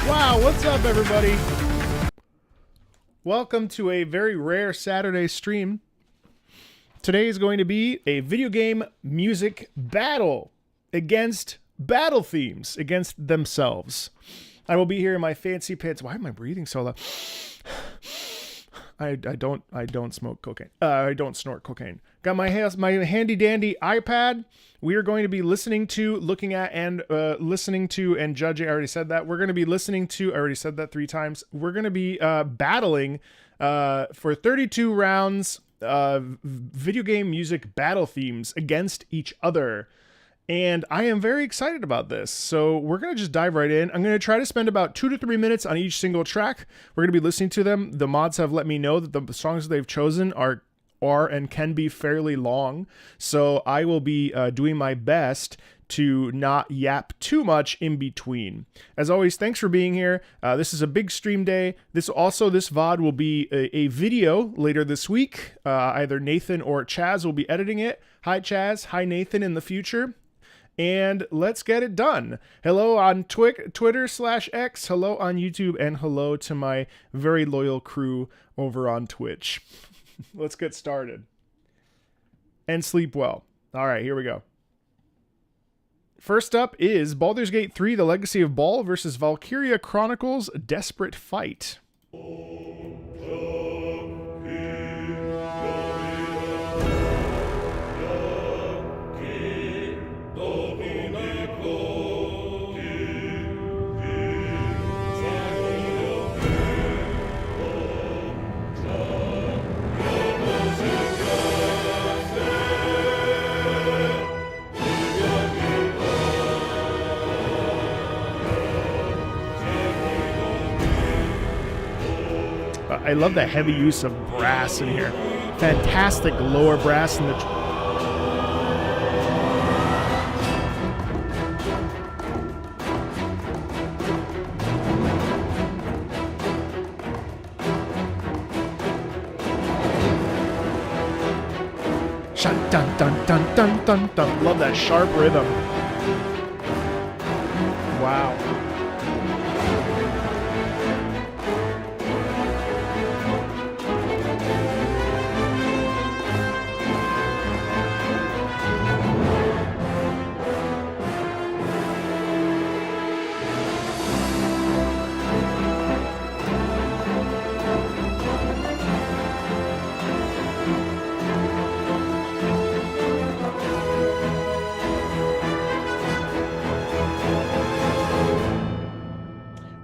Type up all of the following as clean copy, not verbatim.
Wow, what's up, everybody? Welcome to a very rare Saturday stream. Today is going to be a video game music battle against battle themes, against themselves. I will be here in my fancy pants. Why am I breathing so loud? I don't smoke cocaine. I don't snort cocaine. Got my handy dandy iPad. We are going to be listening to, looking at, and listening to, and judging. I already said that. We're going to be listening to. I already said that 3 times. We're going to be battling for 32 rounds. Video game music battle themes against each other. And I am very excited about this. So we're going to just dive right in. I'm going to try to spend about 2 to 3 minutes on each single track. We're going to be listening to them. The mods have let me know that the songs they've chosen are and can be fairly long. So I will be doing my best to not yap too much in between. As always, thanks for being here. This is a big stream day. This VOD will be a video later this week. Either Nathan or Chaz will be editing it. Hi, Chaz. Hi, Nathan in the future. And let's get it done. Hello on Twitter/X, hello on YouTube, and hello to my very loyal crew over on Twitch. Let's get started. And sleep well. All right, here we go. First up is Baldur's Gate 3, The Legacy of Baal versus Valkyria Chronicles Desperate Fight. I love the heavy use of brass in here. Fantastic lower brass in the... Shut dun dun dun dun dun dun. Love that sharp rhythm. Wow.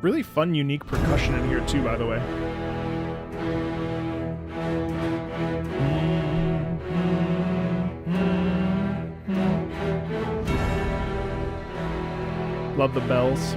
Really fun, unique percussion in here too, by the way. Love the bells.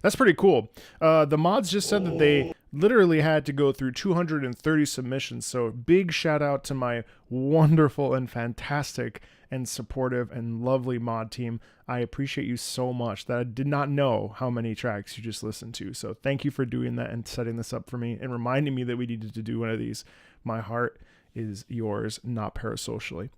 That's pretty cool. The mods just said that they literally had to go through 230 submissions. So big shout out to my wonderful and fantastic and supportive and lovely mod team. I appreciate you so much. That I did not know how many tracks you just listened to. So thank you for doing that and setting this up for me and reminding me that we needed to do one of these. My heart is yours, not parasocially.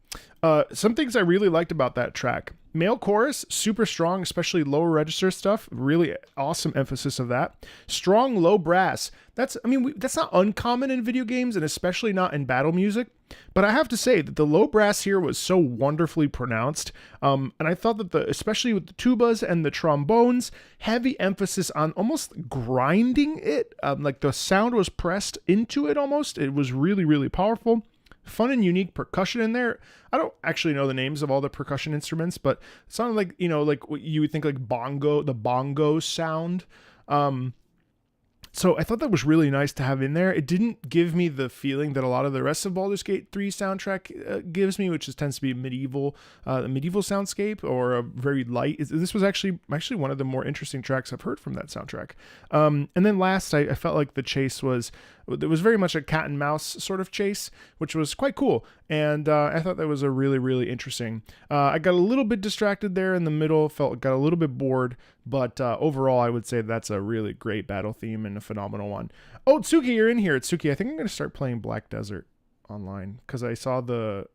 Some things I really liked about that track. Male chorus, super strong, especially lower register stuff. Really awesome emphasis of that. Strong low brass. That's not uncommon in video games, and especially not in battle music. But I have to say that the low brass here was so wonderfully pronounced. And I thought that especially with the tubas and the trombones, heavy emphasis on almost grinding it. Like the sound was pressed into it almost. It was really, really powerful. Fun and unique percussion in there. I don't actually know the names of all the percussion instruments, but it sounded like, like what you would think like the bongo sound. So I thought that was really nice to have in there. It didn't give me the feeling that a lot of the rest of Baldur's Gate 3 soundtrack gives me, which tends to be medieval soundscape or a very light. This was actually one of the more interesting tracks I've heard from that soundtrack. And then last, I felt like the chase was very much a cat and mouse sort of chase, which was quite cool. And I thought that was a really, really interesting. I got a little bit distracted there in the middle, got a little bit bored, but overall, I would say that's a really great battle theme and a phenomenal one. Oh, Tsuki, you're in here. Tsuki, I think I'm going to start playing Black Desert online because I saw the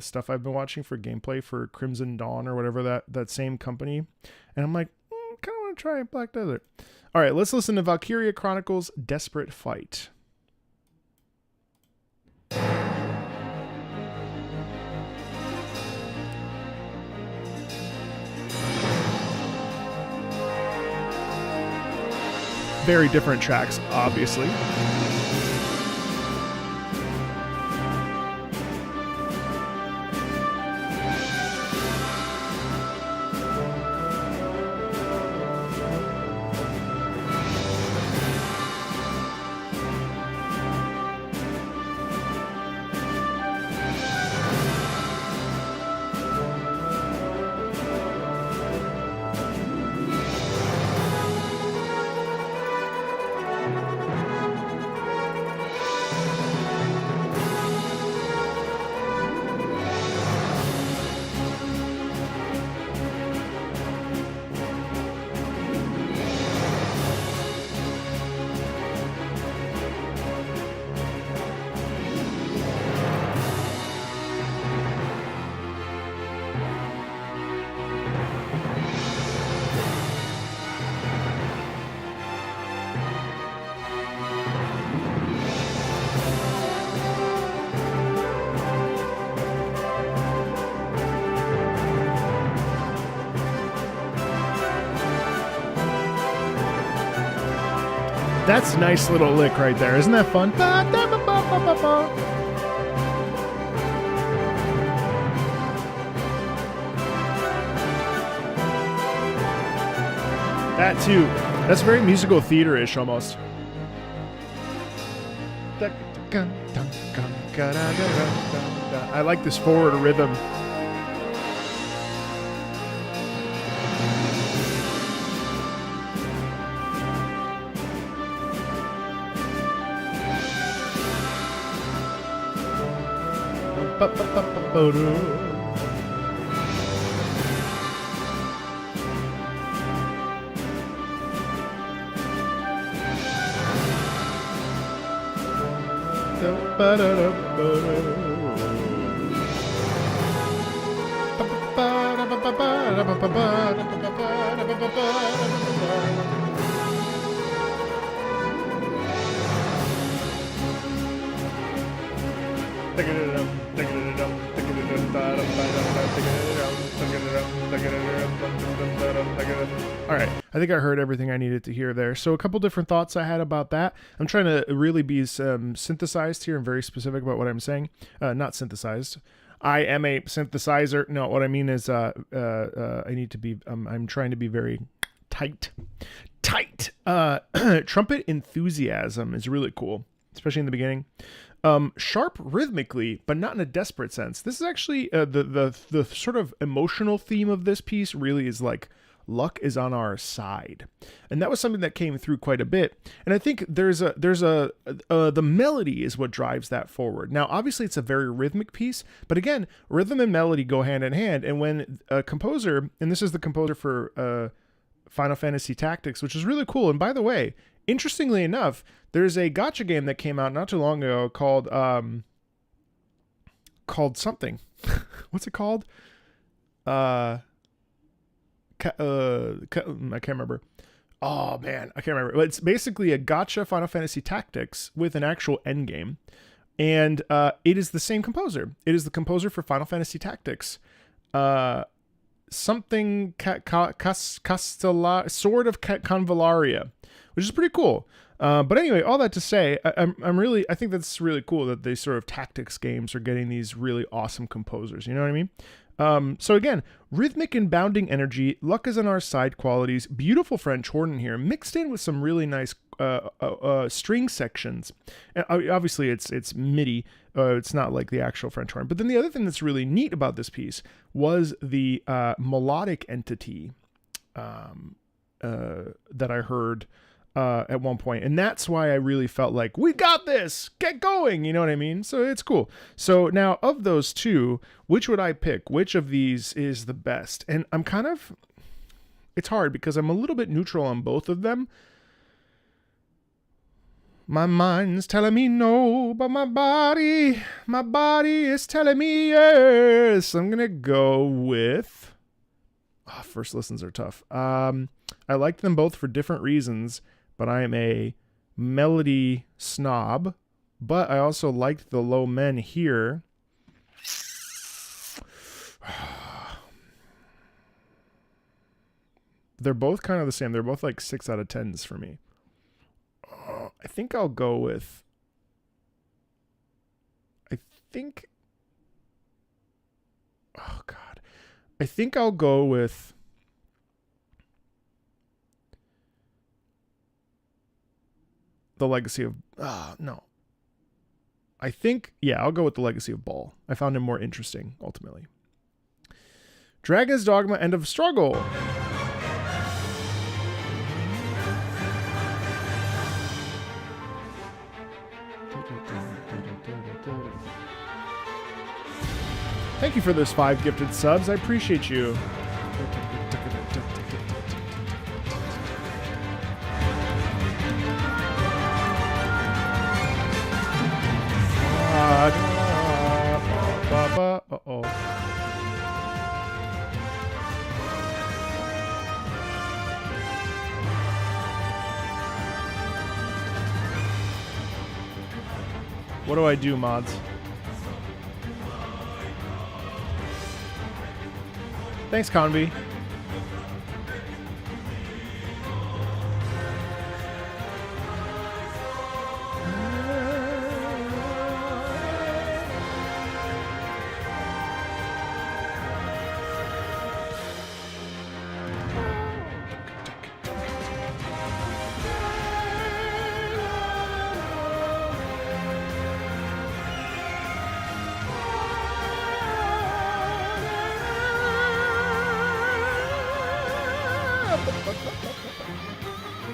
stuff I've been watching for gameplay for Crimson Dawn or whatever that same company, and I'm like, kind of want to try Black Desert. All right, let's listen to Valkyria Chronicles Desperate Fight. Very different tracks, obviously. That's a nice little lick right there. Isn't that fun? That too. That's very musical theater-ish almost. I like this forward rhythm. All right, I think I heard everything I needed to hear there. So a couple different thoughts I had about that. I'm trying to really be synthesized here and very specific about what I'm saying. Not synthesized. I am a synthesizer. No, what I mean is I need to be, I'm trying to be very tight. Trumpet enthusiasm is really cool, especially in the beginning. Sharp rhythmically, but not in a desperate sense. This is actually the sort of emotional theme of this piece really is like luck is on our side. And that was something that came through quite a bit. And I think the melody is what drives that forward. Now, obviously it's a very rhythmic piece, but again, rhythm and melody go hand in hand. And when a composer, and this is the composer for Final Fantasy Tactics, which is really cool. And by the way, interestingly enough, there's a gacha game that came out not too long ago called something. What's it called? I can't remember. Oh man, I can't remember. But it's basically a gotcha Final Fantasy Tactics with an actual end game, and it is the same composer. It is the composer for Final Fantasy Tactics. Something Castella, Sword of Convallaria, which is pretty cool. But anyway, all that to say, I think that's really cool that these sort of tactics games are getting these really awesome composers. You know what I mean? So again, rhythmic and bounding energy, luck is on our side qualities, beautiful French horn here, mixed in with some really nice string sections. And obviously, it's MIDI. It's not like the actual French horn. But then the other thing that's really neat about this piece was the melodic entity that I heard at one point, and that's why I really felt like we got this, get going, you know what I mean? So it's cool. So now, of those two, which would I pick? Which of these is the best? And I'm kind of, it's hard because I'm a little bit neutral on both of them. My mind's telling me no, but my body is telling me yes. I'm gonna go with first listens are tough. I liked them both for different reasons, but I am a melody snob. But I also liked the low men here. They're both kind of the same. They're both like 6 out of 10s for me. I think I'll go with... Oh, God. I think I'll go with... The Legacy of... no. I think... Yeah, I'll go with The Legacy of Ball. I found him more interesting, ultimately. Dragon's Dogma, End of Struggle. Thank you for those 5 gifted subs. I appreciate you. Uh-oh. What do I do, mods? Thanks, Conby.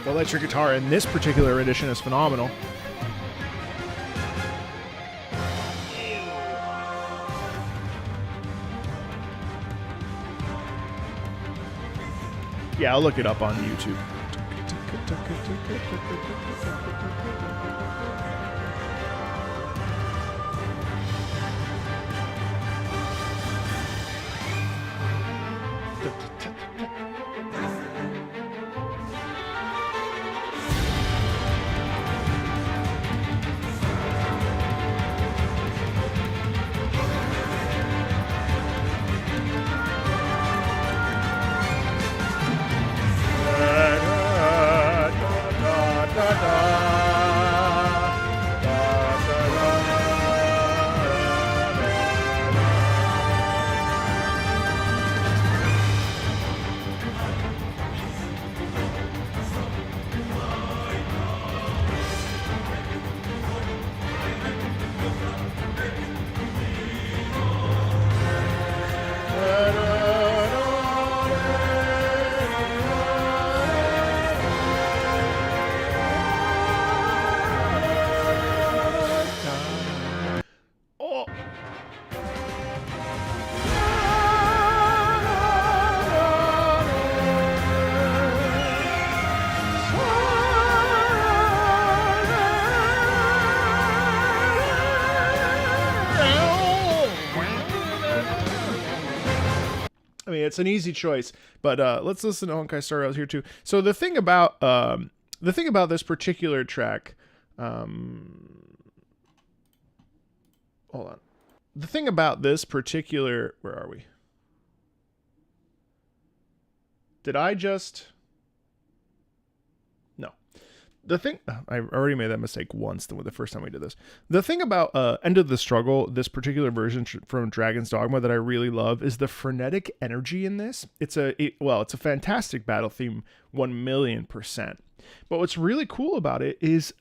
The electric guitar in this particular edition is phenomenal. Yeah, I'll look it up on YouTube. it's an easy choice. But let's listen to Honkai Star Rail here too. So the thing about this particular track, hold on. The thing about this particular, where are we? Did I just? No. The thing, I already made that mistake once the first time we did this. The thing about End of the Struggle, this particular version from Dragon's Dogma that I really love is the frenetic energy in this. It's a fantastic battle theme, 1,000,000%. But what's really cool about it is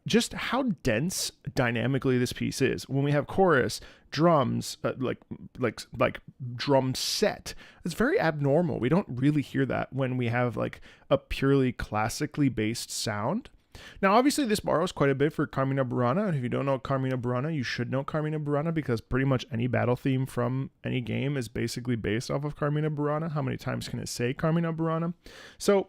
just how dense dynamically this piece is. When we have chorus, drums, like drum set, it's very abnormal. We don't really hear that when we have like a purely classically based sound. Now, obviously, this borrows quite a bit for Carmina Burana, and if you don't know Carmina Burana, you should know Carmina Burana because pretty much any battle theme from any game is basically based off of Carmina Burana. How many times can it say Carmina Burana? So,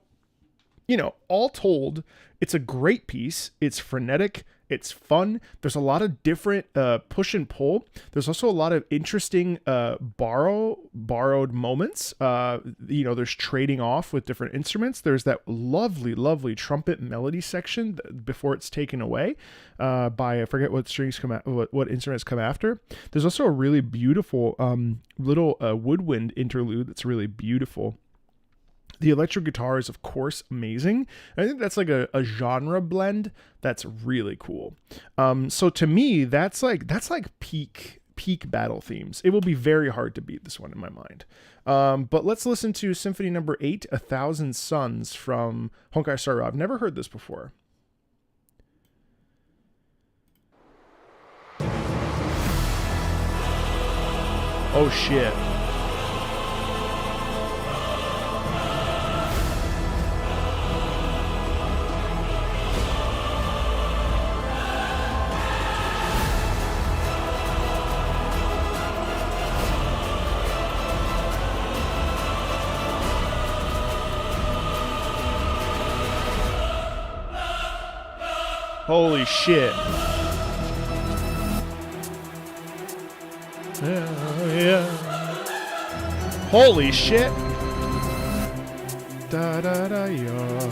all told, it's a great piece. It's frenetic. It's fun. There's a lot of different push and pull. There's also a lot of interesting borrowed moments. There's trading off with different instruments. There's that lovely, lovely trumpet melody section before it's taken away by, I forget what strings what instruments come after. There's also a really beautiful little woodwind interlude that's really beautiful. The electric guitar is, of course, amazing. I think that's like a genre blend that's really cool. So to me, that's like peak battle themes. It will be very hard to beat this one in my mind. But let's listen to Symphony Number 8, 1,000 Suns from Honkai Star Rail. I've never heard this before. Oh shit. Holy shit. Yeah. Holy shit. Da da da ya.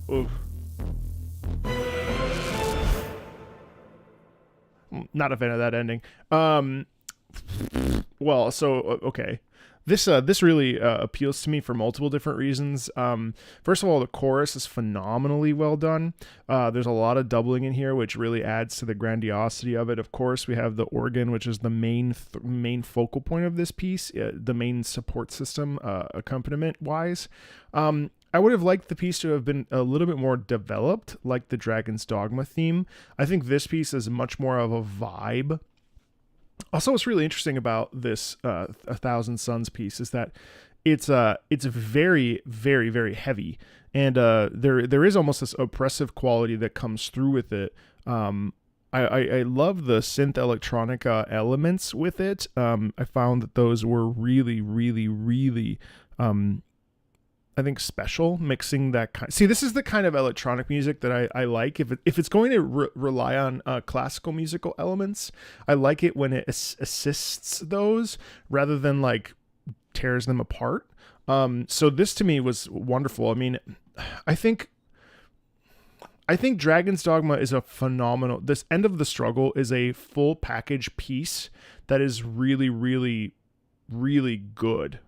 Oof. Not a fan of that ending. Well, so okay. This really appeals to me for multiple different reasons. First of all, the chorus is phenomenally well done. There's a lot of doubling in here, which really adds to the grandiosity of it. Of course, we have the organ, which is the main focal point of this piece, the main support system, accompaniment-wise. I would have liked the piece to have been a little bit more developed, like the Dragon's Dogma theme. I think this piece is much more of a vibe. Also, what's really interesting about this 1,000 Suns piece is that it's very, very, very heavy, and there is almost this oppressive quality that comes through with it. I love the synth electronica elements with it. I found that those were really, really, really special, mixing that kind. See, this is the kind of electronic music that I like. If it's going to rely on classical musical elements, I like it when it assists those rather than like tears them apart. So this to me was wonderful. I mean, I think Dragon's Dogma is a phenomenal. This End of the Struggle is a full package piece that is really, really, really good.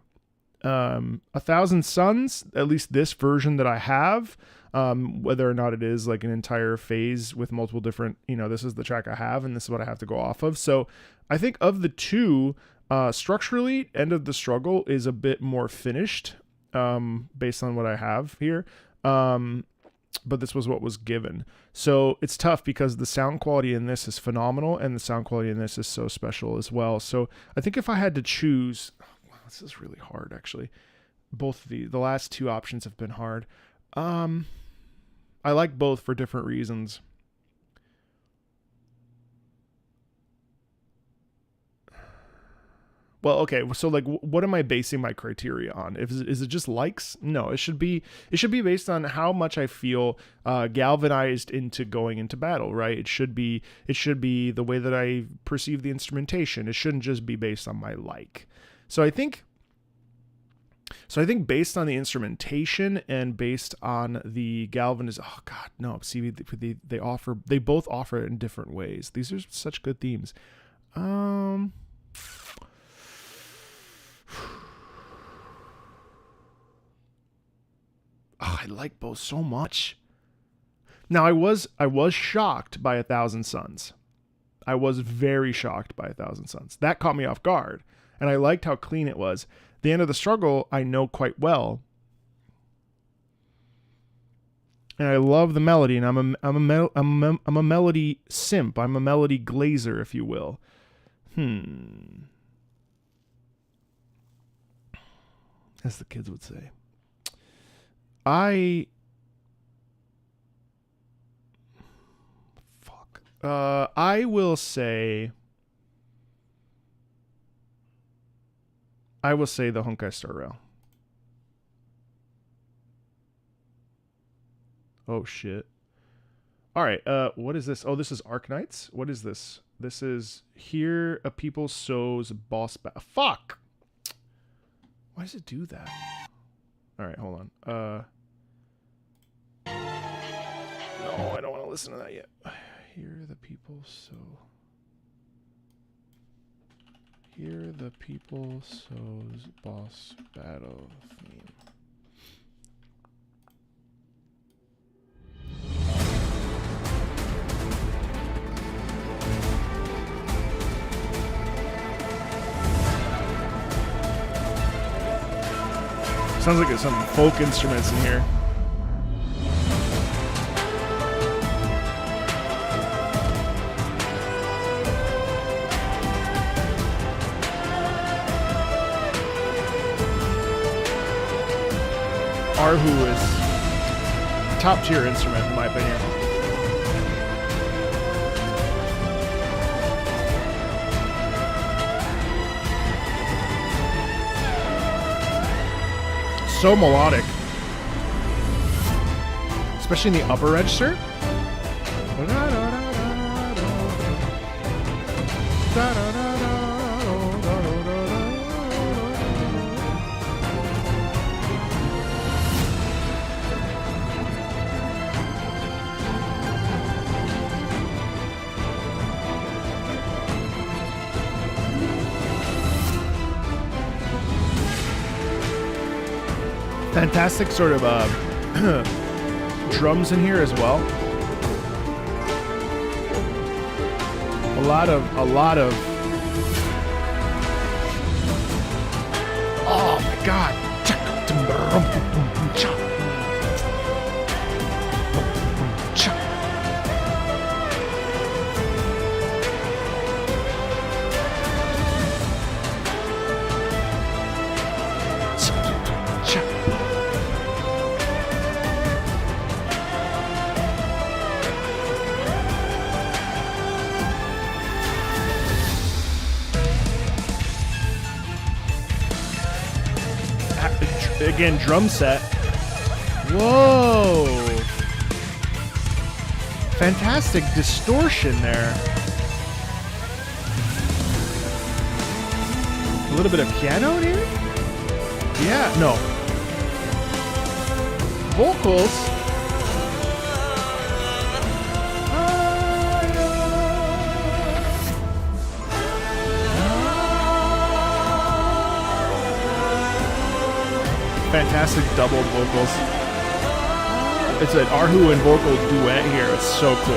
1,000 Suns, at least this version that I have, whether or not it is like an entire phase with multiple different, this is the track I have and this is what I have to go off of. So I think of the two, structurally, End of the Struggle is a bit more finished, based on what I have here. But this was what was given. So it's tough because the sound quality in this is phenomenal and the sound quality in this is so special as well. So I think if I had to choose, this is really hard actually. Both of the last two options have been hard. I like both for different reasons. Well, okay, so like, what am I basing my criteria on? Is it just likes? No, it should be based on how much I feel galvanized into going into battle, right? It should be the way that I perceive the instrumentation. It shouldn't just be based on my like. So I think based on the instrumentation and based on the galvanization. Oh God, no. See, they both offer it in different ways. These are such good themes. Oh, I like both so much. Now I was shocked by 1,000 Suns. I was very shocked by 1,000 Suns. That caught me off guard, and I liked how clean it was. The End of the Struggle I know quite well, and I love the melody. And I'm a melody simp. I'm a melody glazer, if you will. As the kids would say. I will say the Honkai Star Rail. Oh shit. All right, what is this? Oh, this is Arknights. What is this? This is Here a People Sows Boss Fuck. Why does it do that? All right, hold on. No, I don't want to listen to that yet. Hear the people sows boss battle theme. Sounds like there's some folk instruments in here. Arhu is top tier instrument in my opinion. So melodic, especially in the upper register. Fantastic sort of drums in here as well. A lot of oh my god. Again, drum set. Whoa! Fantastic distortion there. A little bit of piano in here? Yeah, no. Vocals. Fantastic double vocals. It's an Arhu and vocal duet here. It's so cool.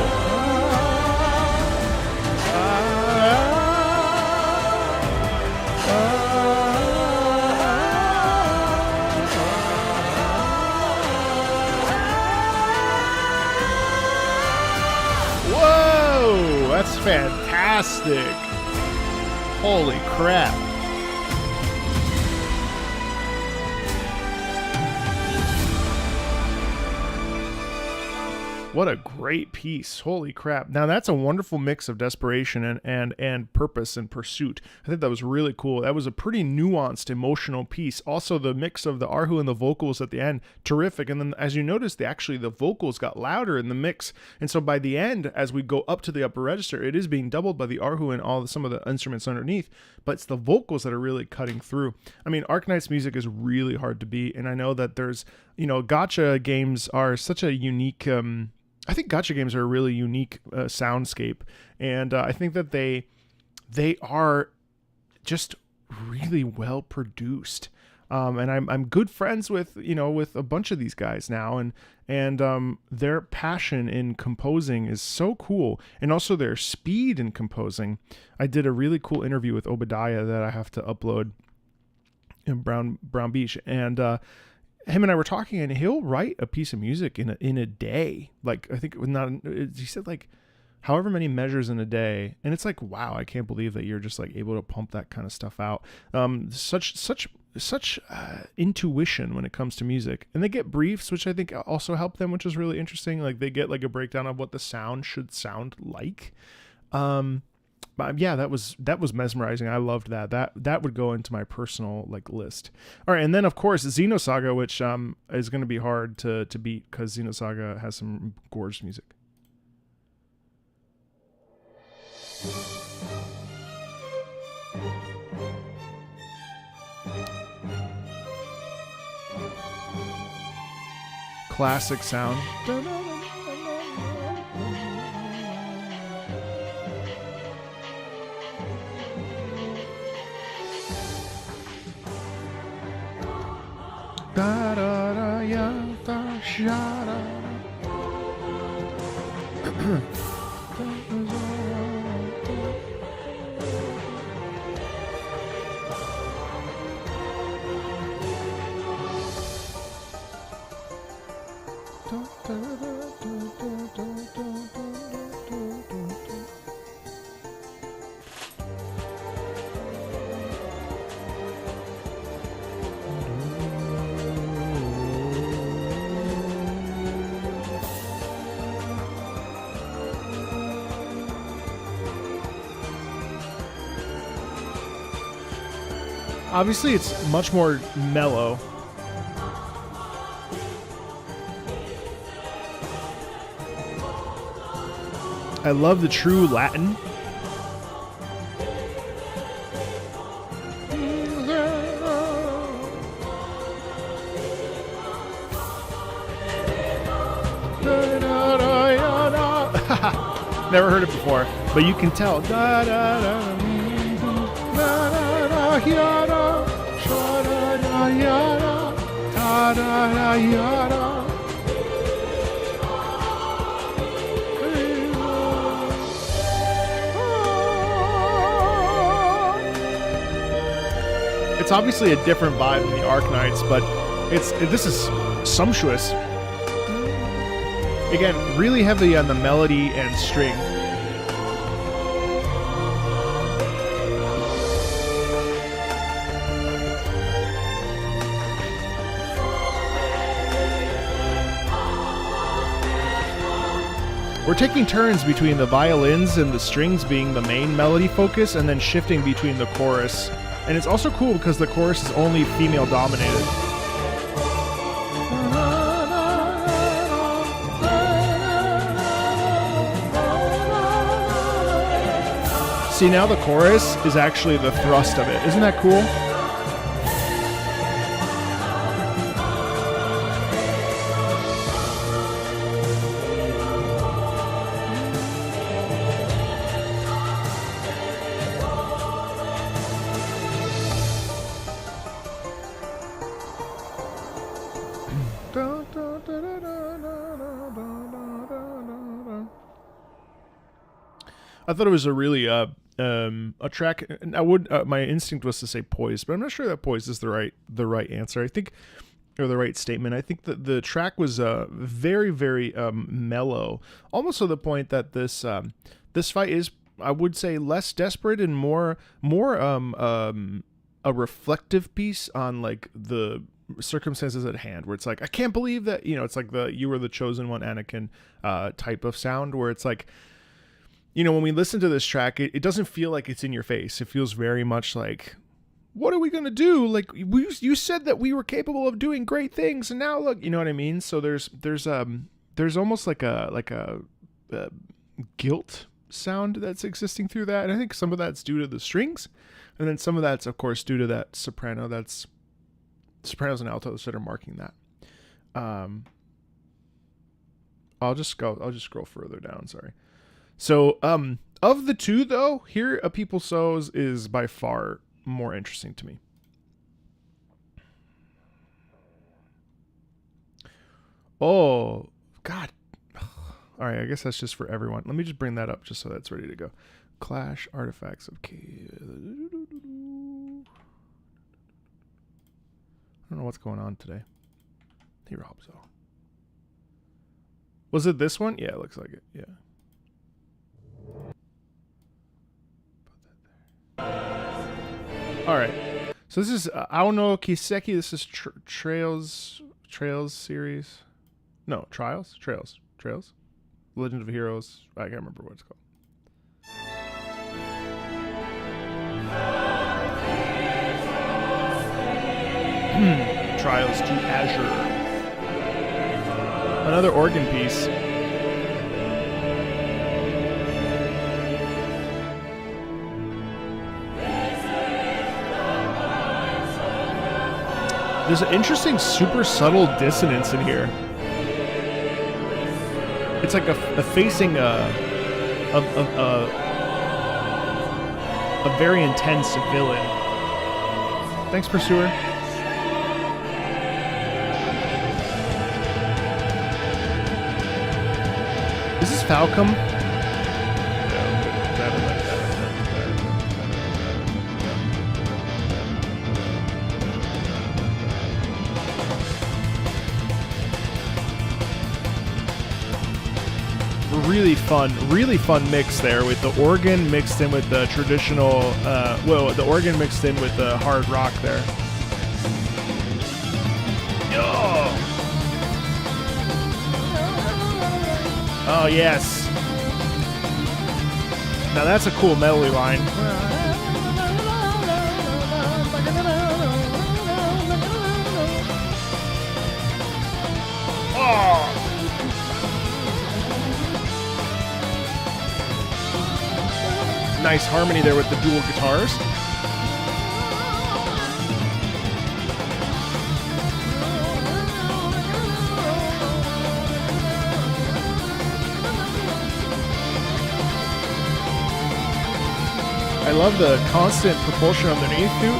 Whoa! That's fantastic. Holy crap. What a great piece. Holy crap. Now that's a wonderful mix of desperation and purpose and pursuit. I think that was really cool. That was a pretty nuanced, emotional piece. Also, the mix of the Arhu and the vocals at the end, terrific. And then as you notice, the vocals got louder in the mix. And so by the end, as we go up to the upper register, it is being doubled by the Arhu and some of the instruments underneath, but it's the vocals that are really cutting through. I mean, Arknight's music is really hard to beat. And I know that there's, gacha games are such a unique, I think gacha games are a really unique soundscape, and I think that they are just really well produced. And I'm good friends with a bunch of these guys now, and their passion in composing is so cool, and also their speed in composing. I did a really cool interview with Obadiah that I have to upload in Brown Beach, and him and I were talking, and he'll write a piece of music in a day. Like, I think he said like however many measures in a day, and it's like, wow, I can't believe that you're just like able to pump that kind of stuff out. Such intuition when it comes to music, and they get briefs, which I think also help them, which is really interesting. Like they get like a breakdown of what the sound should sound like. But yeah, that was mesmerizing. I loved that. That would go into my personal list. All right, and then of course Xenosaga, which is going to be hard to beat because Xenosaga has some gorgeous music. Classic sound. Da da da ya da sha da. Obviously, it's much more mellow. I love the true Latin. Never heard it before, but you can tell. Da, da, da, da, da, da, yada, sha, da, da, yada, da, da, da, yada. It's obviously a different vibe than the Arknights, but this is sumptuous. Again, really heavy on the melody and string. We're taking turns between the violins and the strings being the main melody focus, and then shifting between the chorus. And it's also cool because the chorus is only female dominated. See, now the chorus is actually the thrust of it. Isn't that cool? I thought it was a really a track. And I would my instinct was to say poised, but I'm not sure that poised is the right answer. I think, or the right statement. I think that the track was very, very mellow, almost to the point that this fight is, I would say, less desperate and more a reflective piece on like the circumstances at hand, where it's like, I can't believe that, it's like the "you were the chosen one, Anakin" type of sound, where it's like, when we listen to this track, it doesn't feel like it's in your face. It feels very much like, what are we going to do? Like, you said that we were capable of doing great things, and now look, you know what I mean? So there's almost like a guilt sound that's existing through that. And I think some of that's due to the strings, and then some of that's, of course, due to that soprano. That's sopranos and altos that are marking that. I'll just scroll further down. Sorry. So, of the two, though, here A People Sows is by far more interesting to me. Oh, God. All right, I guess that's just for everyone. Let me just bring that up just so that's ready to go. Clash, Artifacts of Key. I don't know what's going on today. Here, hope so. Was it this one? Yeah, it looks like it. Yeah. All right, so this is Aono Kiseki. This is Trails series. No, Trails. Legend of Heroes. I can't remember what it's called. Trials to Azure. Another organ piece. There's an interesting, super subtle dissonance in here. It's like a facing a very intense villain. Thanks, Pursuer. Is this Falcom? Really fun mix there with the organ mixed in with the traditional, the organ mixed in with the hard rock there. Oh, yes. Now that's a cool melody line. Oh! Nice harmony there with the dual guitars. I love the constant propulsion underneath too.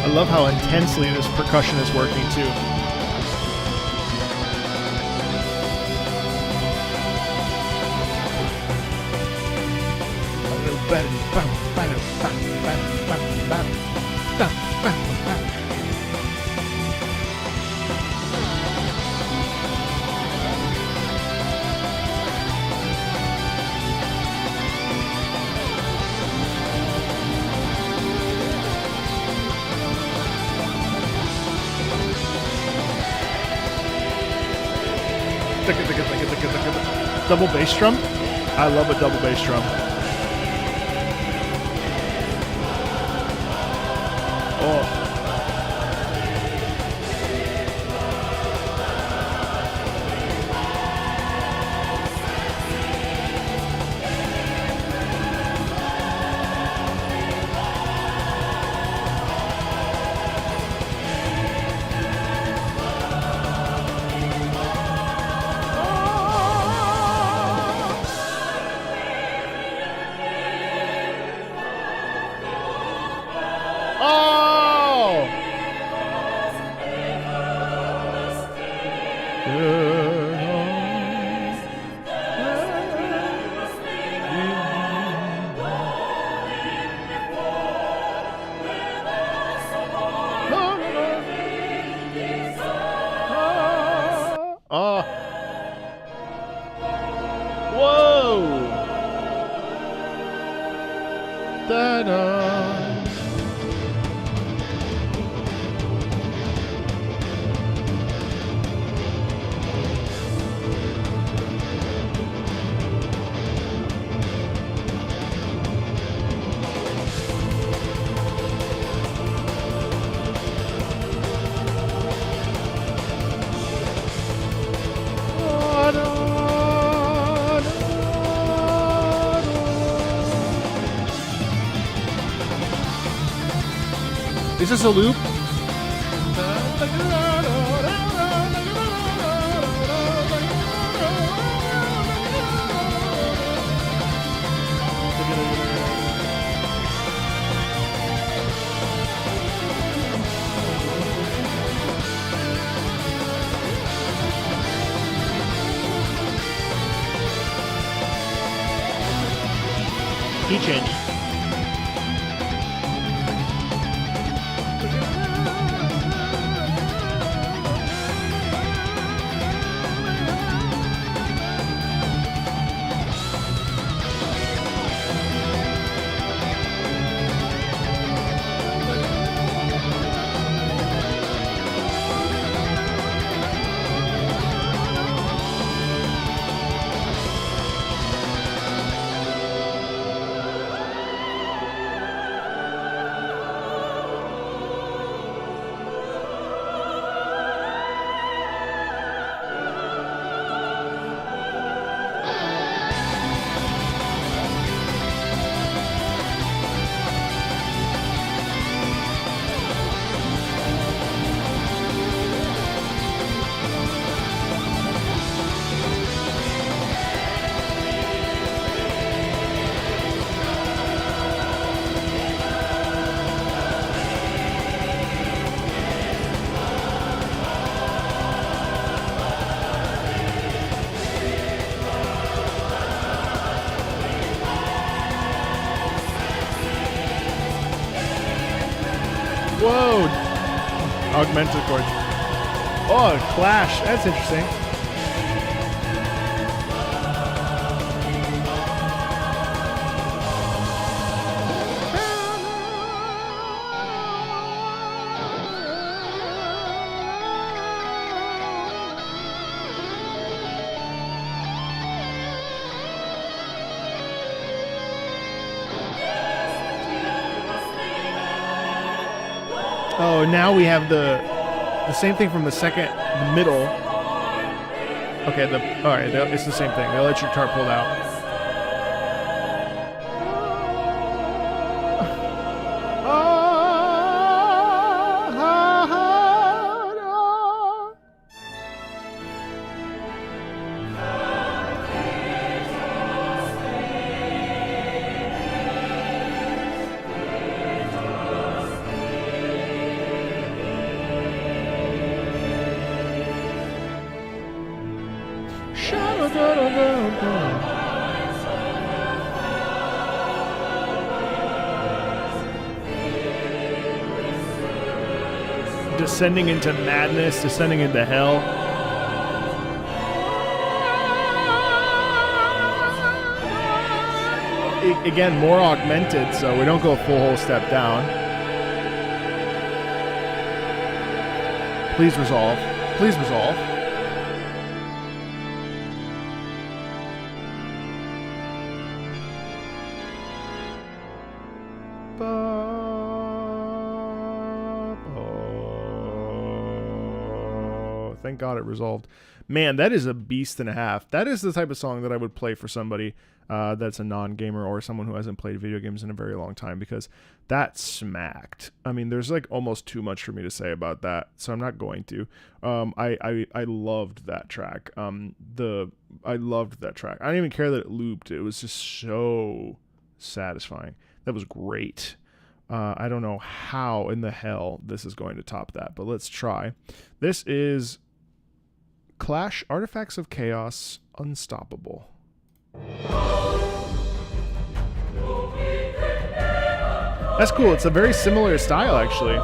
I love how intensely this percussion is working too. Double bass drum. I love a double bass drum. Oh. Is this a loop? Key change. Whoa! Augmented chords. Oh, Clash. That's interesting. Oh, now we have the same thing from the second, the middle. Okay, all right, it's the same thing. They'll let your guitar pulled out. Descending into madness, descending into hell. Again, more augmented, so we don't go full whole step down. Please resolve. Please resolve. Thank God it resolved. Man, that is a beast and a half. That is the type of song that I would play for somebody that's a non-gamer or someone who hasn't played video games in a very long time, because that smacked. I mean, there's like almost too much for me to say about that, so I'm not going to. I loved that track. I loved that track. I didn't even care that it looped. It was just so satisfying. That was great. I don't know how in the hell this is going to top that, but let's try. This is Clash Artifacts of Chaos Unstoppable. That's cool. It's a very similar style, actually.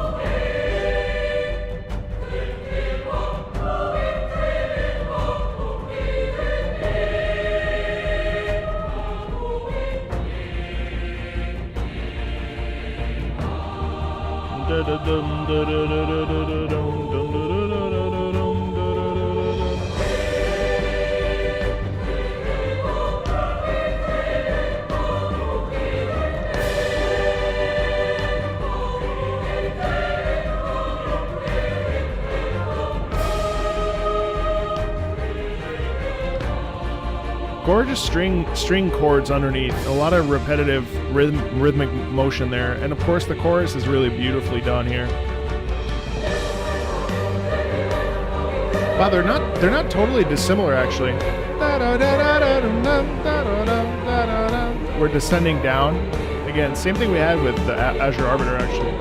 Gorgeous string chords underneath, a lot of repetitive rhythmic motion there, and of course the chorus is really beautifully done here. Wow, they're not totally dissimilar actually. We're descending down. Again, same thing we had with the Azure Arbiter actually.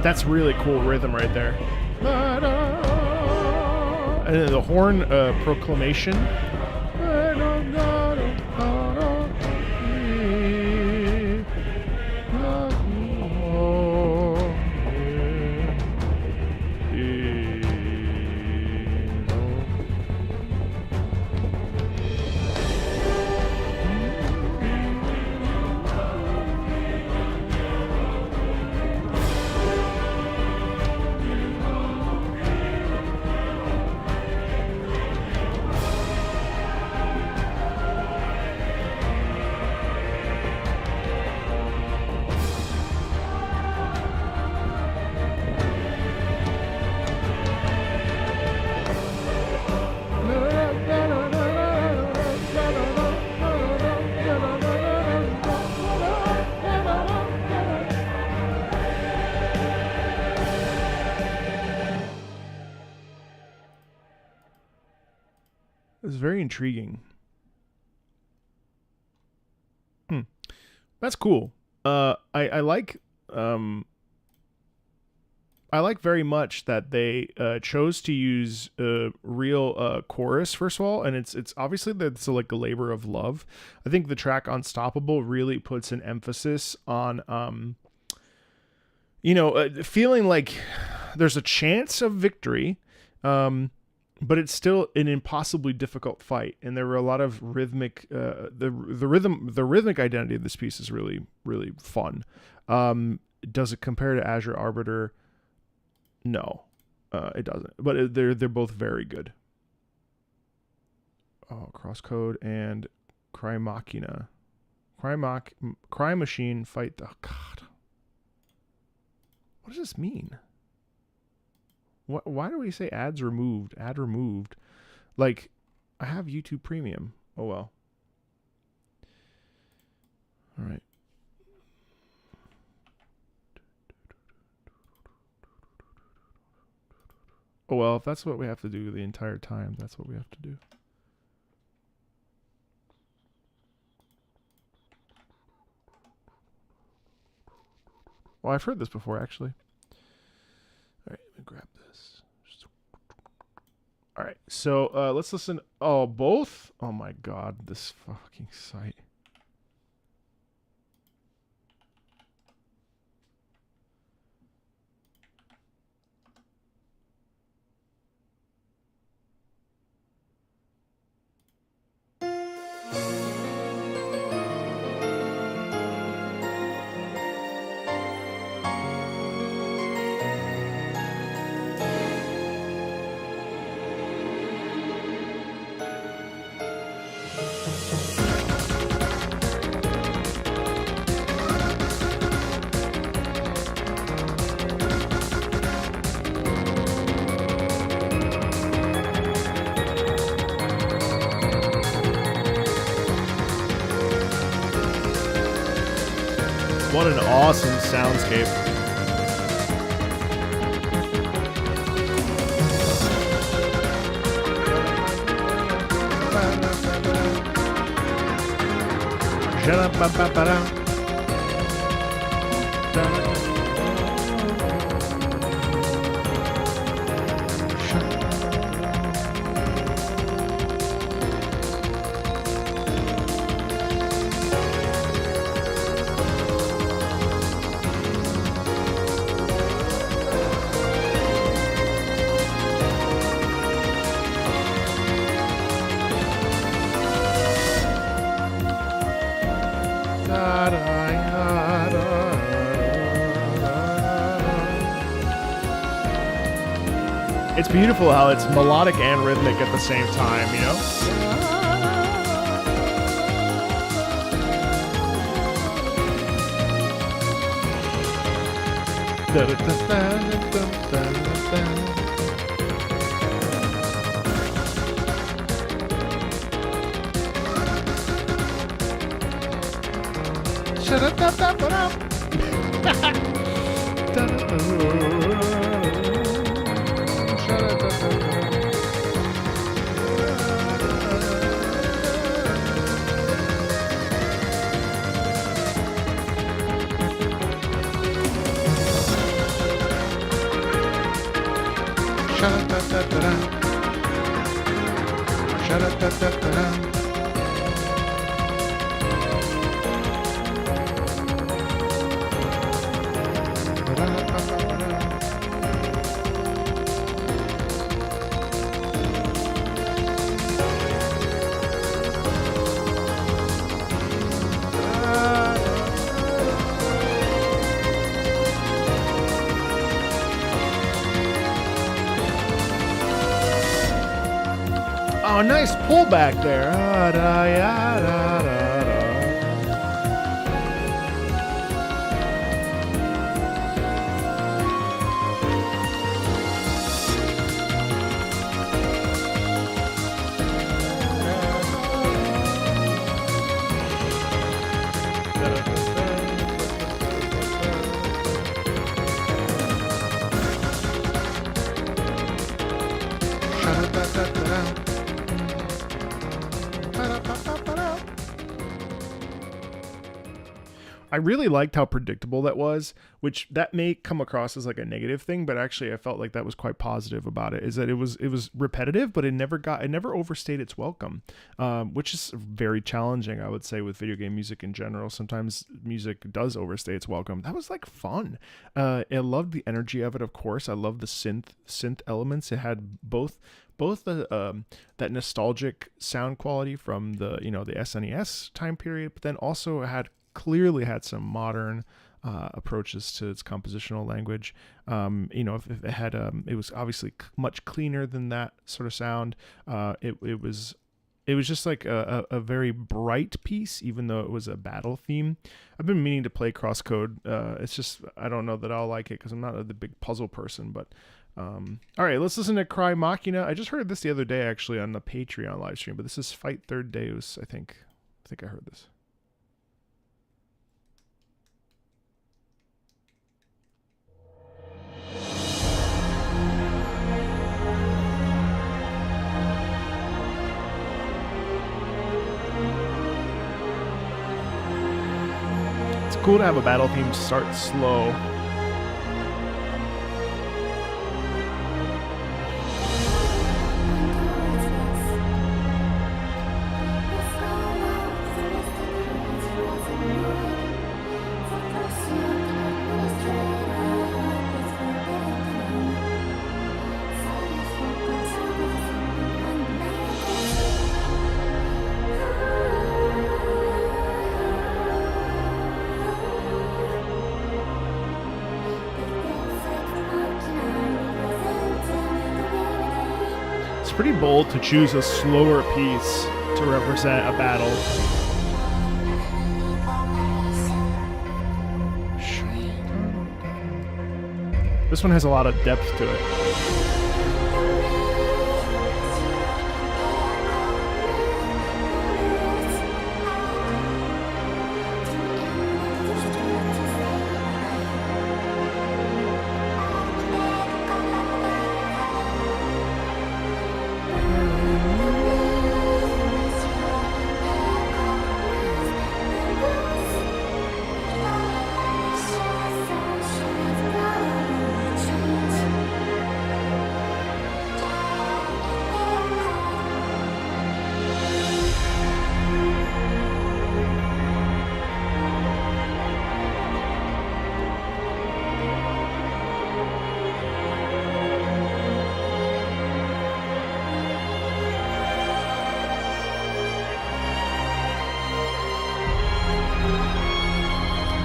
That's really cool rhythm right there. And then the horn proclamation. It's very intriguing. That's cool. I like very much that they chose to use a real chorus first of all, and it's obviously that's like a labor of love. I think the track Unstoppable really puts an emphasis on feeling like there's a chance of victory, but it's still an impossibly difficult fight, and there were a lot of rhythmic the rhythmic identity of this piece is really really fun. Does it compare to Azure Arbiter? No, it doesn't, but they're both very good. Oh, Crosscode and Cry Machina. Cry Machine fight the... Oh, God. What does this mean? Why do we say ads removed? Ad removed. Like, I have YouTube Premium. Oh, well. All right. Oh, well, if that's what we have to do the entire time, that's what we have to do. Well, I've heard this before, actually. All right, let me grab this. All right, so let's listen. Oh, both? Oh, my God, this fucking site. What an awesome soundscape. It's beautiful how it's melodic and rhythmic at the same time, you know? Shut Oh, nice pullback there. I really liked how predictable that was, which that may come across as like a negative thing, but actually I felt like that was quite positive about it, is that it was repetitive, but it never overstayed its welcome, which is very challenging, I would say, with video game music in general. Sometimes music does overstay its welcome. That was like fun. I loved the energy of it, of course. I loved the synth elements. It had both both the that nostalgic sound quality from the the SNES time period, but then also clearly had some modern approaches to its compositional language. If it had it was obviously much cleaner than that sort of sound. It was just like a very bright piece, even though it was a battle theme. I've been meaning to play Crosscode. It's just, I don't know that I'll like it because I'm not the big puzzle person. But all right, let's listen to Cry Machina. I just heard this the other day actually on the Patreon live stream, but this is Fight Third Deus, I think. I heard this. Cool to have a battle theme start slow. Pretty bold to choose a slower piece to represent a battle. This one has a lot of depth to it.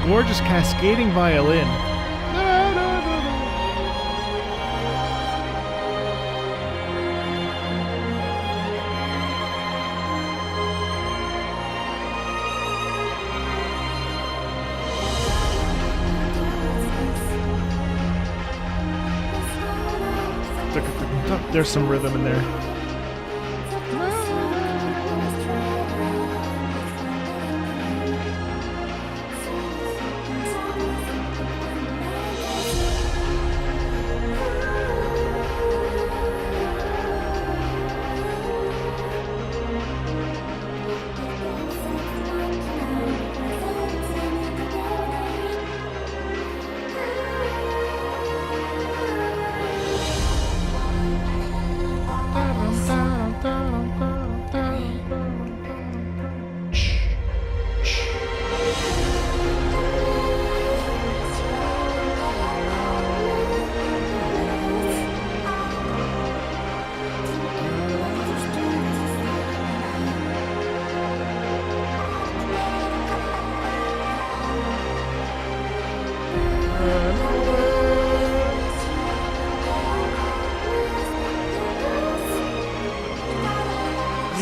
Gorgeous cascading violin. There's some rhythm in there.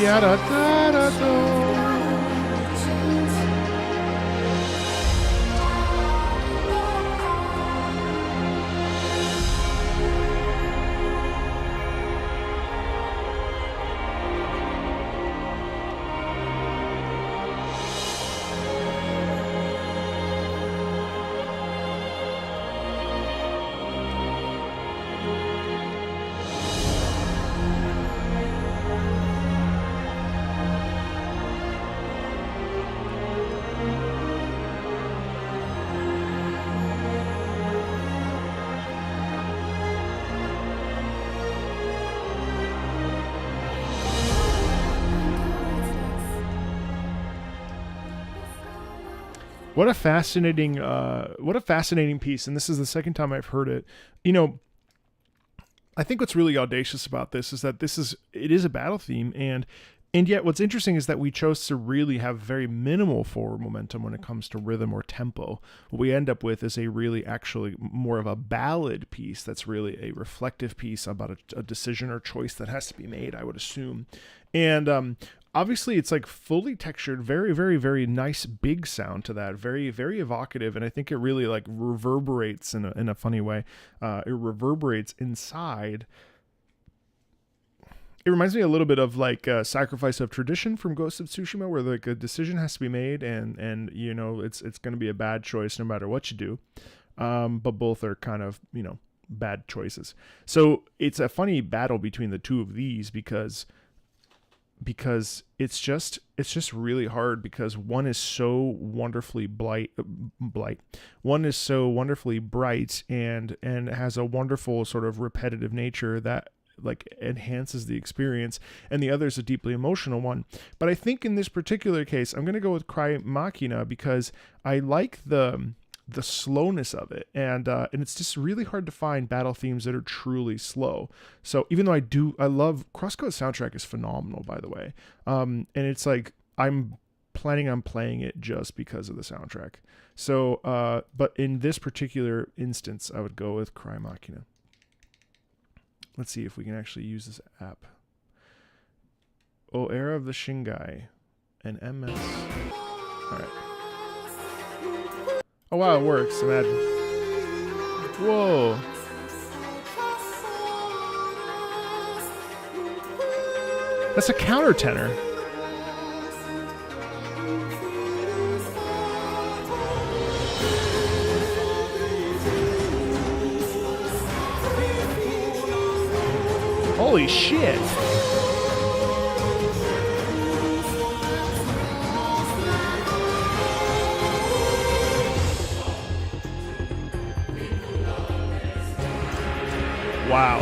Yada da da da. What a fascinating piece, and this is the second time I've heard it. You know, I think what's really audacious about this is that it is a battle theme, and yet what's interesting is that we chose to really have very minimal forward momentum when it comes to rhythm or tempo. What we end up with is a really actually more of a ballad piece that's really a reflective piece about a decision or choice that has to be made, I would assume. And obviously it's like fully textured, very, very, very nice big sound to that, very, very evocative, and I think it really like reverberates in a funny way. It reverberates inside. It reminds me a little bit of like Sacrifice of Tradition from Ghost of Tsushima, where like a decision has to be made, and you know it's going to be a bad choice no matter what you do, but both are kind of, you know, bad choices. So it's a funny battle between the two of these because it's just really hard, because one is so wonderfully one is so wonderfully bright and has a wonderful sort of repetitive nature that like enhances the experience, and the other is a deeply emotional one. But I think in this particular case, I'm going to go with Cry Machina because I like the slowness of it, and it's just really hard to find battle themes that are truly slow. So even though I love Crosscode's soundtrack is phenomenal, by the way, and it's like I'm planning on playing it just because of the soundtrack. So but in this particular instance, I would go with Cry Machina. Let's see if we can actually use this app. Oh, Era of the Shingai and MS. All right. Oh wow, it works. Imagine. Whoa. That's a countertenor. Holy shit. Wow.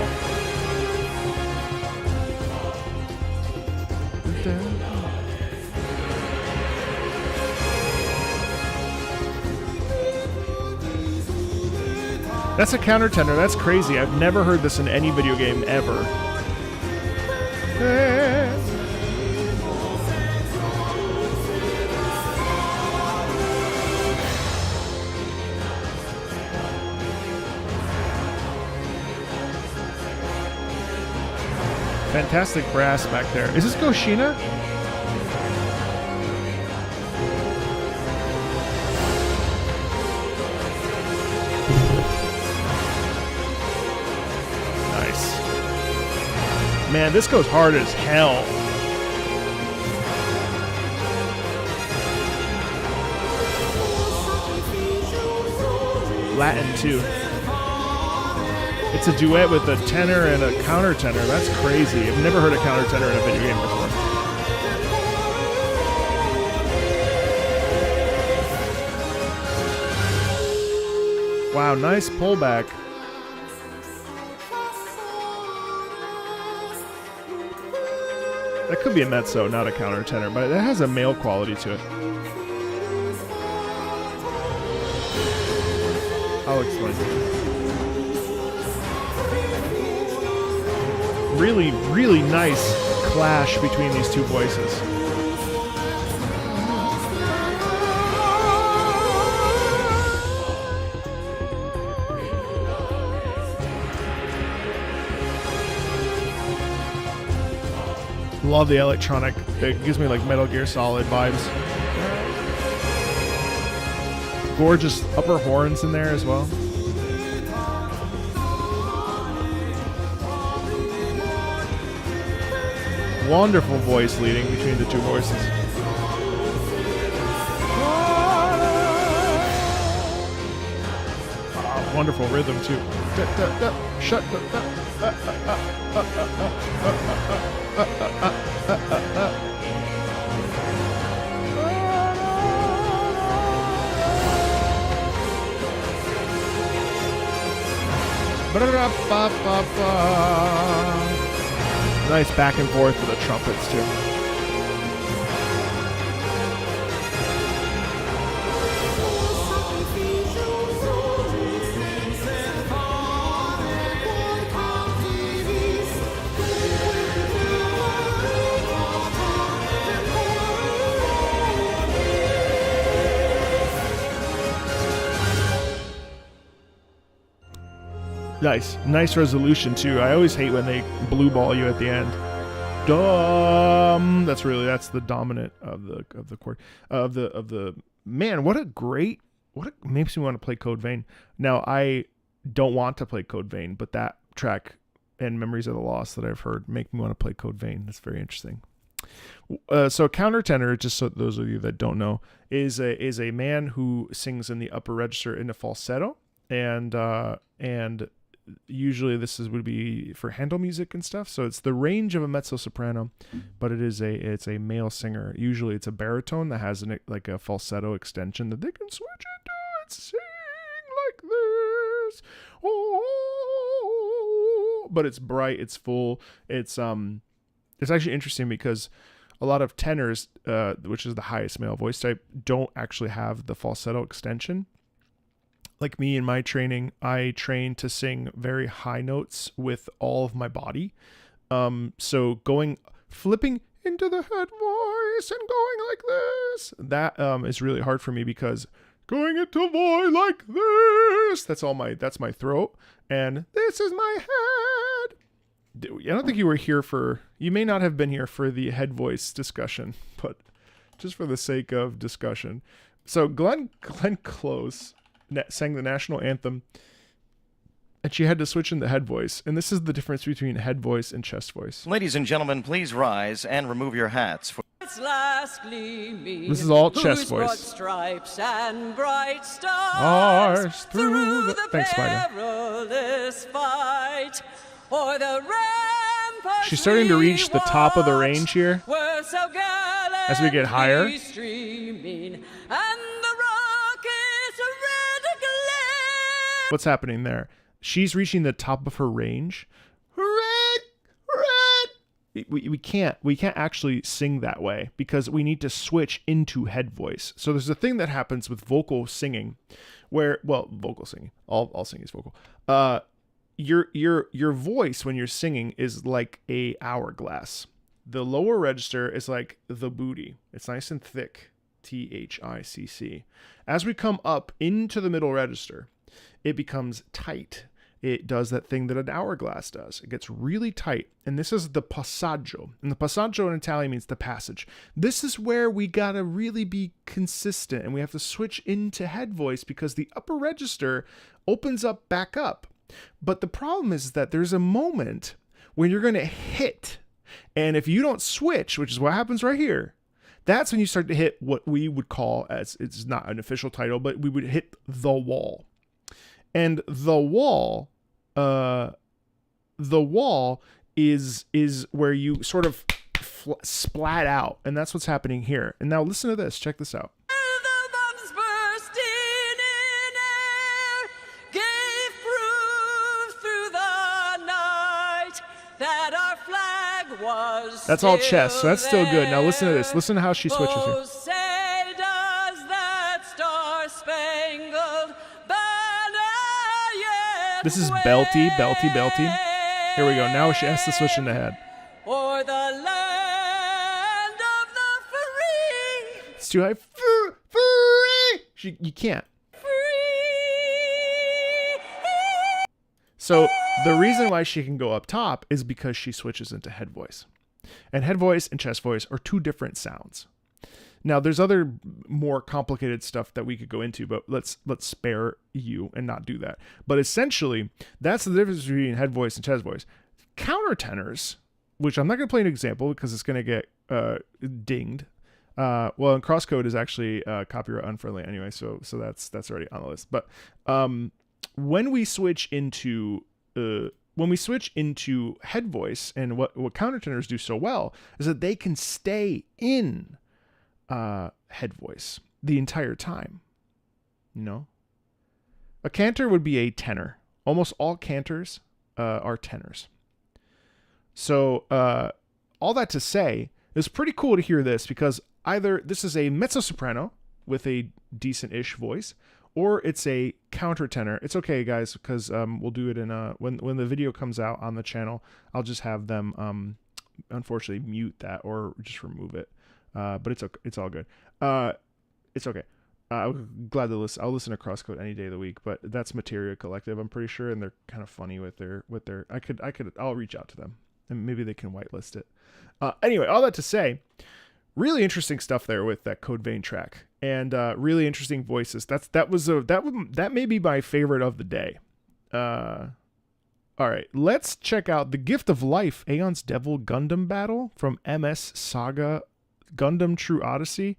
That's a countertenor. That's crazy. I've never heard this in any video game ever. Fantastic brass back there. Is this Goshina? Nice. Man, this goes hard as hell. Latin too. It's a duet with a tenor and a countertenor. That's crazy. I've never heard a countertenor in a video game before. Wow, nice pullback. That could be a mezzo, not a countertenor, but it has a male quality to it. I'll explain. Really, really nice clash between these two voices. Love the electronic. It gives me like Metal Gear Solid vibes. Gorgeous upper horns in there as well. Wonderful voice leading between the two voices. Wonderful rhythm too. Shut Nice back and forth with the trumpets too. Nice resolution too. I always hate when they blue ball you at the end. That's the dominant of the chord of the man. Makes me want to play Code Vein. Now I don't want to play Code Vein, but that track and Memories of the Lost that I've heard make me want to play Code Vein. That's very interesting. So countertenor, just so those of you that don't know, is a man who sings in the upper register in a falsetto, and usually would be for Handel music and stuff. So it's the range of a mezzo soprano, but it's a male singer. Usually it's a baritone that has like a falsetto extension that they can switch into and sing like this. Oh, but it's bright, it's full. It's actually interesting because a lot of tenors, which is the highest male voice type, don't actually have the falsetto extension. Like me in my training, I train to sing very high notes with all of my body. So flipping into the head voice and going like this, that is really hard for me because going into voice like this, that's my throat, and this is my head. I don't think you may not have been here for the head voice discussion, but just for the sake of discussion. So Glenn Close sang the national anthem, and she had to switch in the head voice. And this is the difference between head voice and chest voice. Ladies and gentlemen, please rise and remove your hats. This is all chest voice. Stripes and bright stars through the Thanks, perilous fight, or the ramparts. She's starting to reach the top of the range here So as we get higher. Streaming, and the rockets red glare. What's happening there? She's reaching the top of her range. We can't actually sing that way because we need to switch into head voice. So there's a thing that happens with vocal singing where, vocal singing, all singing is vocal. Your voice when you're singing is like a hourglass. The lower register is like the booty. It's nice and thick. THICC. As we come up into the middle register, it becomes tight. It does that thing that an hourglass does. It gets really tight. And this is the passaggio. And the passaggio in Italian means the passage. This is where we gotta really be consistent, and we have to switch into head voice because the upper register opens up back up. But the problem is that there's a moment when you're gonna hit. And if you don't switch, which is what happens right here, that's when you start to hit what we would call, as it's not an official title, but we would hit the wall. And the wall is where you sort of splat out, and that's what's happening here. And now listen to this. Check this out. The bombs bursting in air gave proof through the night that our flag was. That's all chest, so that's still good. Now listen to this. Listen to how she switches here. Oh, say does that star-spangled banner yet This is belty. Here we go. Now she has to switch into head. Or the land of the free. It's too high. Free. You can't. So the reason why she can go up top is because she switches into head voice. And head voice and chest voice are two different sounds. Now, there's other more complicated stuff that we could go into, but let's spare you and not do that. But essentially, that's the difference between head voice and chest voice. Countertenors, which I'm not going to play an example because it's going to get dinged. And crosscode is actually copyright unfriendly anyway, so that's already on the list. But when we switch into head voice, and what countertenors do so well is that they can stay in head voice the entire time. A cantor would be a tenor. Almost all cantors are tenors. So all that to say, it's pretty cool to hear this because either this is a mezzo-soprano with a decent-ish voice, or it's a countertenor. It's okay, guys, because we'll do it in when the video comes out on the channel. I'll just have them unfortunately mute that or just remove it. But it's okay. It's all good. It's okay. I'm glad to listen. I'll listen to Crosscode any day of the week, but that's Materia Collective, I'm pretty sure, and they're kind of funny with their. I'll reach out to them and maybe they can whitelist it. Anyway, all that to say, really interesting stuff there with that Code Vein track, and really interesting voices. That may be my favorite of the day. All right, let's check out The Gift of Life, Aeon's Devil Gundam Battle from MS Saga Gundam True Odyssey.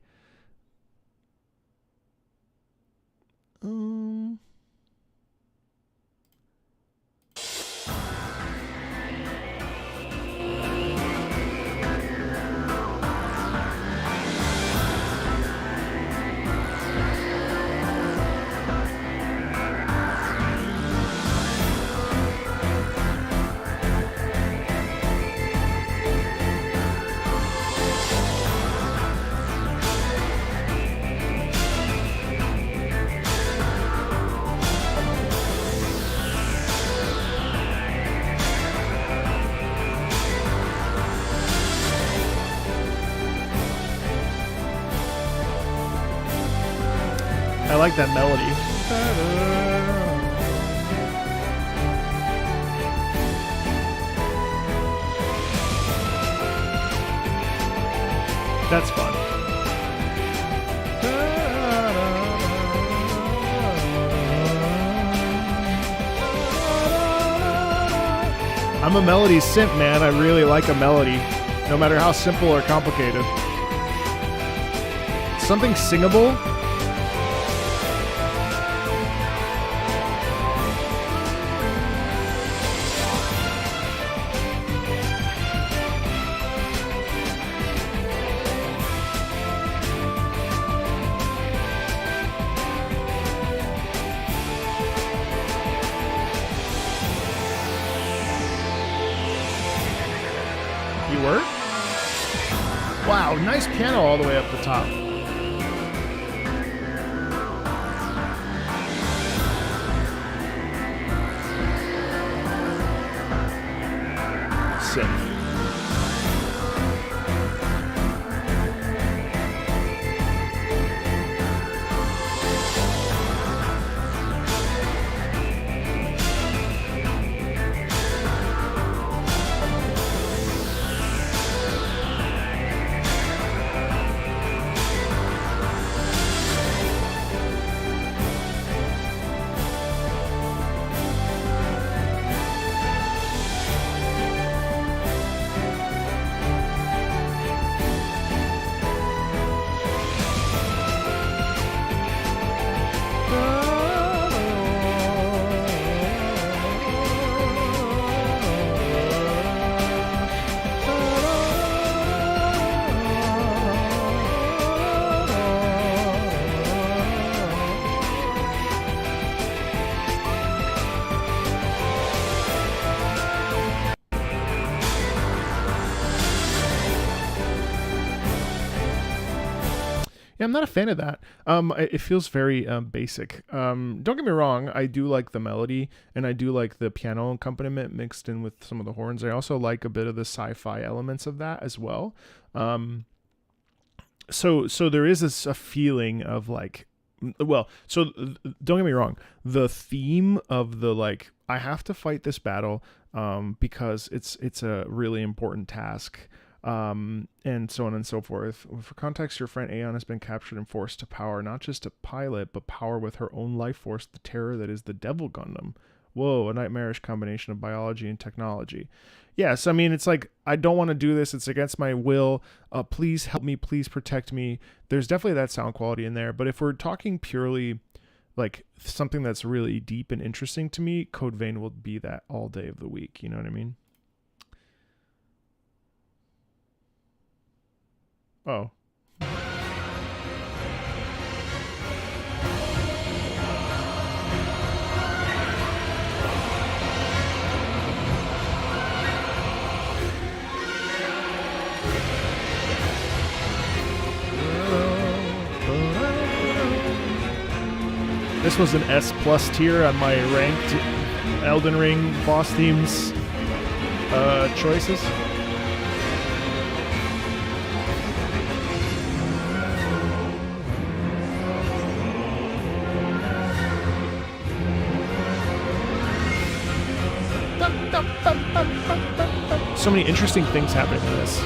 I like that melody. That's fun. I'm a melody simp, man. I really like a melody, no matter how simple or complicated. Something singable. You were? Wow, nice piano all the way up the top. Sick. Yeah, I'm not a fan of that. It feels very basic. Don't get me wrong, I do like the melody, and I do like the piano accompaniment mixed in with some of the horns. I also like a bit of the sci-fi elements of that as well. So there is a feeling of like, well, so don't get me wrong, the theme of the like, I have to fight this battle because it's a really important task. And so on and so forth. For context, your friend Aeon has been captured and forced to power not just a pilot, but power with her own life force the terror that is the Devil Gundam. Whoa, a nightmarish combination of biology and technology. Yes, I mean, it's like, I don't want to do this. It's against my will. Please help me. Please protect me. There's definitely that sound quality in there. But if we're talking purely like something that's really deep and interesting to me, Code Vein will be that all day of the week. You know what I mean? Oh. This was an S+ tier on my ranked Elden Ring boss themes choices. So many interesting things happening in this.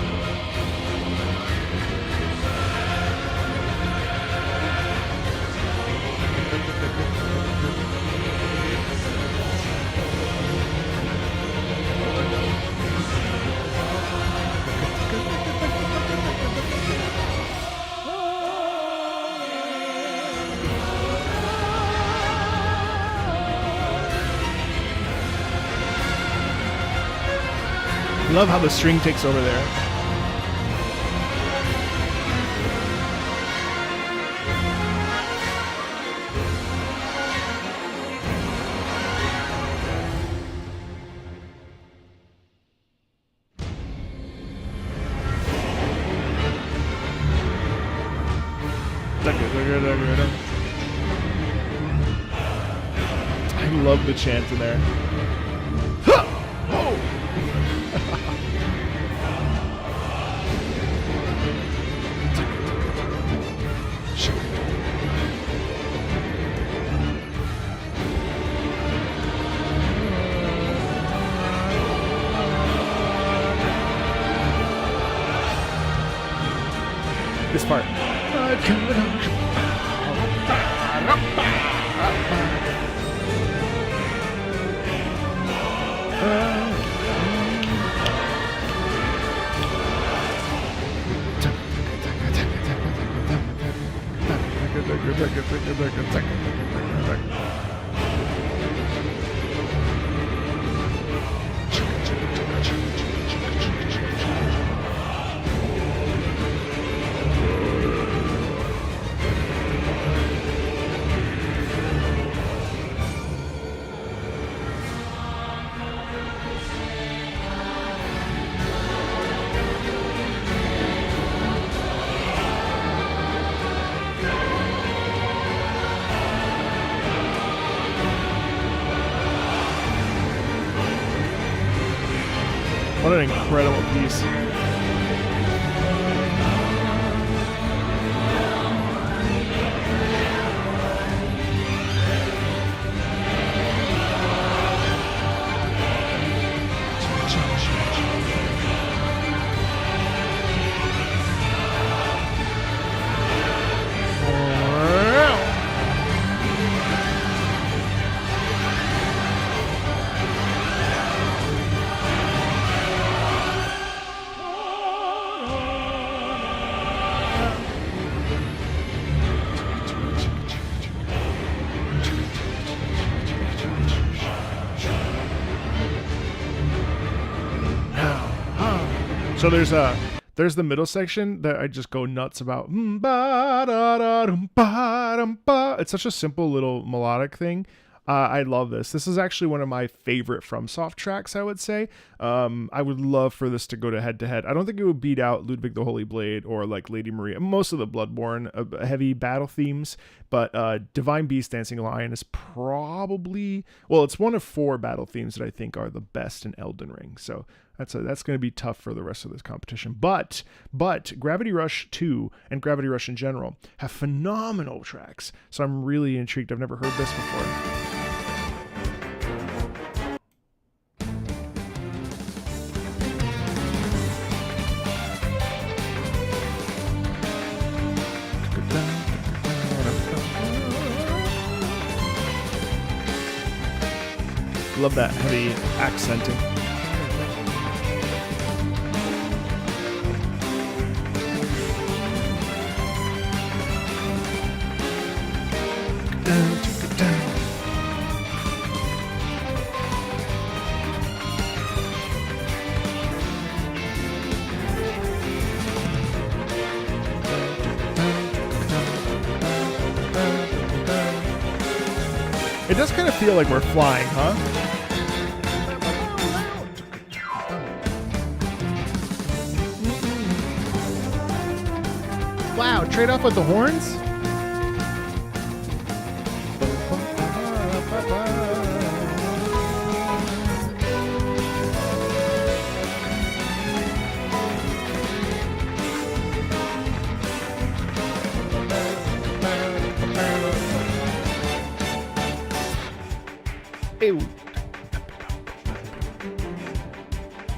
Love how the string takes over there. I love the chant in there. This part. What an incredible piece. So there's the middle section that I just go nuts about. It's such a simple little melodic thing. I love this. This is actually one of my favorite FromSoft tracks, I would say. I would love for this to go to head-to-head. I don't think it would beat out Ludwig the Holy Blade or like Lady Maria, most of the Bloodborne heavy battle themes, but Divine Beast Dancing Lion is probably, well, it's one of 4 battle themes that I think are the best in Elden Ring. So that's going to be tough for the rest of this competition. But Gravity Rush 2 and Gravity Rush in general have phenomenal tracks. So I'm really intrigued. I've never heard this before. Love that heavy accenting. It does kind of feel like we're flying, huh? Wow, trade off with the horns?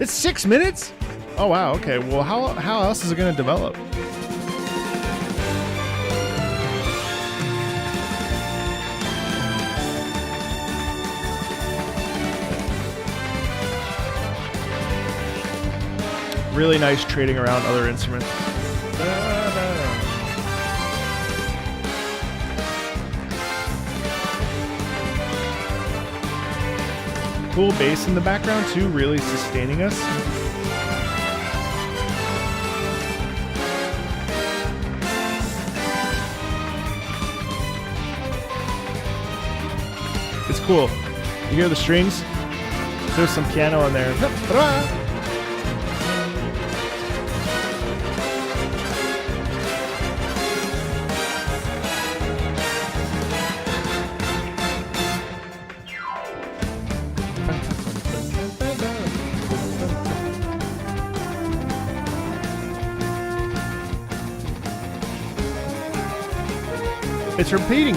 It's 6 minutes? Oh wow, okay. Well, how else is it going to develop? Really nice trading around other instruments. Cool bass in the background too, really sustaining us. It's cool. You hear the strings? There's some piano in there. It's repeating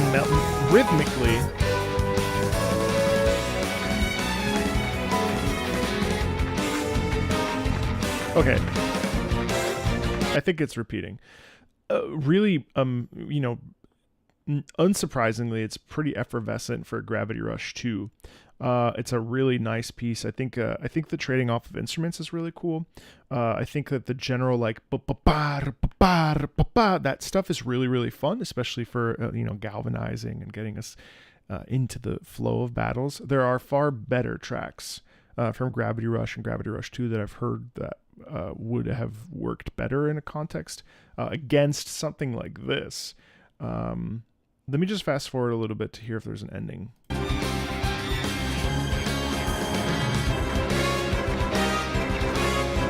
rhythmically. Okay. I think it's repeating. Really, unsurprisingly, it's pretty effervescent for Gravity Rush 2. It's a really nice piece. I think the trading off of instruments is really cool. I think that the general like that stuff is really, really fun, especially for galvanizing and getting us into the flow of battles. There are far better tracks from Gravity Rush and Gravity Rush 2 that I've heard that would have worked better in a context against something like this. Let me just fast forward a little bit to hear if there's an ending.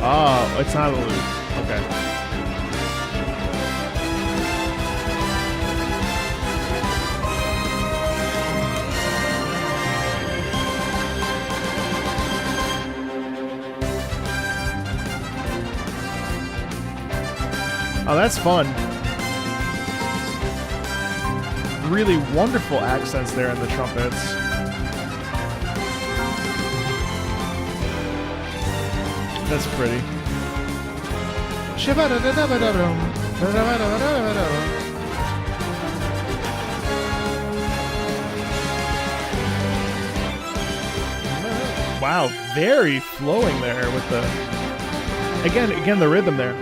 Oh, it's not a loop. Okay. Oh, that's fun. Really wonderful accents there in the trumpets. That's pretty. Wow, very flowing there with the again the rhythm there.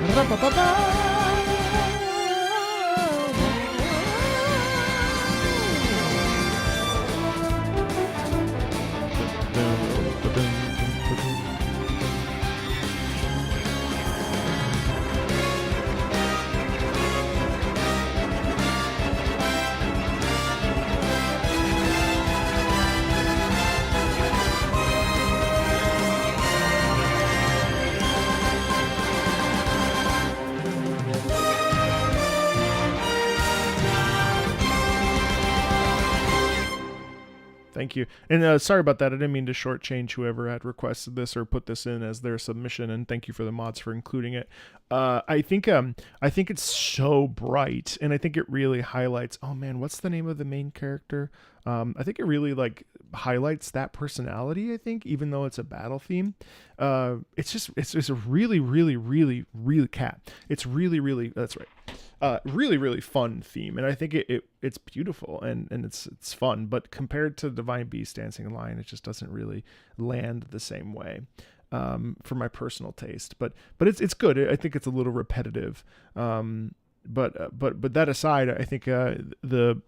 Thank you. And sorry about that. I didn't mean to shortchange whoever had requested this or put this in as their submission. And thank you for the mods for including it. I think it's so bright, and I think it really highlights. Oh man, what's the name of the main character? I think it really highlights that personality. I think even though it's a battle theme, it's a really, really, really, really cat. It's really, really. That's right. Really, really fun theme, and I think it's beautiful and it's fun. But compared to Divine Beast Dancing Lion, it just doesn't really land the same way for my personal taste. But it's good. I think it's a little repetitive. But that aside, I think the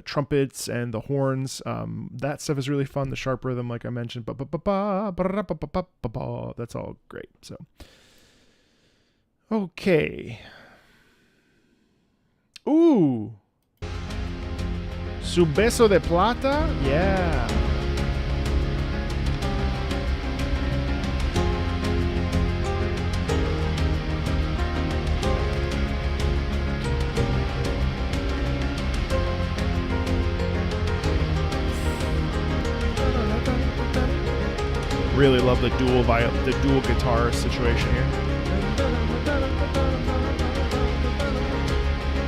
trumpets and the horns, that stuff is really fun. The sharp rhythm, like I mentioned, that's all great. So. Okay. Ooh. Su beso de plata? Yeah. Really love the dual guitar situation here.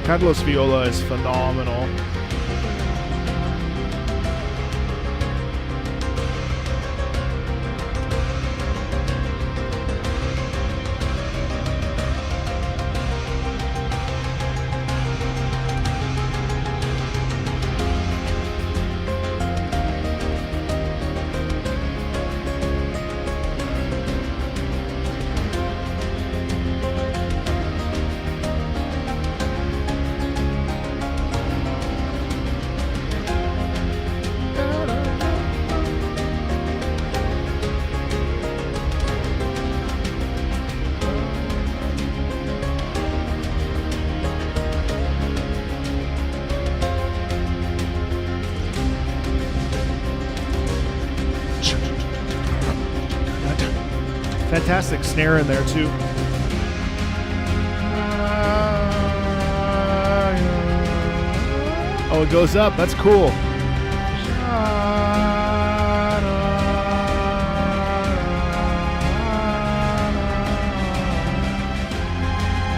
Carlos Viola is phenomenal. acoustic snare in there too. Oh, it goes up. That's cool.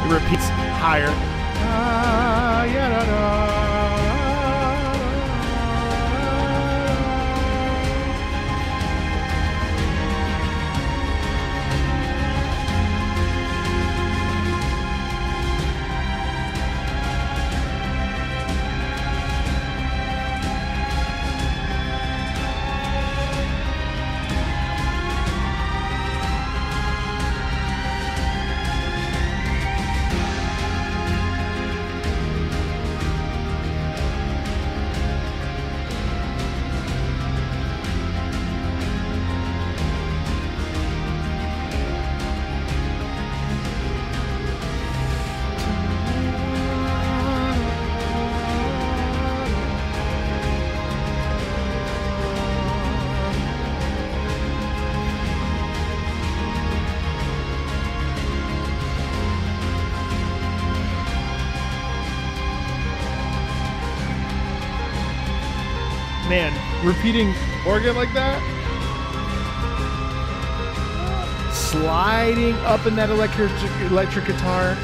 It repeats higher. Man, repeating organ like that, sliding up in that electric guitar.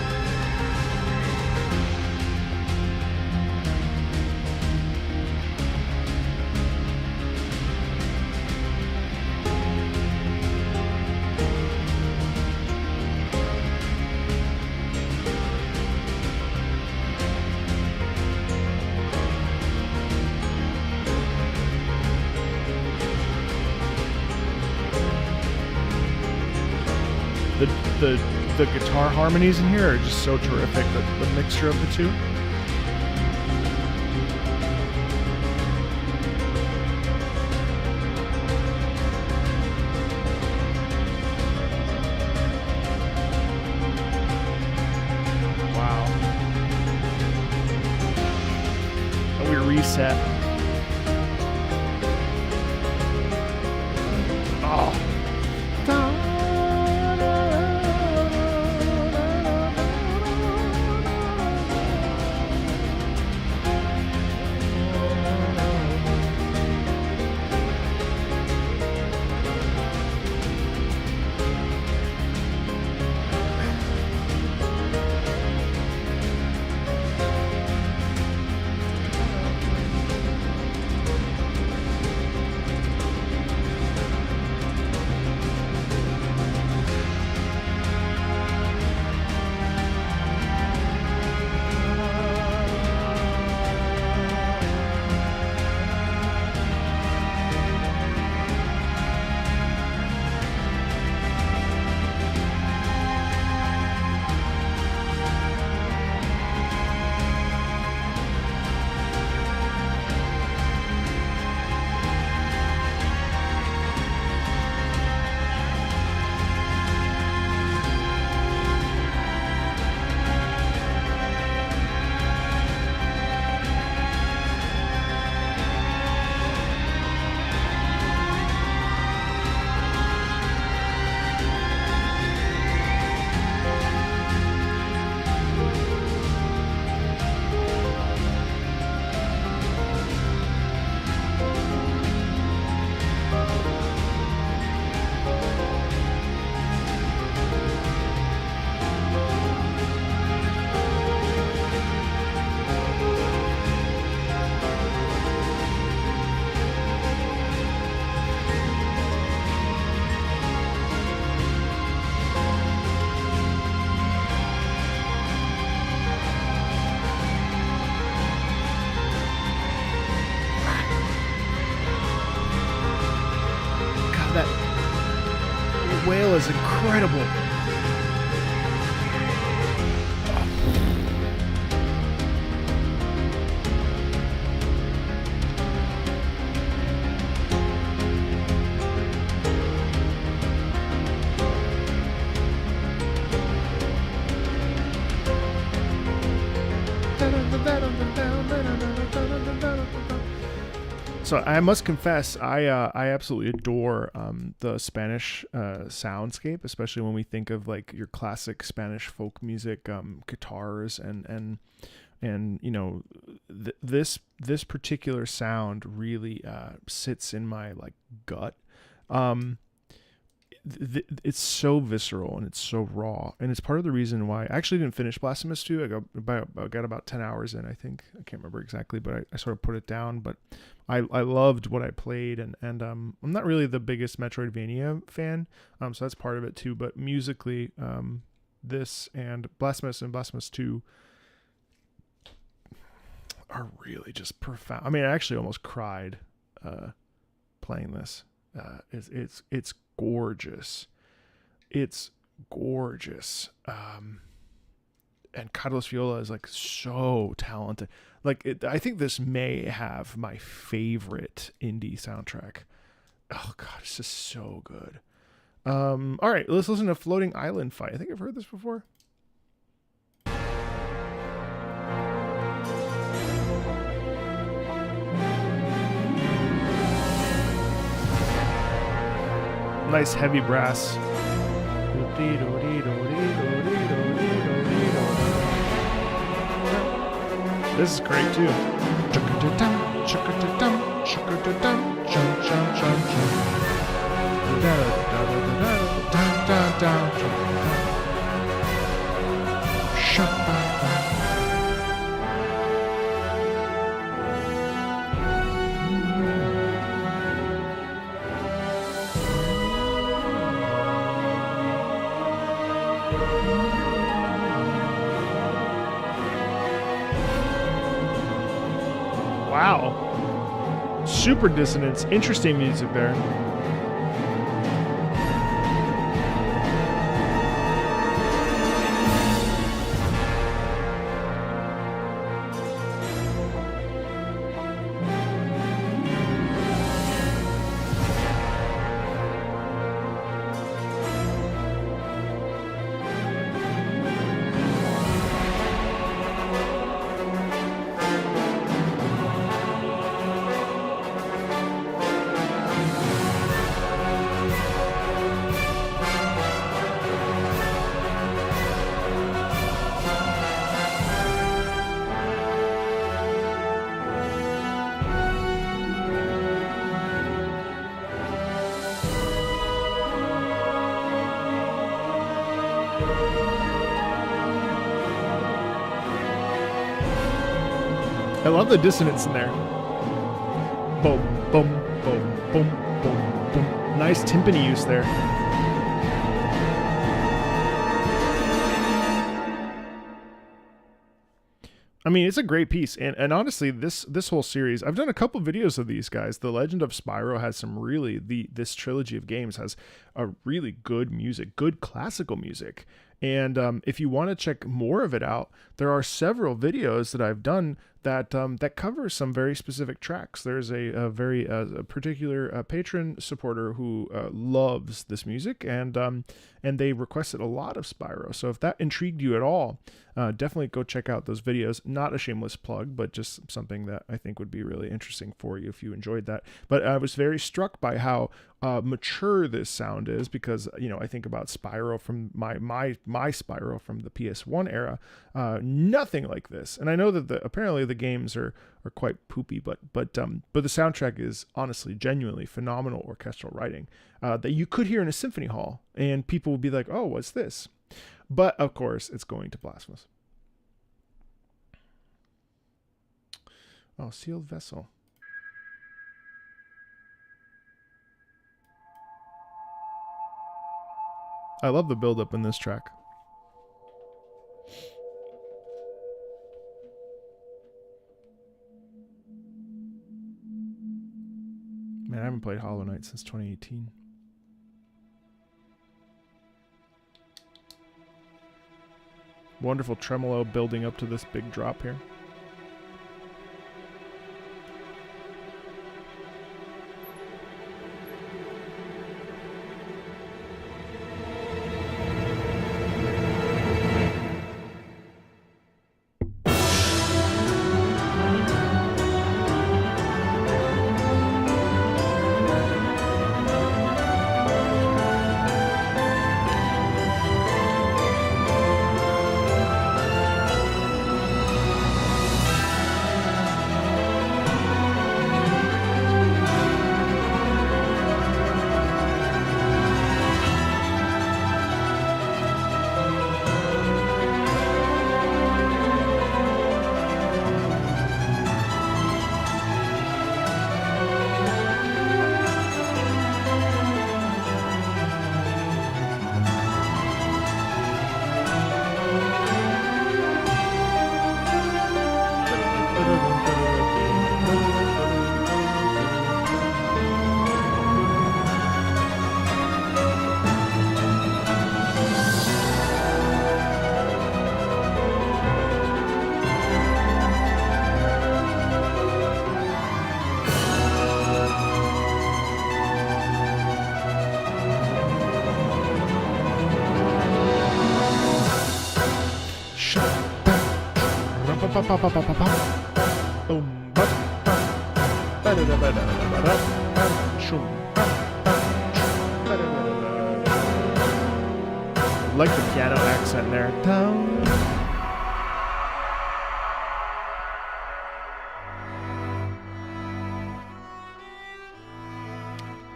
The guitar harmonies in here are just so terrific. The mixture of the two. Wow. And we reset. Oh. Wail is incredible. So I must confess, I absolutely adore the Spanish soundscape, especially when we think of like your classic Spanish folk music, guitars and you know this particular sound really sits in my like gut. It's so visceral and it's so raw, and it's part of the reason why I actually didn't finish Blasphemous 2. I got about 10 hours in, I think. I can't remember exactly, but I sort of put it down. But I loved what I played, and I'm not really the biggest Metroidvania fan, so that's part of it too. But musically, this and Blasphemous 2 are really just profound. I mean, I actually almost cried playing this. It's gorgeous. It's gorgeous. And Carlos Viola is like so talented. Like I think this may have my favorite indie soundtrack. Oh god, it's just so good. All right, let's listen to Floating Island Fight. I think I've heard this before. Nice heavy brass. This is great too. Wow. Super dissonance. Interesting music there. I love the dissonance in there. Boom, boom, boom, boom, boom, boom. Nice timpani use there. I mean, it's a great piece, and honestly, this whole series, I've done a couple videos of these guys. The Legend of Spyro has some really this trilogy of games has a really good music, good classical music. And if you want to check more of it out, there are several videos that I've done that cover some very specific tracks. There's a very particular patron supporter who loves this music, and they requested a lot of Spyro. So if that intrigued you at all, definitely go check out those videos. Not a shameless plug, but just something that I think would be really interesting for you if you enjoyed that. But I was very struck by how mature this sound is, because I think about Spyro from my Spyro from the PS1 era. Nothing like this, and I know that apparently the games are quite poopy, but the soundtrack is honestly genuinely phenomenal orchestral writing that you could hear in a symphony hall, and people would be like, "Oh, what's this?" But of course, it's going to Blasphemous. Oh, Sealed Vessel. I love the build-up in this track. Man, I haven't played Hollow Knight since 2018. Wonderful tremolo building up to this big drop here. Boom, ba, ba, ba, da, da, ba, da, da, ba, da, shoom, ba, ba, ba, da, da, da, da. Like the piano accent there. Down.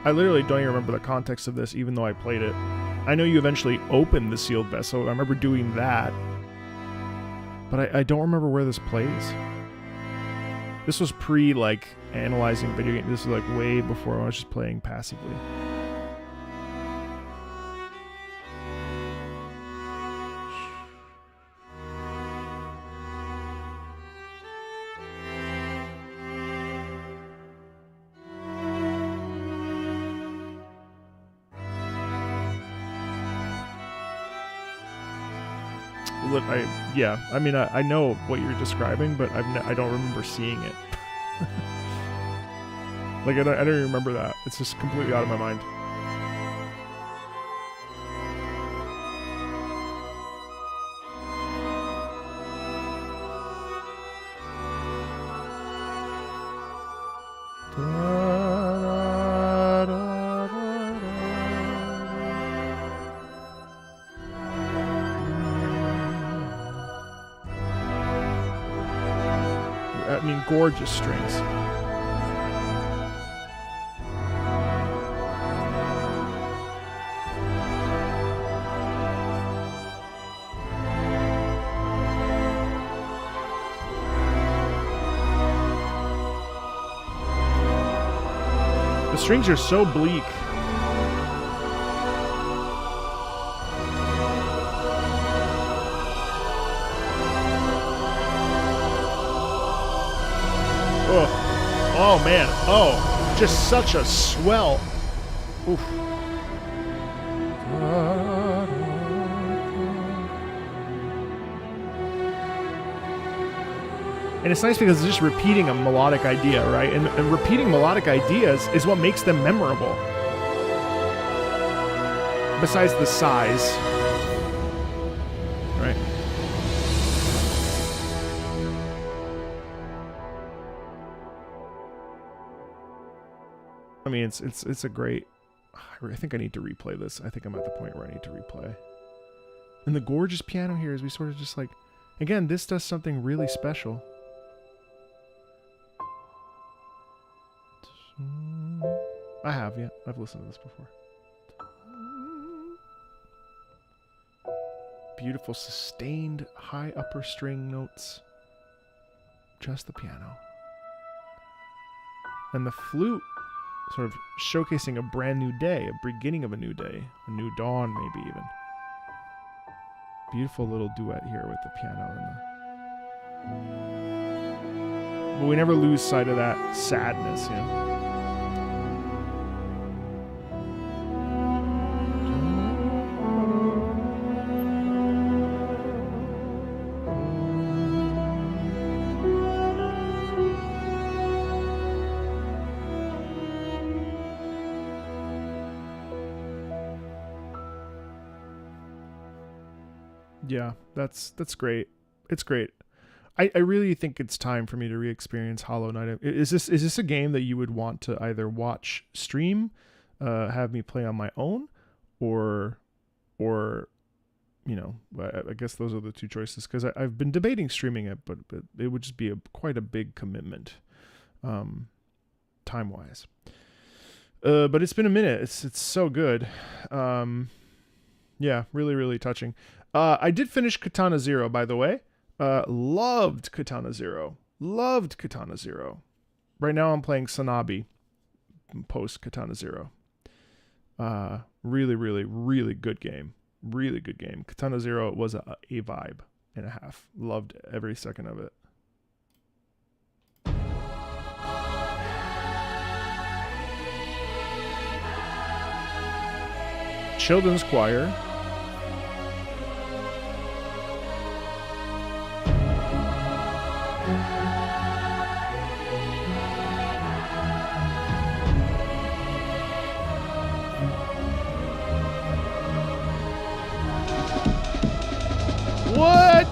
I literally don't even remember the context of this, even though I played it. I know you eventually opened the sealed vessel. I remember doing that. But I don't remember where this plays. This was pre, like, analyzing video games. This is, like, way before I was just playing passively. I know what you're describing, but I don't remember seeing it. Like, I don't even remember that. It's just completely out of my mind. I mean, gorgeous strings. The strings are so bleak. Oh man, oh, just such a swell. Oof. And it's nice because it's just repeating a melodic idea, right? And repeating melodic ideas is what makes them memorable. Besides the size, right? I mean, it's a great. I think I need to replay this. I think I'm at the point where I need to replay. And the gorgeous piano here is we sort of just like, again, this does something really special. I have, yeah. I've listened to this before. Beautiful sustained high upper string notes. Just the piano. And the flute sort of showcasing a brand new day, a beginning of a new day, a new dawn maybe even. Beautiful little duet here with the piano and the... But we never lose sight of that sadness, you know. Yeah, that's great. It's great. I really think it's time for me to re-experience Hollow Knight. Is this a game that you would want to either watch stream, have me play on my own, or you know, I guess those are the two choices, because I've been debating streaming it, but it would just be quite a big commitment, time-wise. But it's been a minute. It's so good. Yeah, really, really touching. I did finish Katana Zero, by the way. Loved Katana Zero. Loved Katana Zero. Right now I'm playing Sanabi post Katana Zero. Really, really, really good game. Really good game. Katana Zero was a vibe and a half. Loved every second of it. Children's Choir. What?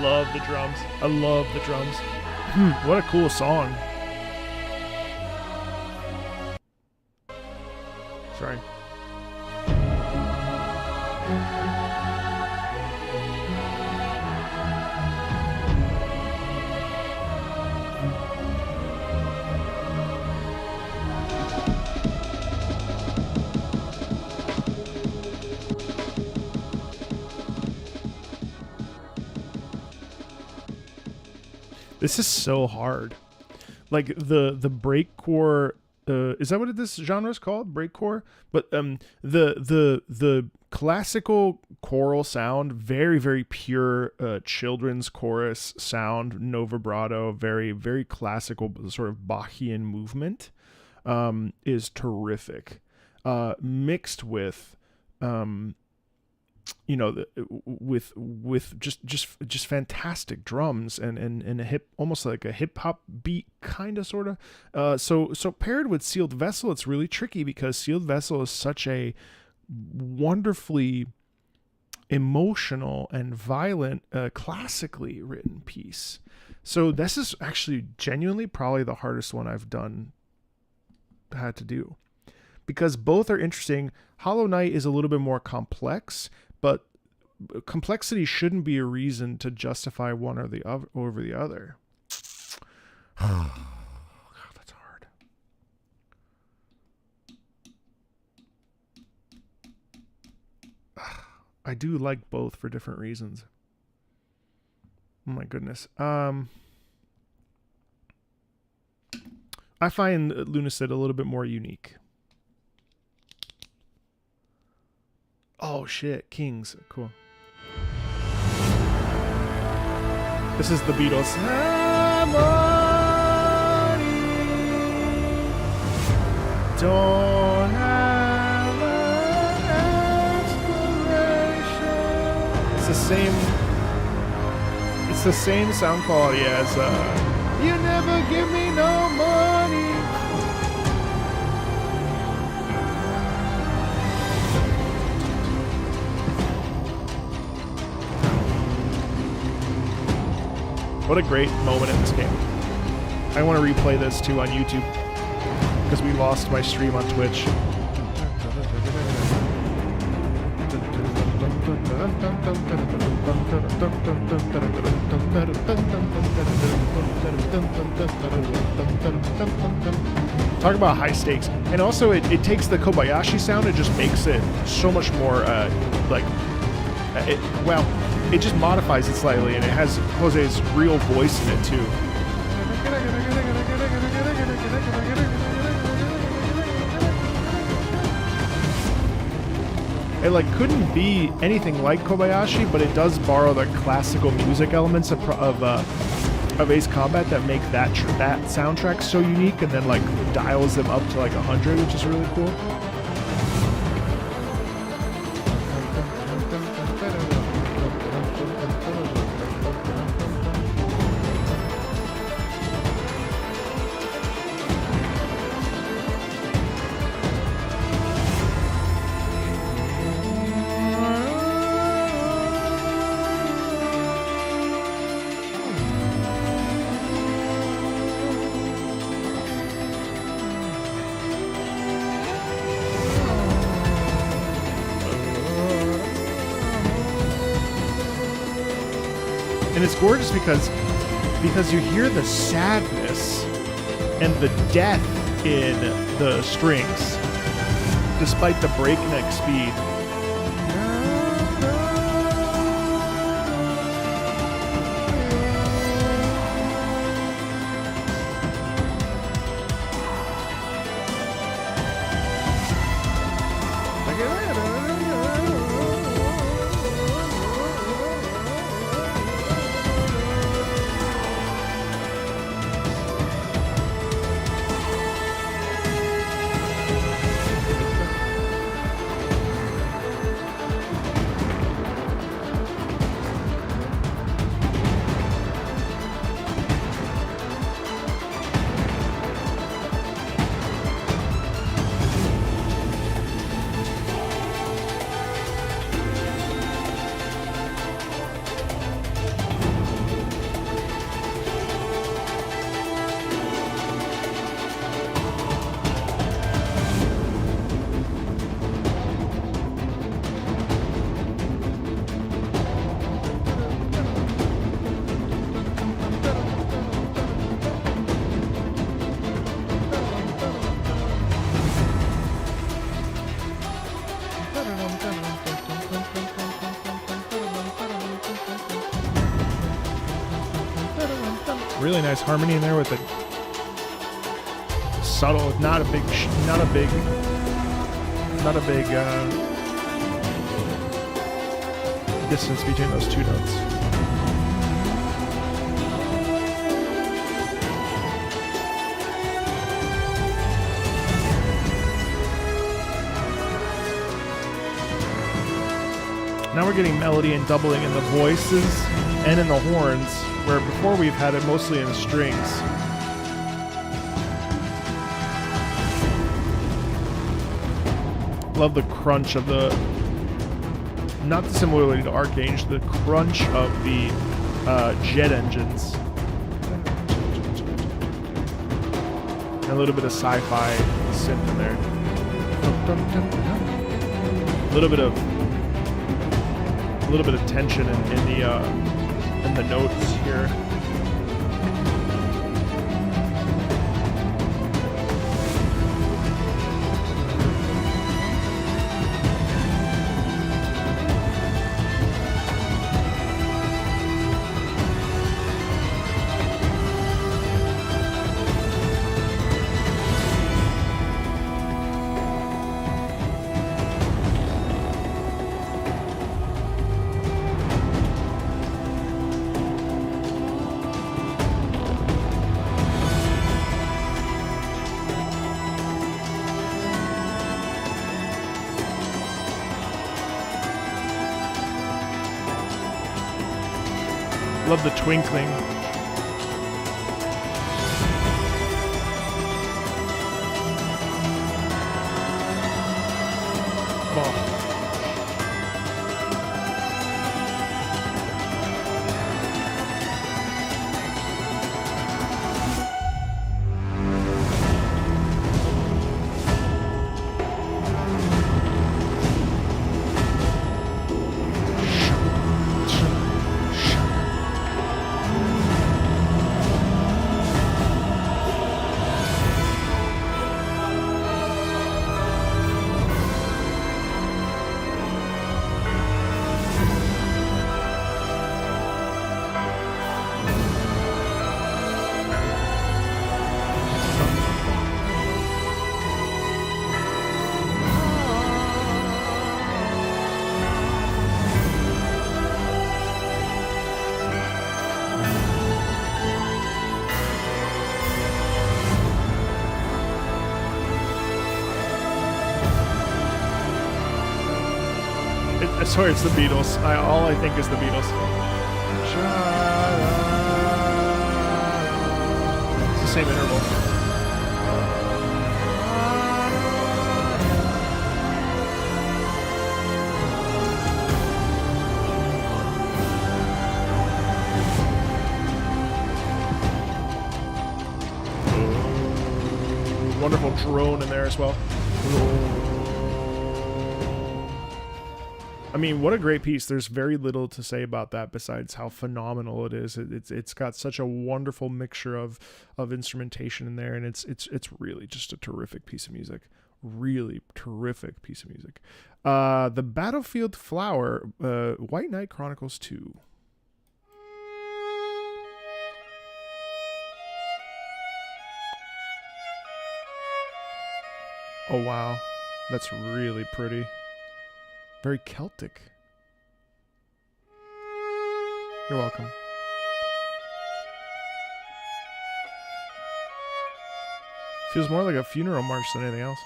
love the drums. I love the drums. What a cool song. Sorry. This is so hard. Like the breakcore, is that what this genre is called? Breakcore? But the classical choral sound, very, very pure children's chorus sound, no vibrato, very, very classical sort of Bachian movement, is terrific. Mixed with with just fantastic drums and a almost like a hip hop beat, kind of, sort of. So paired with Sealed Vessel, it's really tricky because Sealed Vessel is such a wonderfully emotional and violent, classically written piece. So this is actually genuinely probably the hardest one I've had to do, because both are interesting. Hollow Knight is a little bit more complex, but complexity shouldn't be a reason to justify one or the other over the other. God, that's hard. I do like both for different reasons. Oh my goodness. I find Lunacid a little bit more unique. Oh shit, Kings, cool. This is the Beatles. Don't have an explanation. It's the same sound quality as You Never Give Me No Money. What a great moment in this game. I want to replay this too on YouTube because we lost my stream on Twitch. Talk about high stakes. And also it takes the Kobayashi sound and just makes it so much more it just modifies it slightly, and it has Jose's real voice in it too. It couldn't be anything like Kobayashi, but it does borrow the classical music elements of Ace Combat that make that soundtrack so unique, and then dials them up to 100, which is really cool. And it's gorgeous because you hear the sadness and the death in the strings, despite the breakneck speed. Really nice harmony in there with the subtle, not a big distance between those two notes. Now we're getting melody and doubling in the voices and in the horns, where before we've had it mostly in the strings. Love the crunch of the, not dissimilarly to Archange, the crunch of the jet engines. And a little bit of sci-fi synth in there. A little bit of tension in the notes here. Love the twinkling. Oh. I swear it's the Beatles. All I think is the Beatles. It's the same interval. Wonderful drone in there as well. I mean, what a great piece. There's very little to say about that besides how phenomenal it is. It's got such a wonderful mixture of instrumentation in there, and it's really just a terrific piece of music. Really terrific piece of music. The Battlefield Flower, White Knight Chronicles 2. Oh wow, that's really pretty. Very Celtic. You're welcome. Feels more like a funeral march than anything else.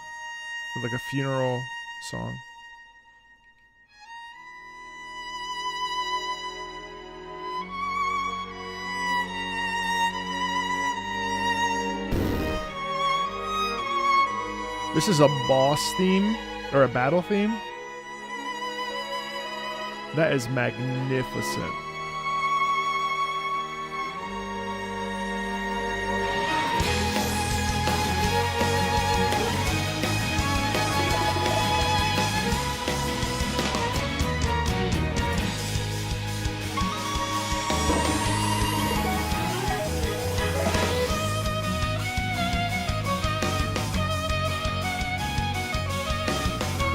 Like a funeral song. This is a boss theme, or a battle theme. That is magnificent.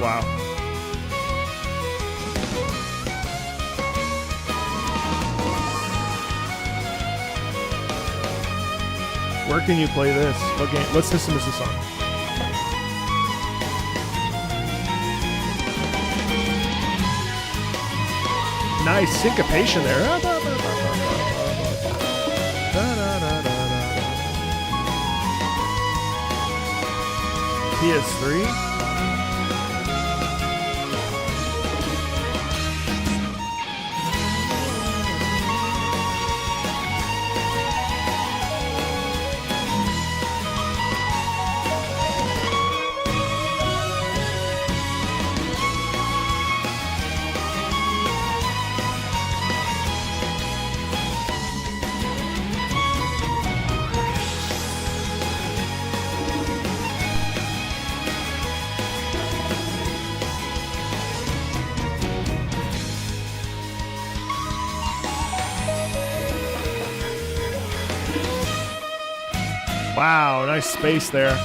Wow. Where can you play this? What game? What system is this on? Nice syncopation there. PS3. Wow, nice space there.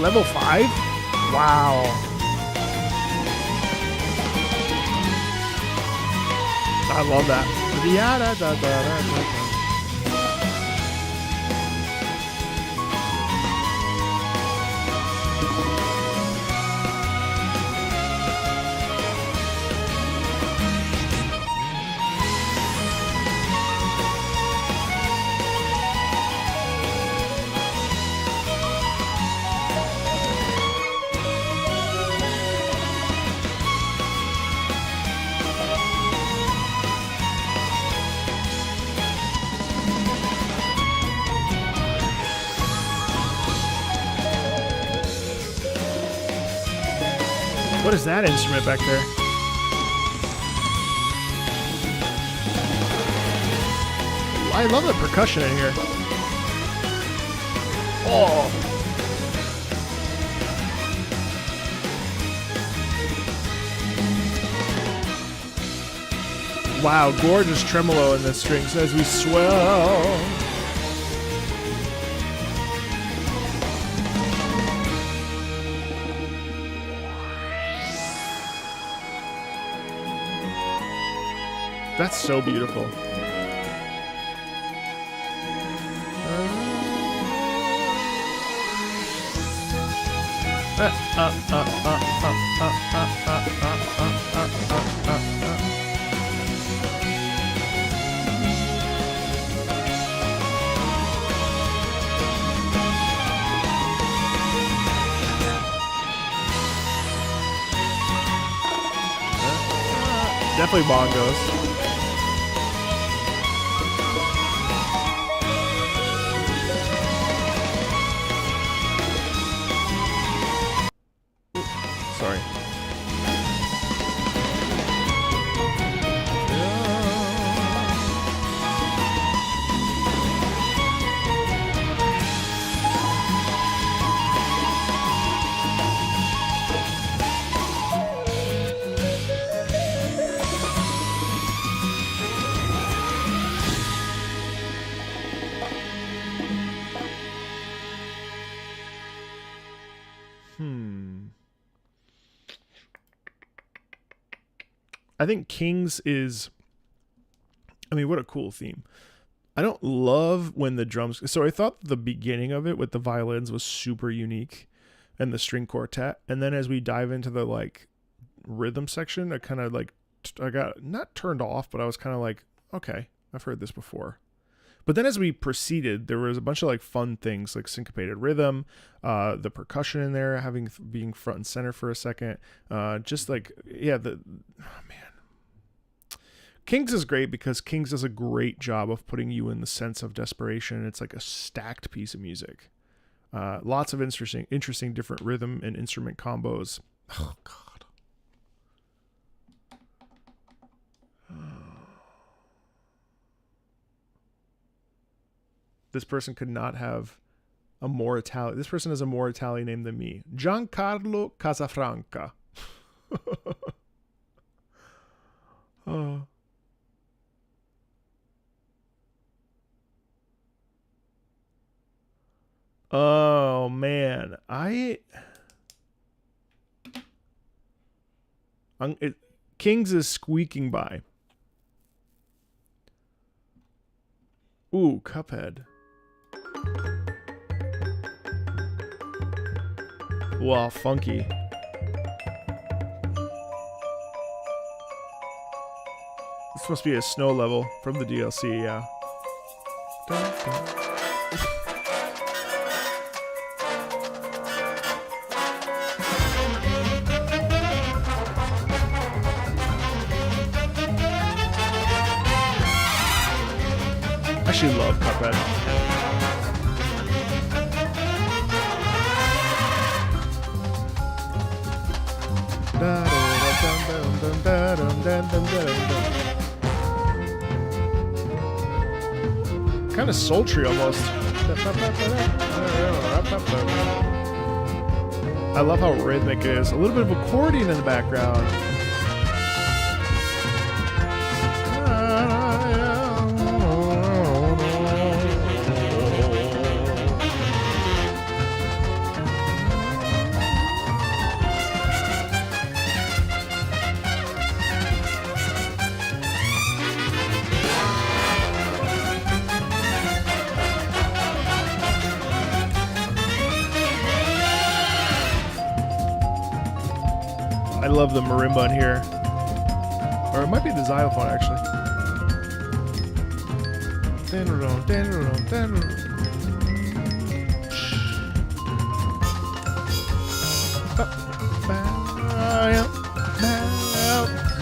Level 5? Wow. I love that. What is that instrument back there? I love the percussion in here. Oh. Wow, gorgeous tremolo in the strings as we swell. That's so beautiful. Definitely bongos. Sorry. I think Kings is, I mean, what a cool theme. I don't love when the drums, so I thought the beginning of it with the violins was super unique and the string quartet. And then as we dive into the like rhythm section, I kind of like, I got not turned off, but I was kind of like, okay, I've heard this before. But then as we proceeded, there was a bunch of like fun things like syncopated rhythm, the percussion in there being front and center for a second. Just like, yeah, Kings is great because Kings does a great job of putting you in the sense of desperation. It's like a stacked piece of music. Lots of interesting different rhythm and instrument combos. Oh, God. This person could not have a more Italian. This person has a more Italian name than me. Giancarlo Casafranca. Oh. Oh man, Kings is squeaking by. Ooh, Cuphead. Wow, funky. This must be a snow level from the DLC, yeah. Dun, dun. I actually love Cuphead. Kind of sultry almost. I love how rhythmic it is. A little bit of accordion in the background. I love the marimba in here. Or it might be the xylophone, actually.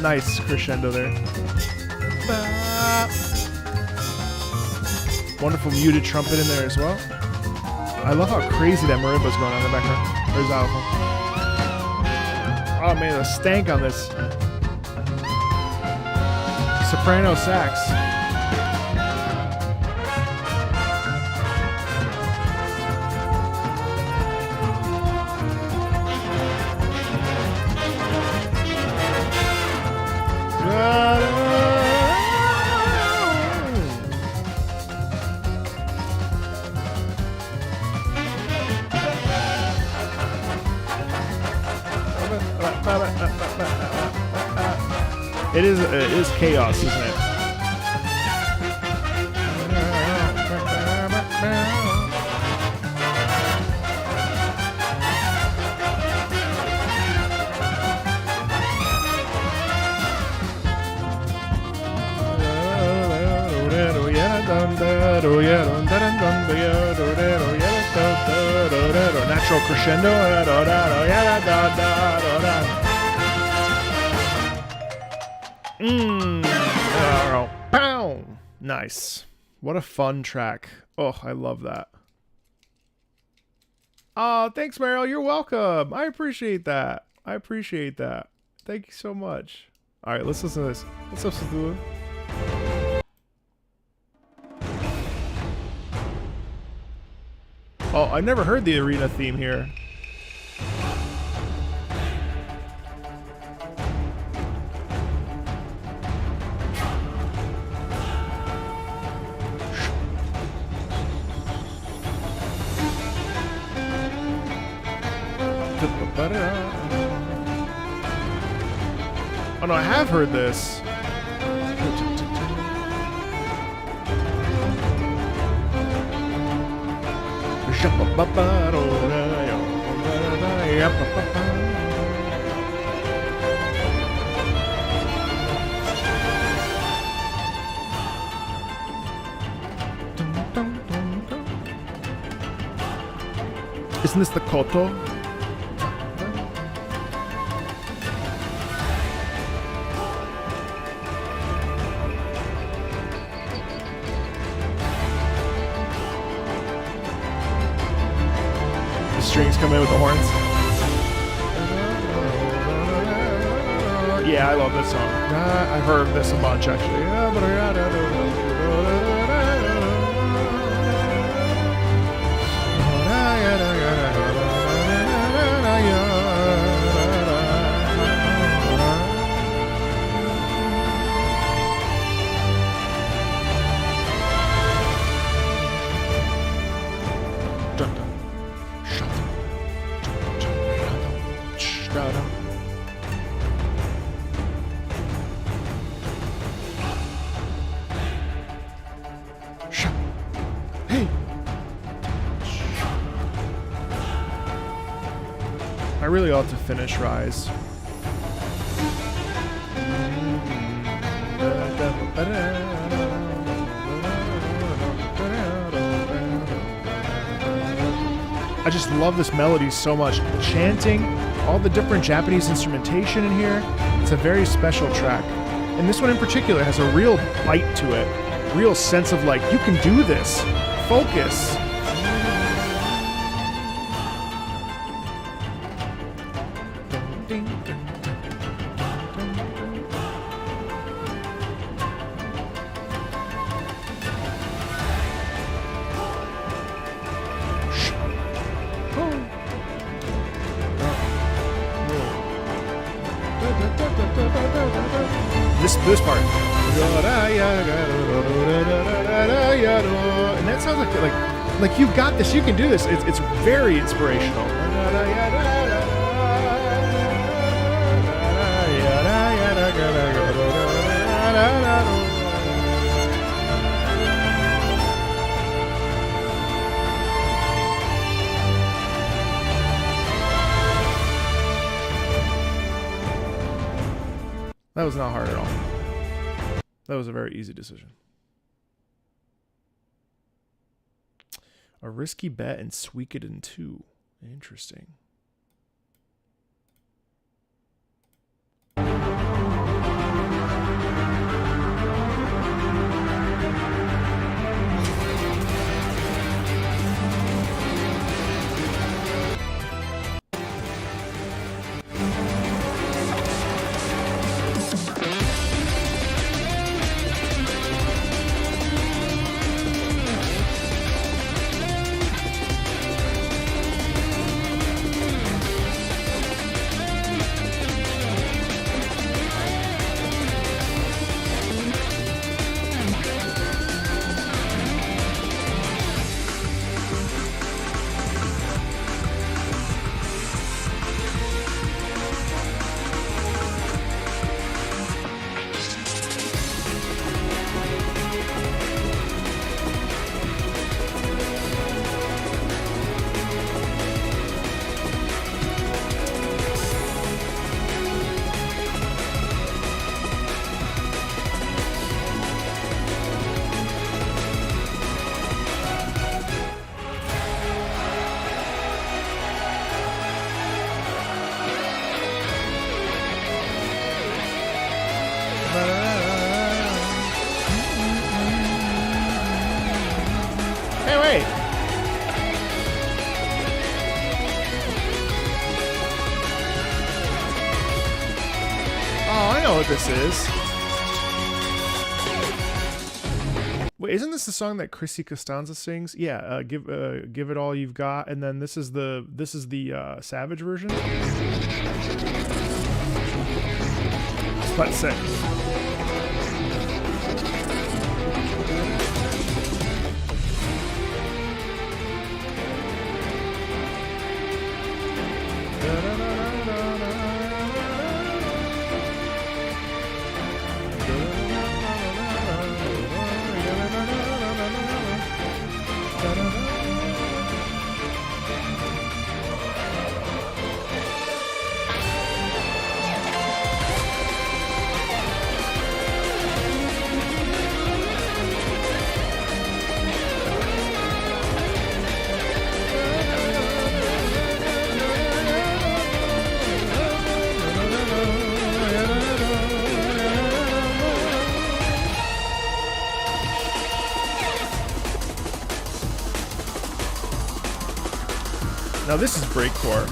Nice crescendo there. Wonderful muted trumpet in there as well. I love how crazy that marimba's going on in the background. Or xylophone. Oh man, the stank on this. Soprano sax. It is chaos, isn't it? Natural crescendo. Nice. What a fun track. Oh, I love that. Oh, thanks, Meryl. You're welcome. I appreciate that. Thank you so much. All right, let's listen to this. What's up, Sabula? Oh, I've never heard the arena theme here. Oh no, I have heard this. Isn't this the koto? Strings come in with the horns. Yeah, I love this song. I've heard this a bunch actually. I really ought to finish Rise. I just love this melody so much. The chanting, all the different Japanese instrumentation in here. It's a very special track. And this one in particular has a real bite to it. Real sense of like, you can do this. Focus. This part, and that sounds like you've got this. You can do this. It's very inspirational. That was not hard at all. That was a very easy decision. A risky bet and Suikoden 2. Interesting. Hey, wait. Oh, I know what this is. Wait, isn't this the song that Chrissy Costanza sings? Yeah, give it all you've got, and then this is the Savage version. Let's say. Now this is breakcore.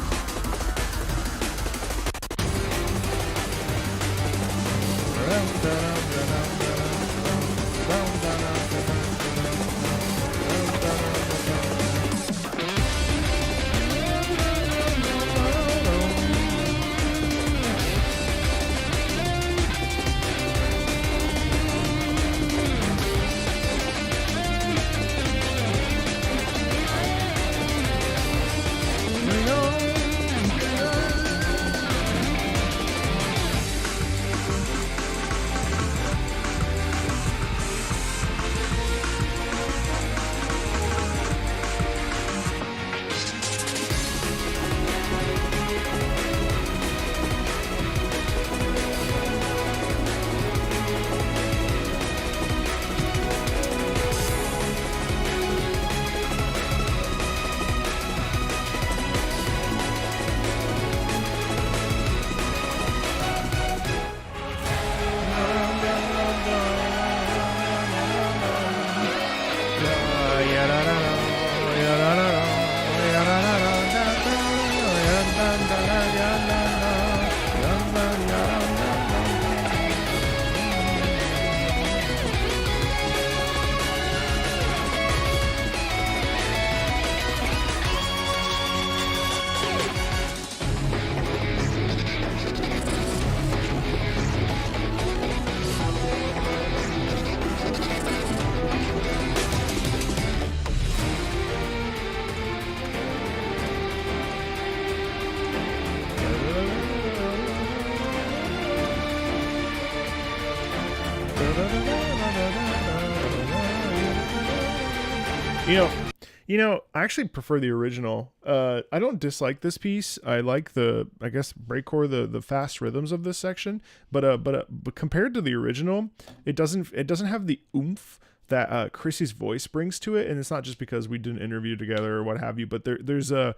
I actually prefer the original. I don't dislike this piece. I like I guess breakcore, the fast rhythms of this section. But compared to the original, it doesn't have the oomph that Chrissy's voice brings to it. And it's not just because we did an interview together or what have you, but there's a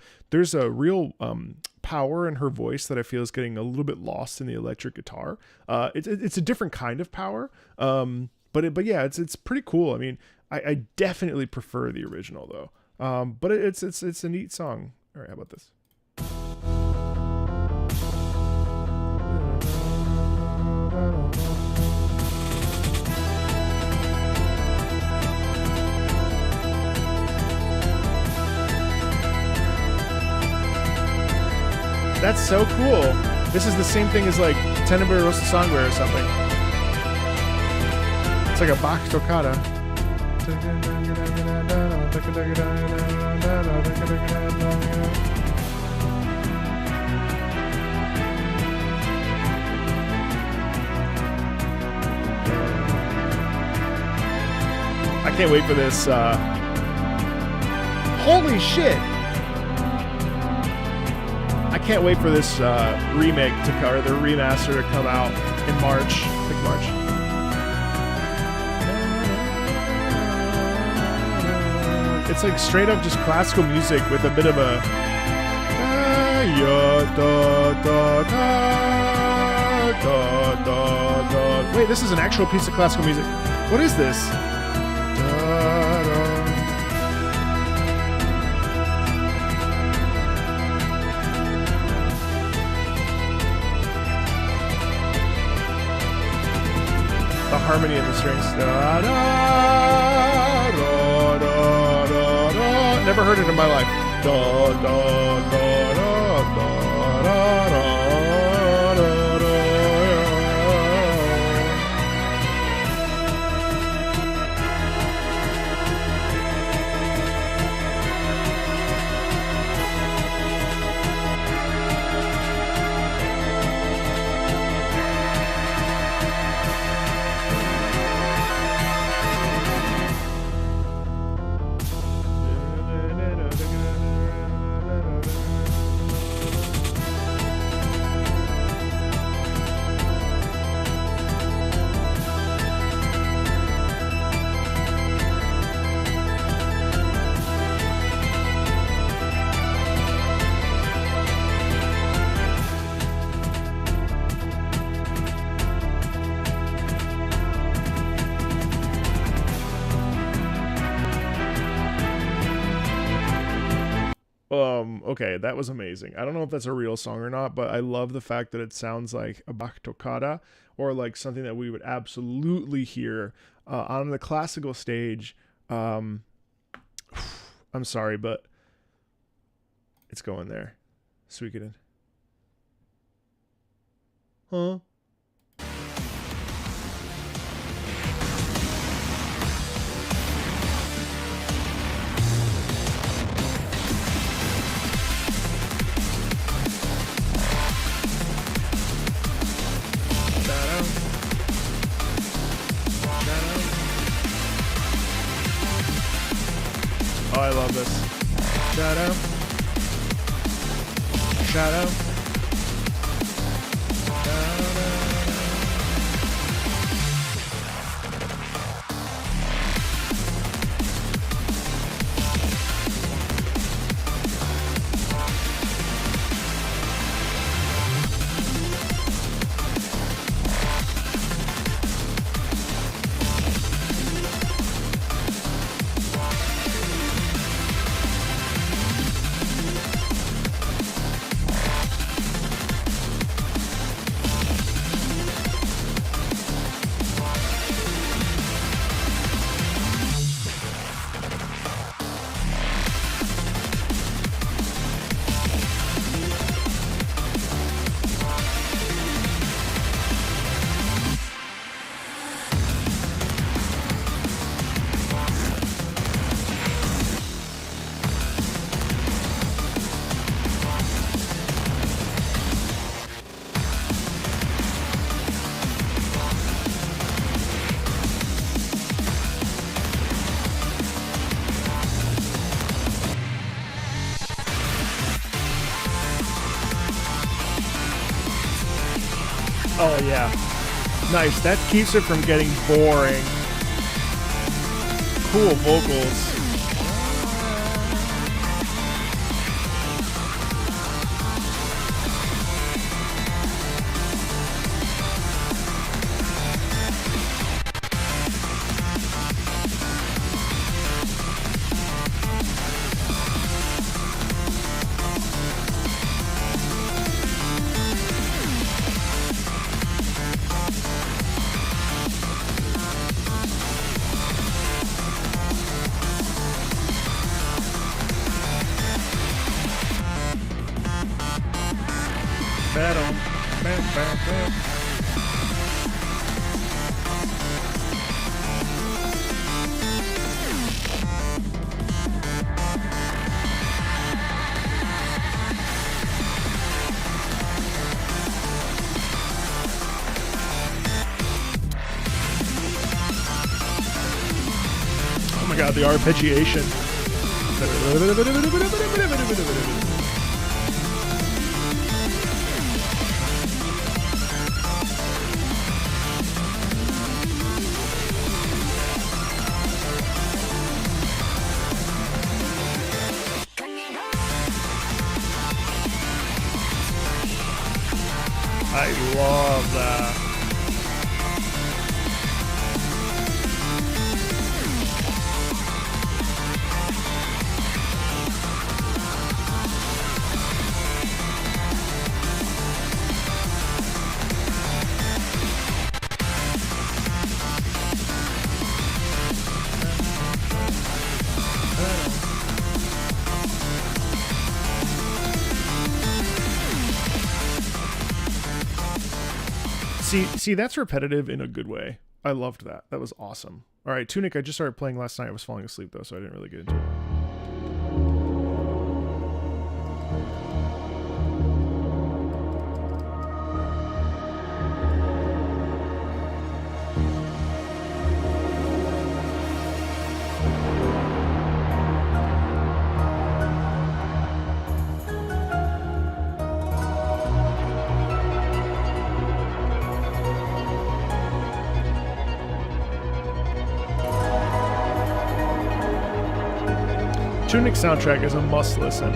real power in her voice that I feel is getting a little bit lost in the electric guitar. It's a different kind of power. But yeah, it's pretty cool. I mean, I definitely prefer the original though. But it's a neat song. All right, how about this? That's so cool. This is the same thing as like Tenenbaum Rosa Songware or something. It's like a Bach toccata. I can't wait for this. Holy shit! I can't wait for this remake or the remaster to come out in March. I think March. It's like straight up just classical music with a bit of a wait, this is an actual piece of classical music. What is this? The harmony in the strings. Never heard it in my life. Okay, that was amazing. I don't know if that's a real song or not, but I love the fact that it sounds like a Bach toccata or like something that we would absolutely hear on the classical stage. I'm sorry, but it's going there. Suikoden. Huh? Oh, I love this. Shadow. Shadow. Oh, yeah. Nice. That keeps it from getting boring. Cool vocals. Oh my god, the arpeggiation. I love that. See, that's repetitive in a good way. I loved that. That was awesome. All right, Tunic, I just started playing last night. I was falling asleep, though, so I didn't really get into it. Tunic soundtrack is a must listen.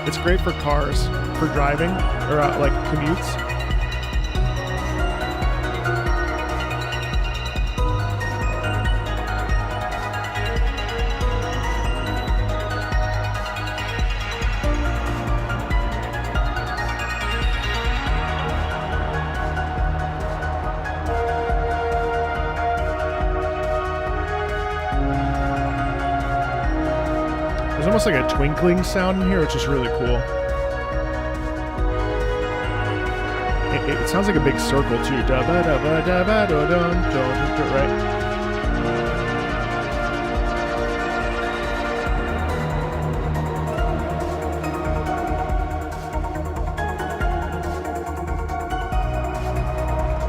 It's great for cars, for driving, or like commutes. There's almost like a twinkling sound in here, which is really cool. It sounds like a big circle too. Right?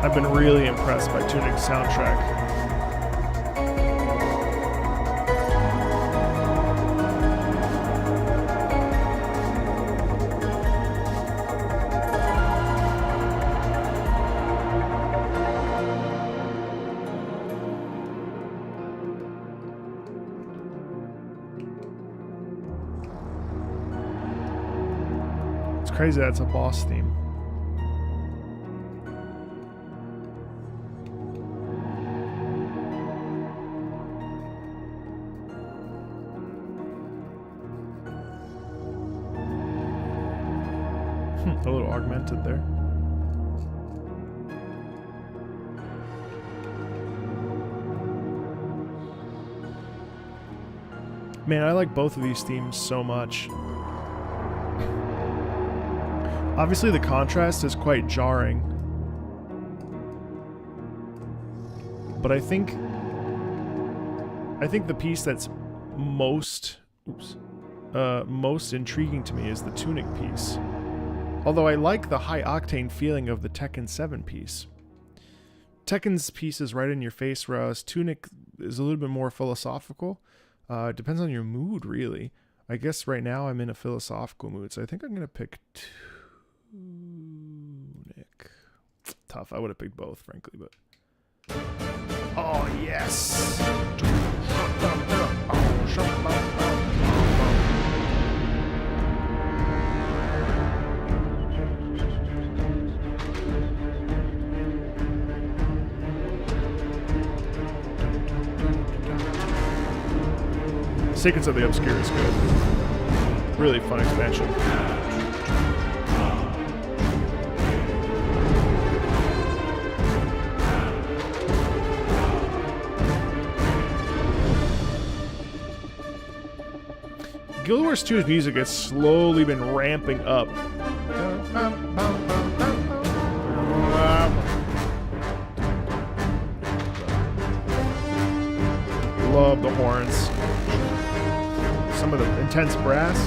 I've been really impressed by Tunic's soundtrack. Crazy that's a boss theme. A little augmented there. Man, I like both of these themes so much. Obviously, the contrast is quite jarring, but I think the piece that's most intriguing to me is the Tunic piece. Although I like the high octane feeling of the Tekken 7 piece. Tekken's piece is right in your face, whereas Tunic is a little bit more philosophical. It depends on your mood, really. I guess right now I'm in a philosophical mood, so I think I'm gonna pick Tunic. Tough. I would have picked both, frankly, but. Oh yes. Secrets of the Obscure is good. Really fun expansion. Guild Wars 2's music has slowly been ramping up. Love the horns. Some of the intense brass.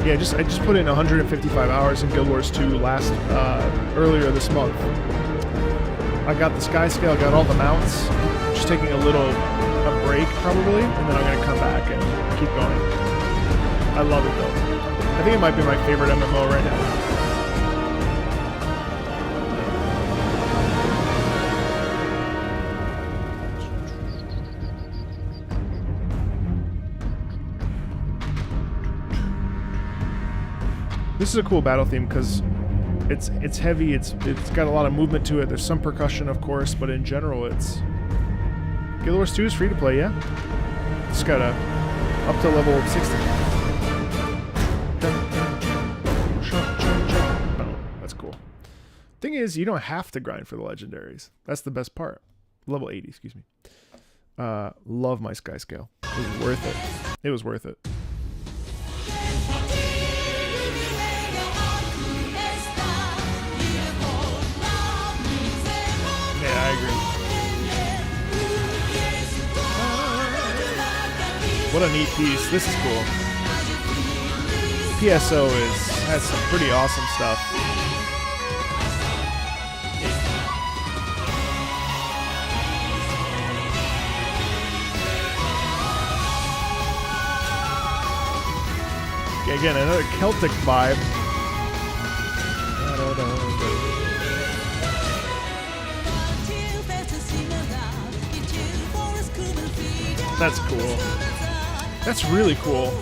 Yeah, I just put in 155 hours in Guild Wars 2 earlier this month. I got the sky scale, got all the mounts. Just taking a break probably, and then I'm gonna come back and keep going. I love it though. I think it might be my favorite MMO right now. This is a cool battle theme because it's heavy. It's got a lot of movement to it. There's some percussion, of course, but in general, it's Guild Wars 2 is free to play. Yeah, it's got up to level 60. That's cool. Thing is, you don't have to grind for the legendaries. That's the best part. Level 80, excuse me. Love my sky scale. It was worth it. It was worth it. I agree. What a neat piece. This is cool. PSO has some pretty awesome stuff. Yeah, again, another Celtic vibe. That's cool. That's really cool.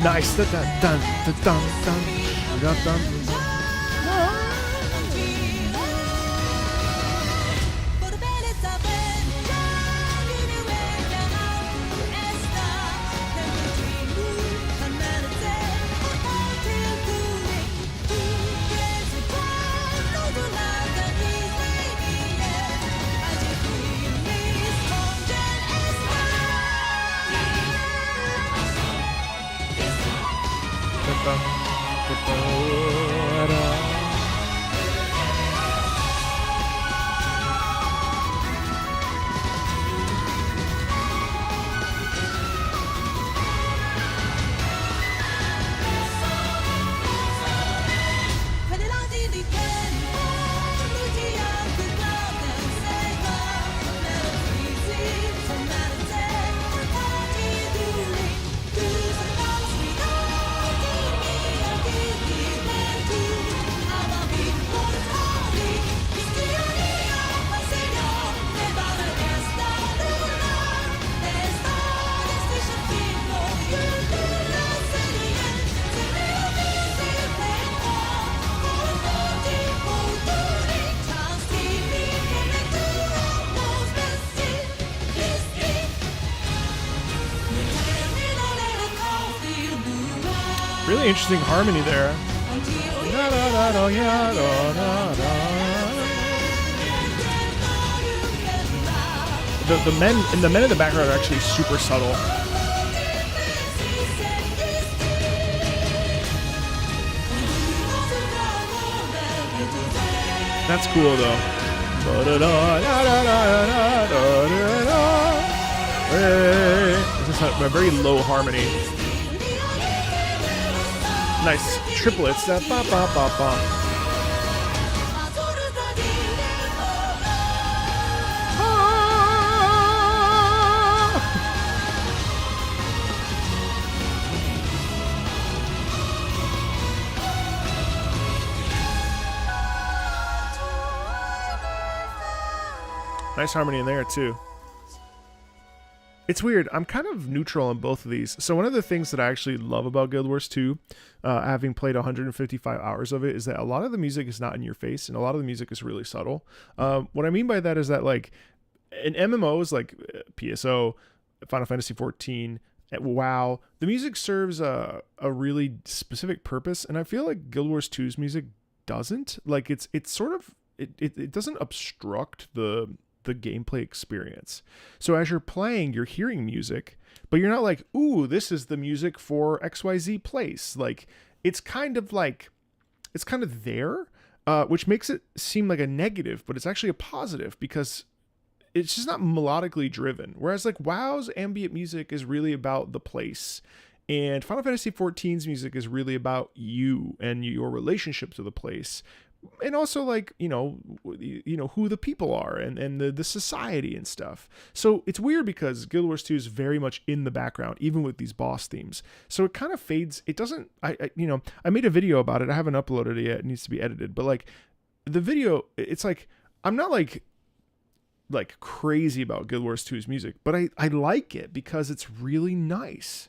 Nice. Dun dun dun dun dun dun dun. Really interesting harmony there. The men in the background are actually super subtle. That's cool though. This is a very low harmony. Nice triplets. That ba ba ba ba. Nice harmony in there too. It's weird. I'm kind of neutral on both of these. So one of the things that I actually love about Guild Wars 2, having played 155 hours of it, is that a lot of the music is not in your face, and a lot of the music is really subtle. What I mean by that is that, like, in MMOs like PSO, Final Fantasy 14, WoW, the music serves a really specific purpose, and I feel like Guild Wars 2's music doesn't. Like, it's sort of it doesn't obstruct the gameplay experience. So as you're playing, you're hearing music, but you're not like, ooh, this is the music for XYZ place. Like, it's kind of there, which makes it seem like a negative, but it's actually a positive because it's just not melodically driven. Whereas like WoW's ambient music is really about the place, and Final Fantasy XIV's music is really about you and your relationship to the place. And also, like, you know who the people are and the society and stuff. So it's weird because Guild Wars 2 is very much in the background, even with these boss themes. So it kind of fades. It doesn't. I made a video about it. I haven't uploaded it yet. It needs to be edited. But like the video, it's like I'm not like crazy about Guild Wars 2's music, but I like it because it's really nice.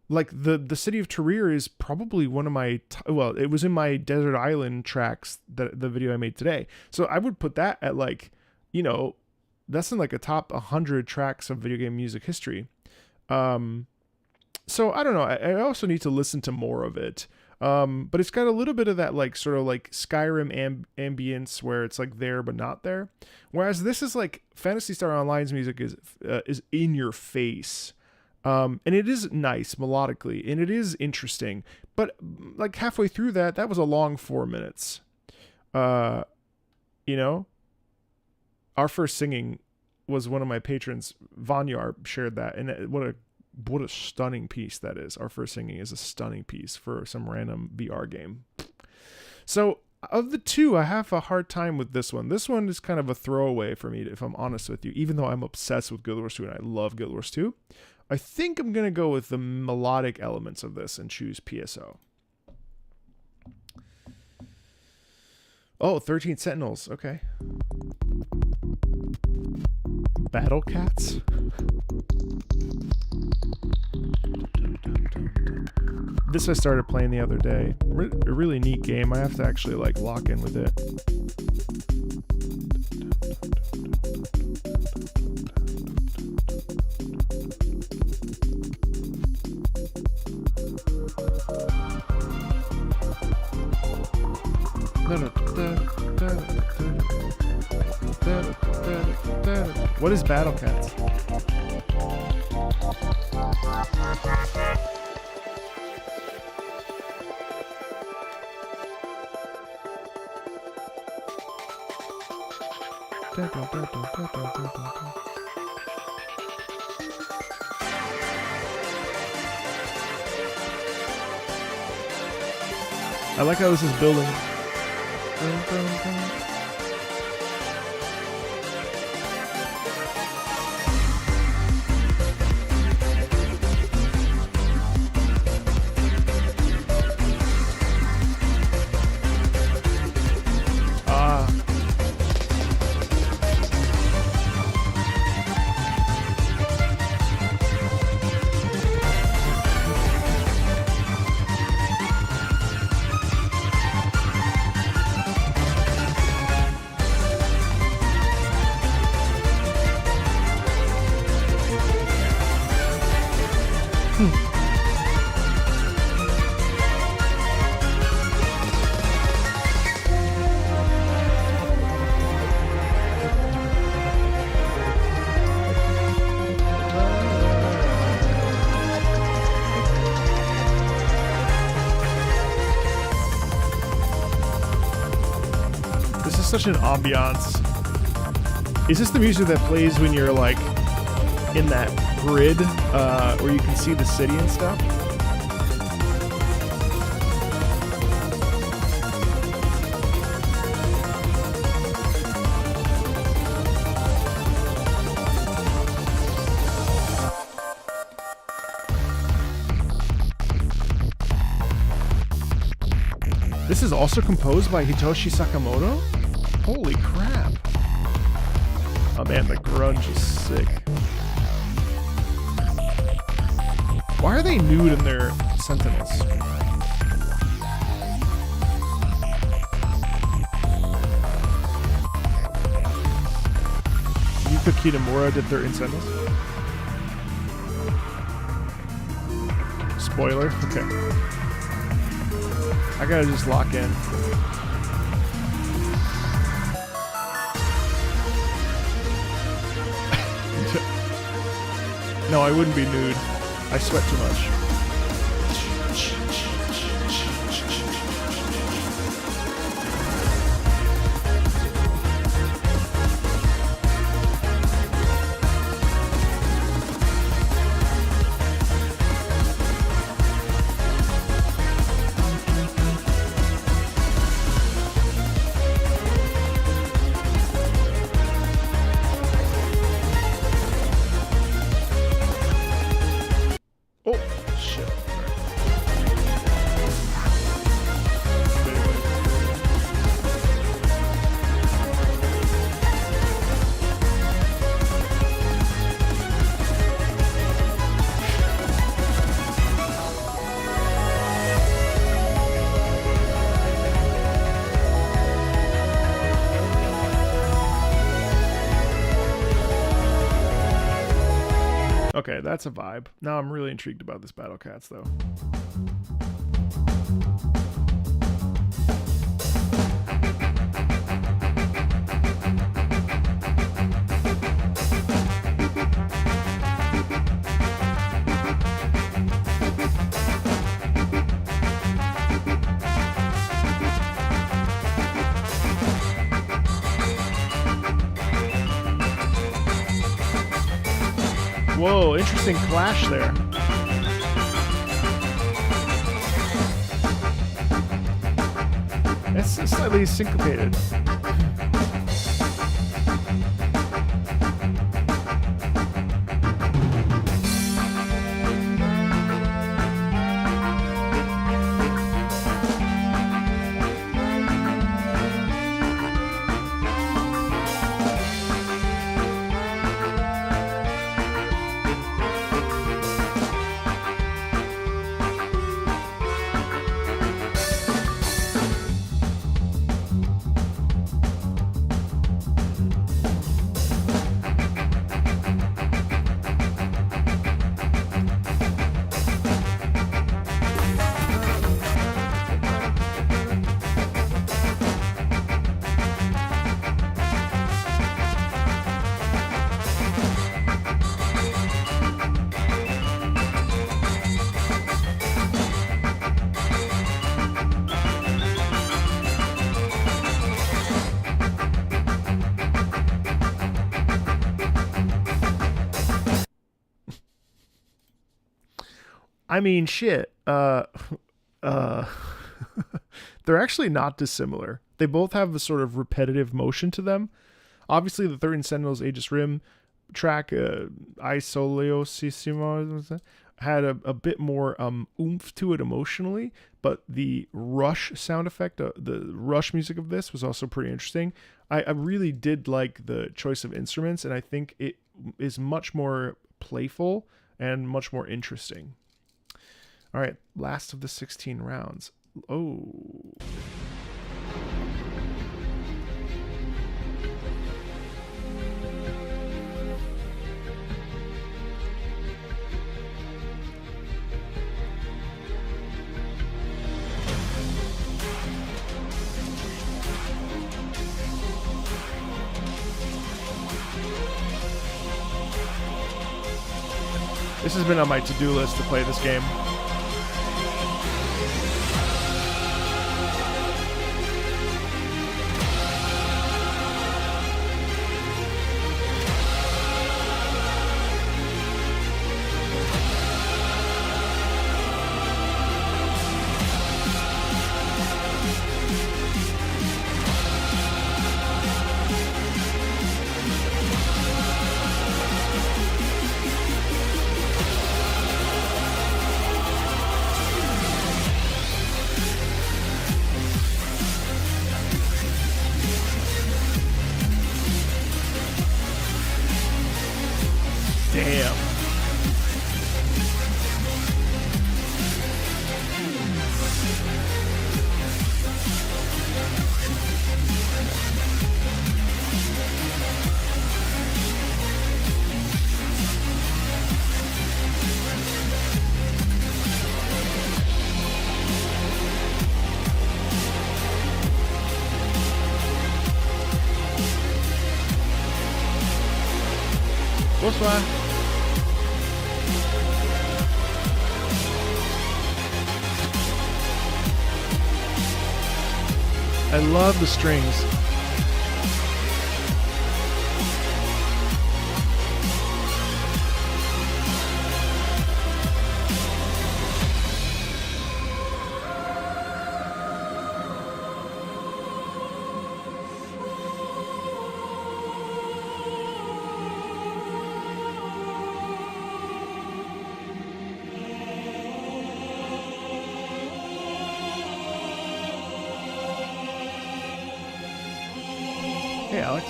Like the City of Tyrir is probably one of my it was in my Desert Island tracks, that the video I made today. So I would put that at like, that's in like a top 100 tracks of video game music history. So I don't know. I also need to listen to more of it. But it's got a little bit of that like sort of like Skyrim ambience where it's like there but not there. Whereas this is like Phantasy Star Online's music is in your face. And it is nice melodically, and it is interesting, but like halfway through that was a long 4 minutes. Our first singing was one of my patrons, Vanyar, shared that, and what a stunning piece that is. Our first singing is a stunning piece for some random VR game. So of the two, I have a hard time with this one. This one is kind of a throwaway for me, if I'm honest with you, even though I'm obsessed with Guild Wars 2 and I love Guild Wars 2. I think I'm going to go with the melodic elements of this and choose PSO. Oh, 13 Sentinels. Okay. Battle Cats? This I started playing the other day. A really neat game. I have to actually like lock in with it. What is Battle Cats? I like how this is building. such an ambiance. Is this the music that plays when you're like in that grid where you can see the city and stuff? This is also composed by Hitoshi Sakamoto? Holy crap. Oh man, the grunge is sick. Why are they nude in their sentinels? Yuka Kitamura did 13 sentinels? Spoiler? Okay. I gotta just lock in. No, I wouldn't be nude. I sweat too much. Oh, shit. Okay, that's a vibe. Now I'm really intrigued about this Battle Cats, though. Whoa, interesting clash there. It's slightly syncopated. I mean, shit. They're actually not dissimilar. They both have a sort of repetitive motion to them. Obviously, the 13 Sentinels Aegis Rim track, I Soleosissimo, had a bit more oomph to it emotionally, but the Rush sound effect, the Rush music of this was also pretty interesting. I really did like the choice of instruments, and I think it is much more playful and much more interesting. All right, last of the 16 rounds. Oh. This has been on my to-do list to play this game. Damn. Bonsoir. I love the strings. Hey, Alex.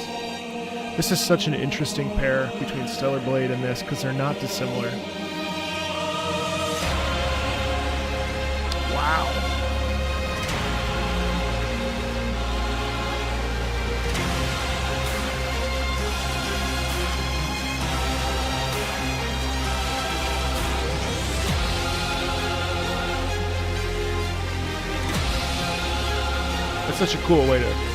This is such an interesting pair between Stellar Blade and this because they're not dissimilar. Wow. That's such a cool way to...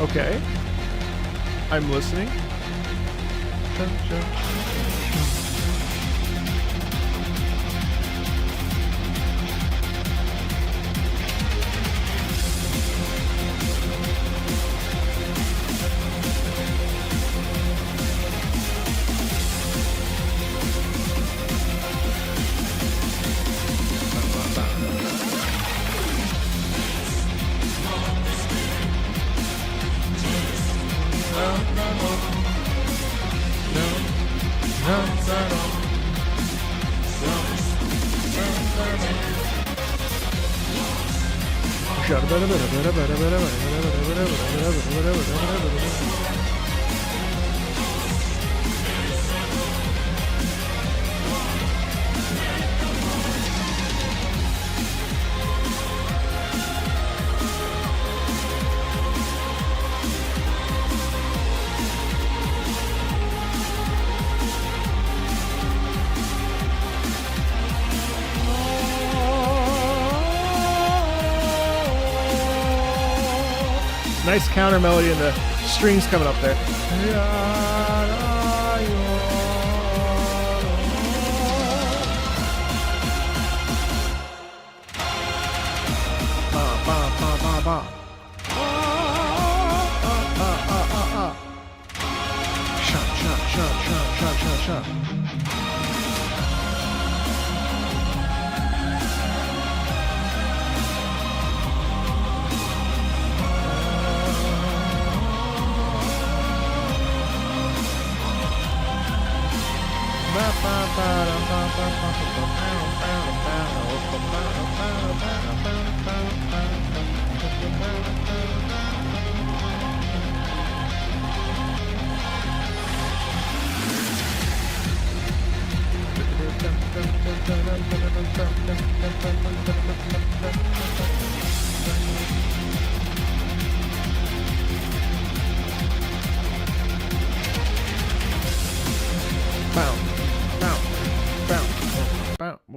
Okay. I'm listening. Nice counter melody and the strings coming up there. Shot.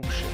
Oh shit.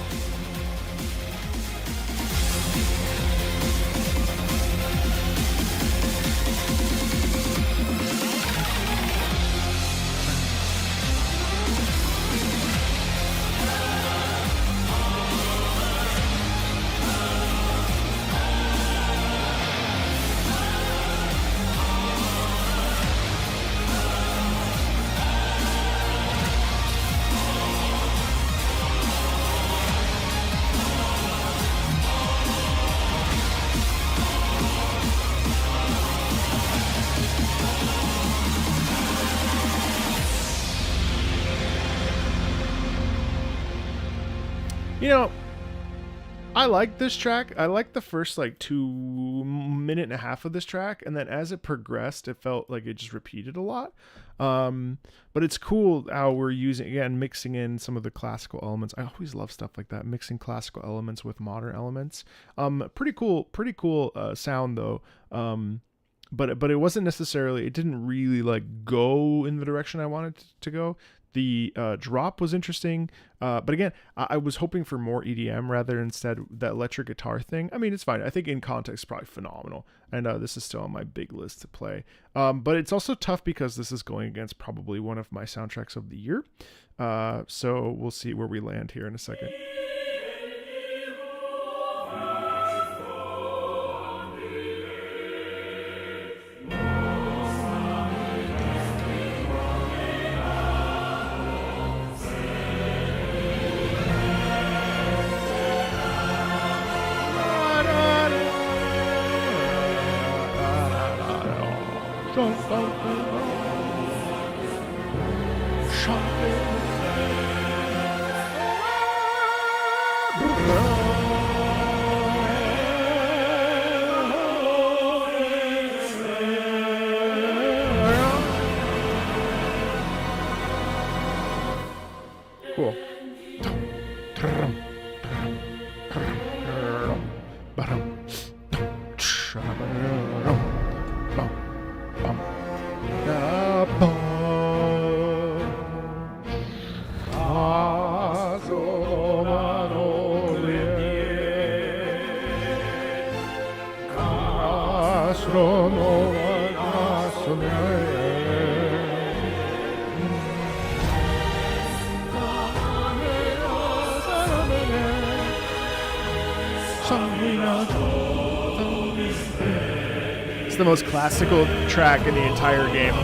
You know, I like this track. I like the first like 2.5 minutes of this track, and then as it progressed, it felt like it just repeated a lot. But it's cool how we're mixing in some of the classical elements. I always love stuff like that, mixing classical elements with modern elements. Pretty cool sound though. But it wasn't necessarily. It didn't really like go in the direction I wanted to go. The drop was interesting, but again, I was hoping for more EDM rather instead that electric guitar thing. I mean, it's fine. I think in context, it's probably phenomenal, and this is still on my big list to play. But it's also tough because this is going against probably one of my soundtracks of the year. So we'll see where we land here in a second. Cool. It's the most classical track in the entire game.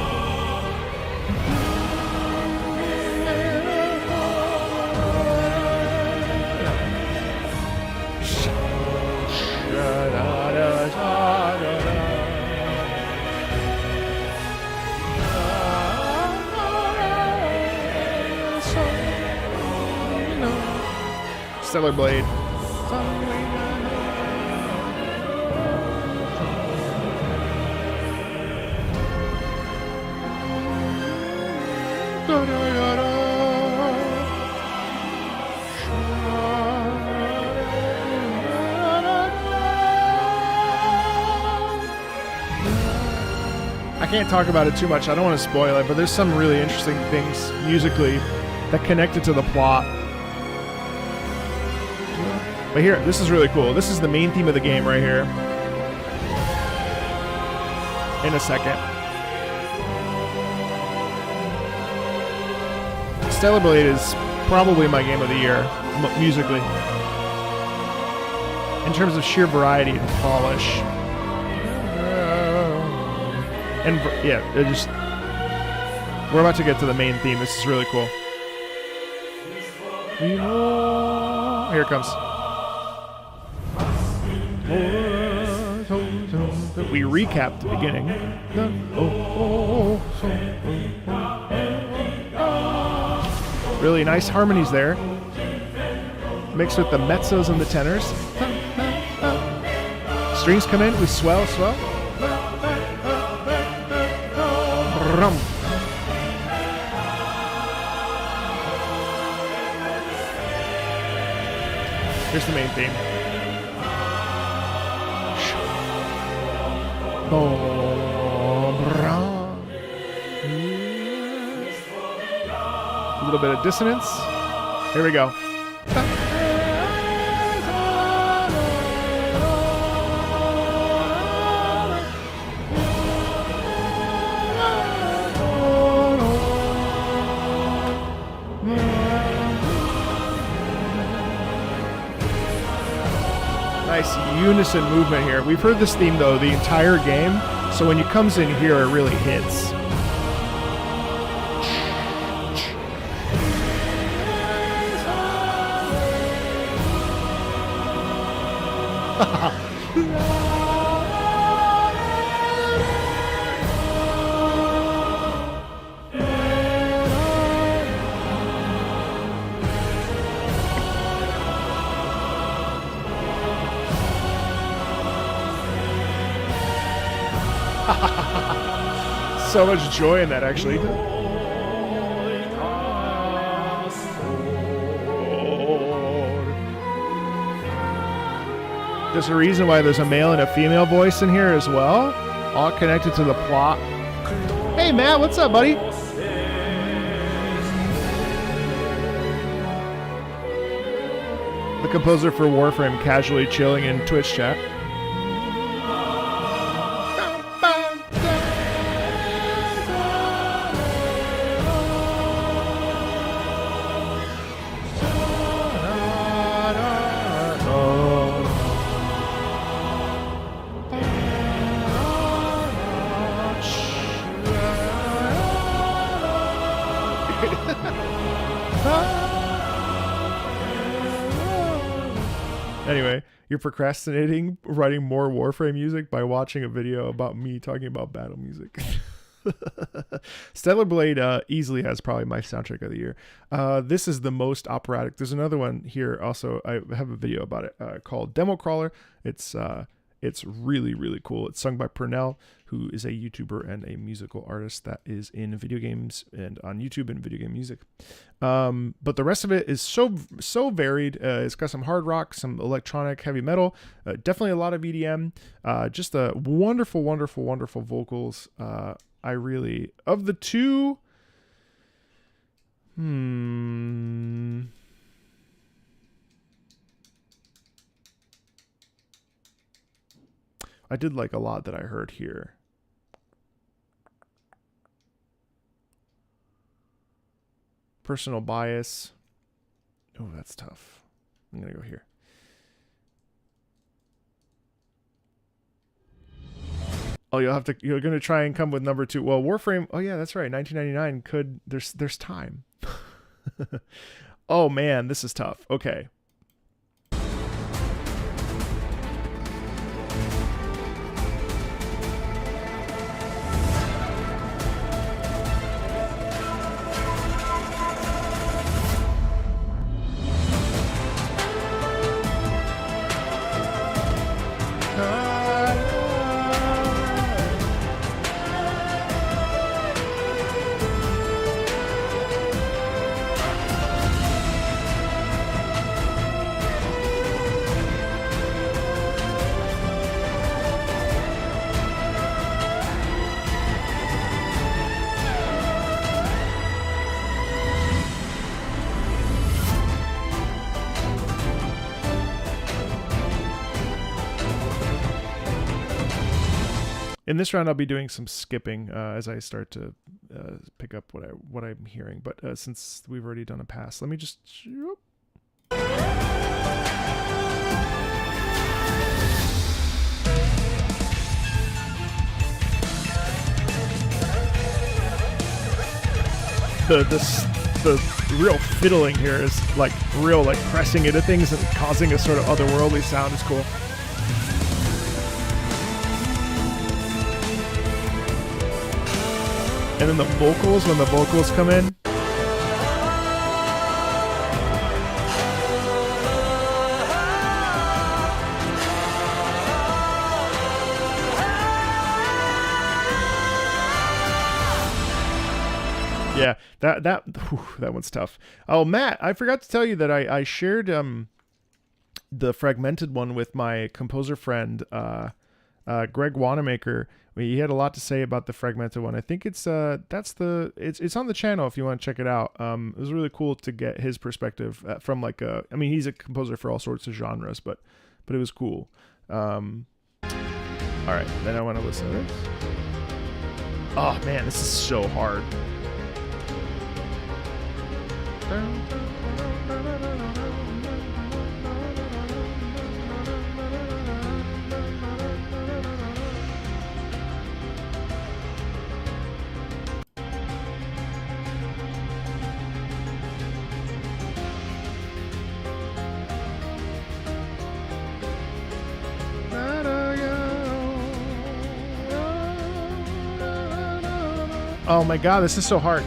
Stellar Blade. I can't talk about it too much. I don't want to spoil it, but there's some really interesting things musically that connected to the plot. But here, this is really cool. This is the main theme of the game right here. In a second. Stellar Blade is probably my game of the year, musically. In terms of sheer variety and polish. And yeah, we're about to get to the main theme. This is really cool. Here it comes. We recapped the beginning. Really nice harmonies there, mixed with the mezzos and the tenors. Strings come in, we swell. Here's the main theme. A little bit of dissonance. Here we go. Nice unison movement here. We've heard this theme though the entire game, so when it comes in here, it really hits. So much joy in that, actually. There's a reason why there's a male and a female voice in here as well, all connected to the plot. Hey, Matt, what's up, buddy? The composer for Warframe casually chilling in Twitch chat. Anyway, you're procrastinating writing more Warframe music by watching a video about me talking about battle music. Stellar Blade easily has probably my soundtrack of the year. This is the most operatic. There's another one here also. I have a video about it called Demo Crawler. It's really, really cool. It's sung by Purnell, who is a YouTuber and a musical artist that is in video games and on YouTube and video game music. But the rest of it is so varied. It's got some hard rock, some electronic, heavy metal, definitely a lot of EDM, just a wonderful, wonderful, wonderful vocals. I really, of the two, I did like a lot that I heard here. Personal bias. Oh, that's tough. I'm going to go here. Oh, you're going to try and come with number 2. Well, Warframe. Oh yeah, that's right. 1999 could, there's time. Oh man, this is tough. Okay. In this round, I'll be doing some skipping as I start to pick up what I'm hearing. But since we've already done a pass, let me just. The real fiddling here is like real, like pressing into things and causing a sort of otherworldly sound is cool. And then the vocals, when the vocals come in. Yeah, that one's tough. Oh, Matt, I forgot to tell you that I shared the fragmented one with my composer friend Greg Wanamaker. He had a lot to say about the fragmented one. I think it's on the channel if you want to check it out. It was really cool to get his perspective from like I mean, he's a composer for all sorts of genres, but it was cool. All right, then I want to listen to this. Oh man, this is so hard. Oh my god, this is so hard.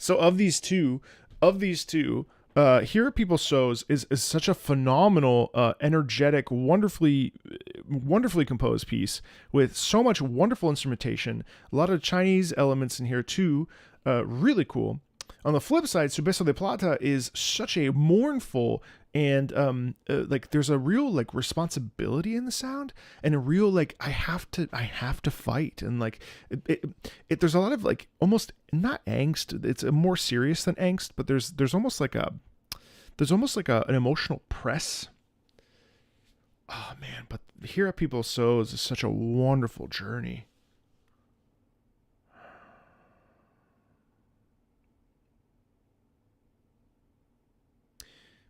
So of these two, Here Are People's Souls is such a phenomenal, energetic, wonderfully composed piece with so much wonderful instrumentation. A lot of Chinese elements in here too. Really cool. On the flip side, Subeso de Plata is such a mournful and like there's a real like responsibility in the sound and a real like I have to fight, and like it there's a lot of like almost not angst. It's more serious than angst, but there's almost like an emotional press. Oh man, but Here Are People's Souls is such a wonderful journey.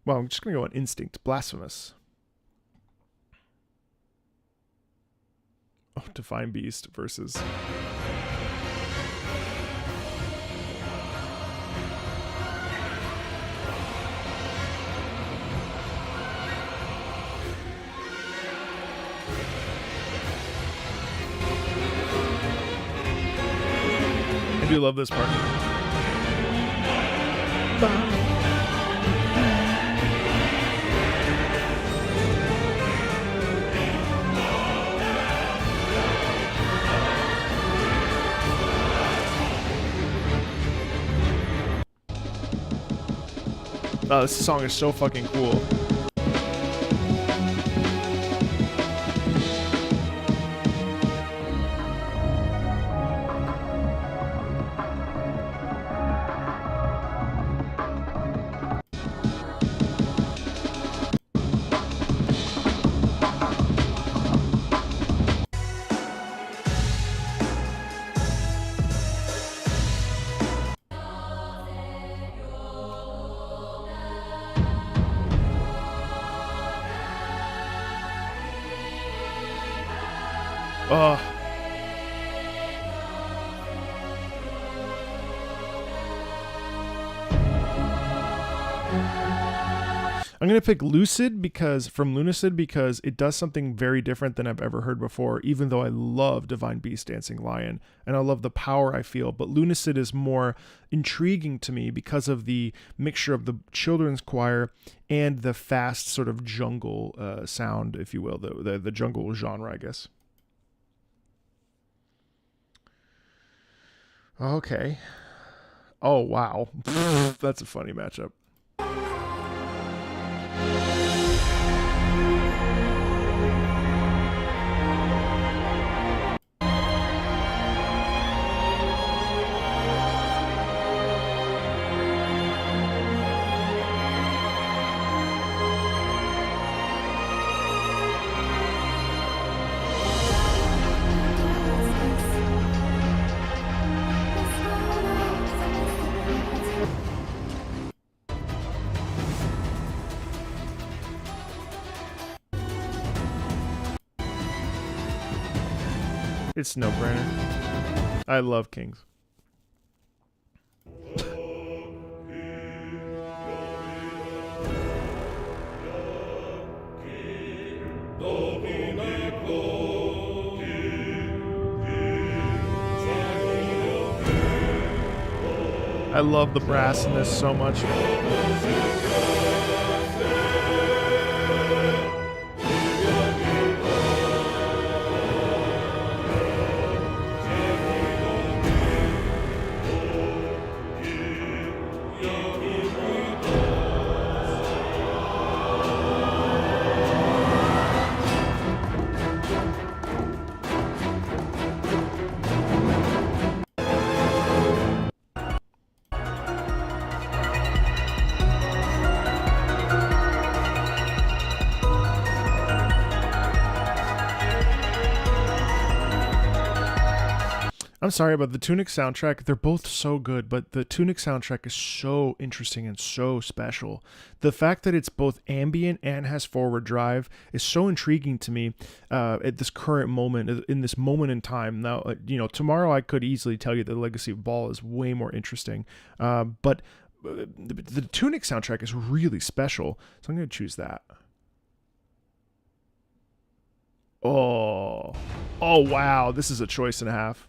Well, I'm just going to go on instinct. Blasphemous. Oh, Divine Beast versus... I do love this part. Oh, this song is so fucking cool. Oh. I'm going to pick Lucid from Lunacid because it does something very different than I've ever heard before, even though I love Divine Beast Dancing Lion and I love the power I feel. But Lunacid is more intriguing to me because of the mixture of the children's choir and the fast sort of jungle sound, if you will, the jungle genre, I guess. Okay. Oh, wow. That's a funny matchup. It's no-brainer. I love Kings. I love the brass in this so much. I'm sorry about the Tunic soundtrack. They're both so good, but the Tunic soundtrack is so interesting and so special. The fact that it's both ambient and has forward drive is so intriguing to me at this current moment, in this moment in time. Now, tomorrow I could easily tell you that the Legacy of Baal is way more interesting, but the Tunic soundtrack is really special, so I'm going to choose that. Oh, wow, this is a choice and a half.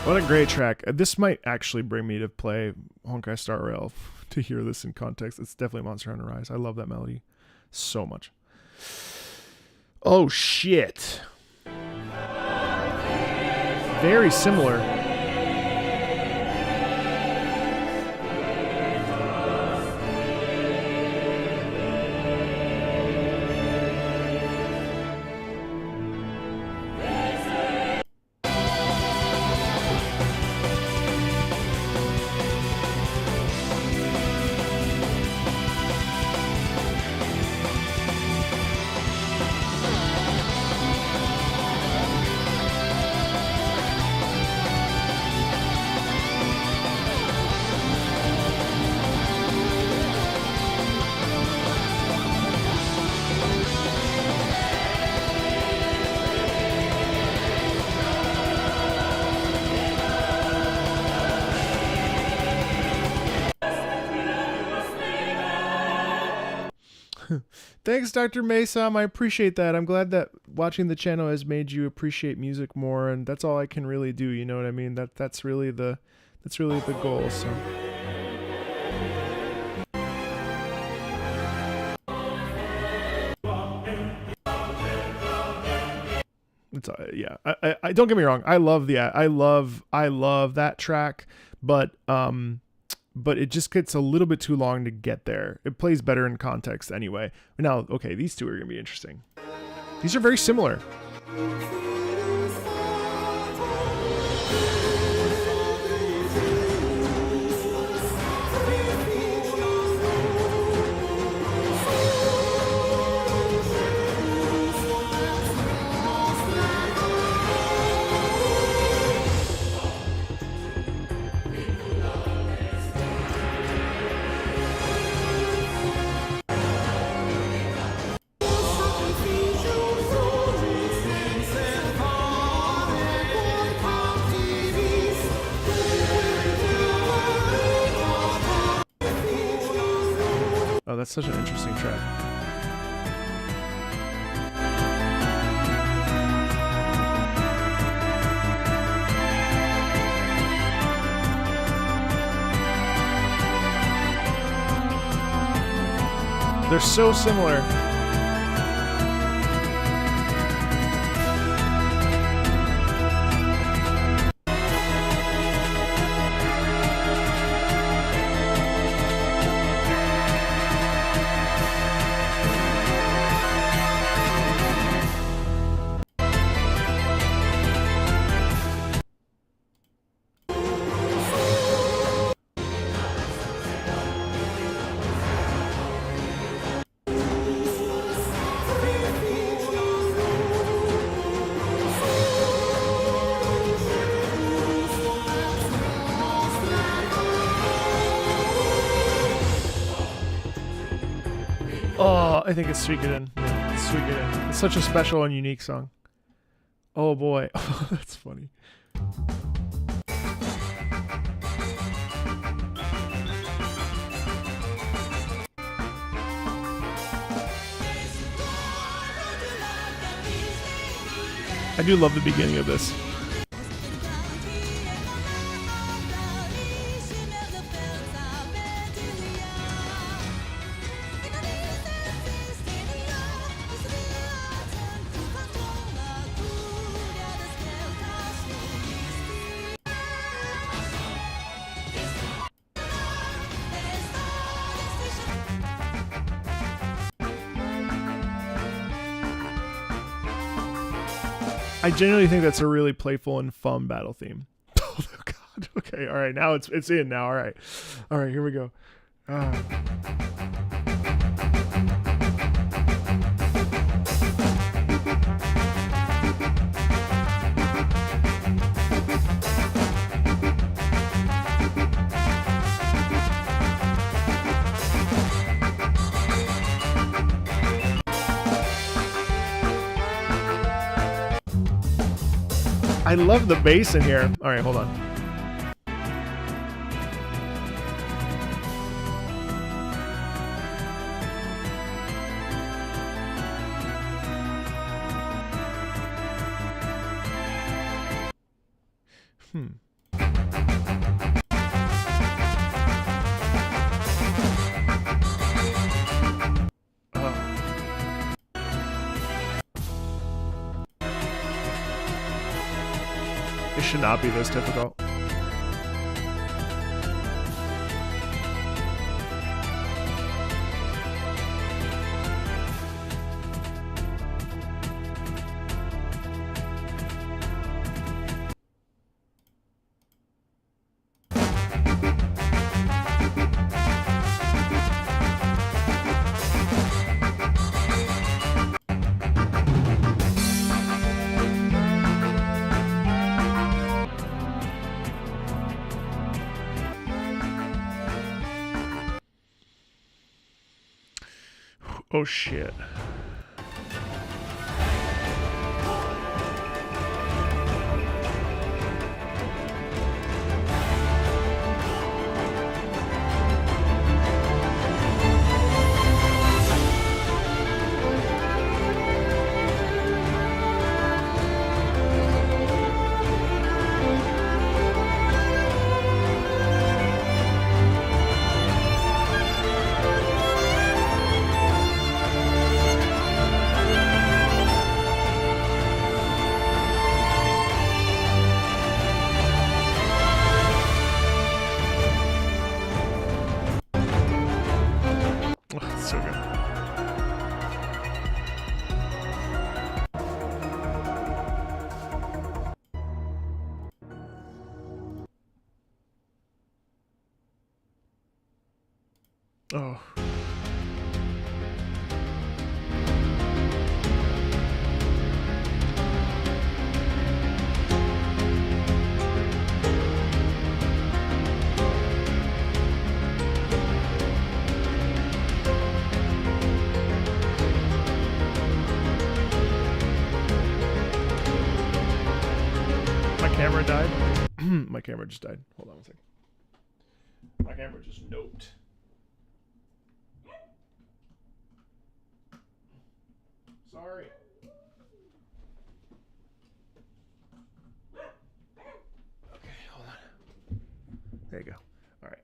What a great track. This might actually bring me to play Honkai Star Rail to hear this in context. It's definitely Monster Hunter Rise. I love that melody so much. Oh, shit. Very similar. Thanks, Dr. Mesam. I appreciate that. I'm glad that watching the channel has made you appreciate music more, and that's all I can really do. You know what I mean? That's really the goal. So. It's yeah. I don't get me wrong. I love that track, but it just gets a little bit too long to get there. It plays better in context anyway. Now, okay, these two are going to be interesting. These are very similar. Oh, that's such an interesting track. They're so similar. Oh, I think it's Suikoden. Yeah, it's Suikoden. It's such a special and unique song. Oh boy. Oh, that's funny. I do love the beginning of this. I genuinely think that's a really playful and fun battle theme. Oh God. Okay. All right. Now it's in now. All right. All right. Here we go. I love the bass in here. All right, hold on. It should not be this difficult. Oh shit. So good. Oh. Camera died. My camera just died. Hold on a second. My camera just noped. Sorry. Okay, hold on. There you go. All right.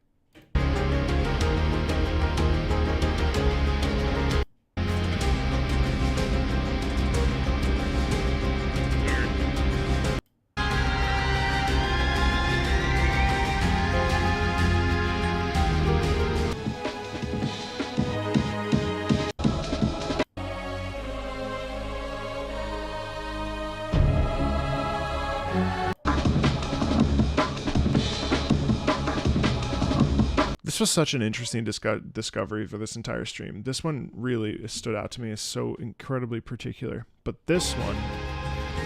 This was such an interesting discovery for this entire stream. This one really stood out to me as so incredibly particular. But this one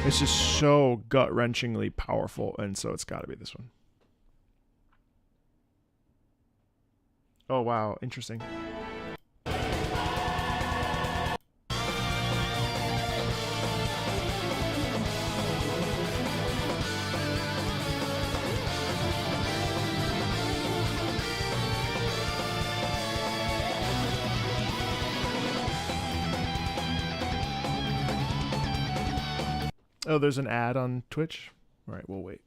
is just so gut-wrenchingly powerful, and so it's got to be this one. Oh, wow. Interesting. Oh, there's an ad on Twitch? All right, we'll wait.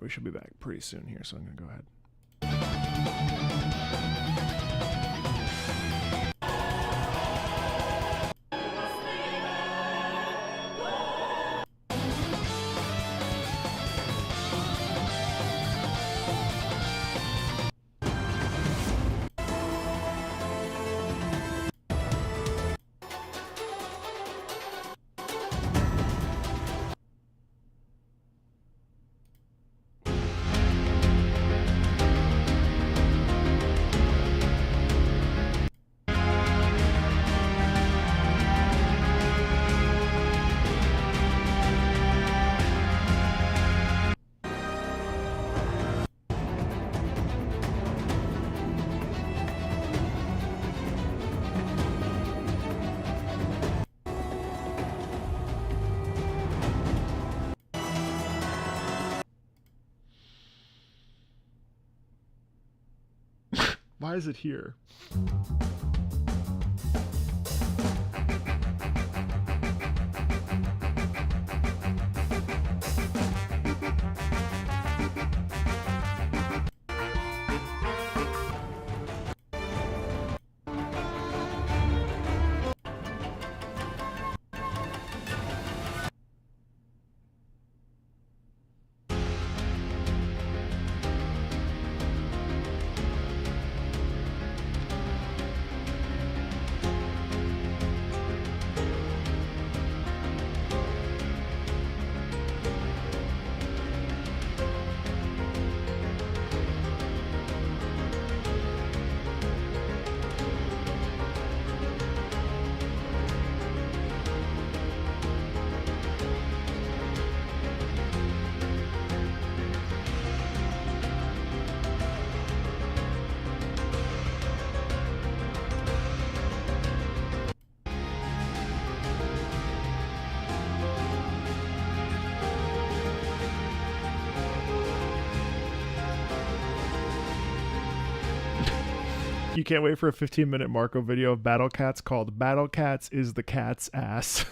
We should be back pretty soon here, so I'm going to go ahead. Why is it here? You can't wait for a 15-minute Marco video of Battle Cats called Battle Cats is the cat's ass.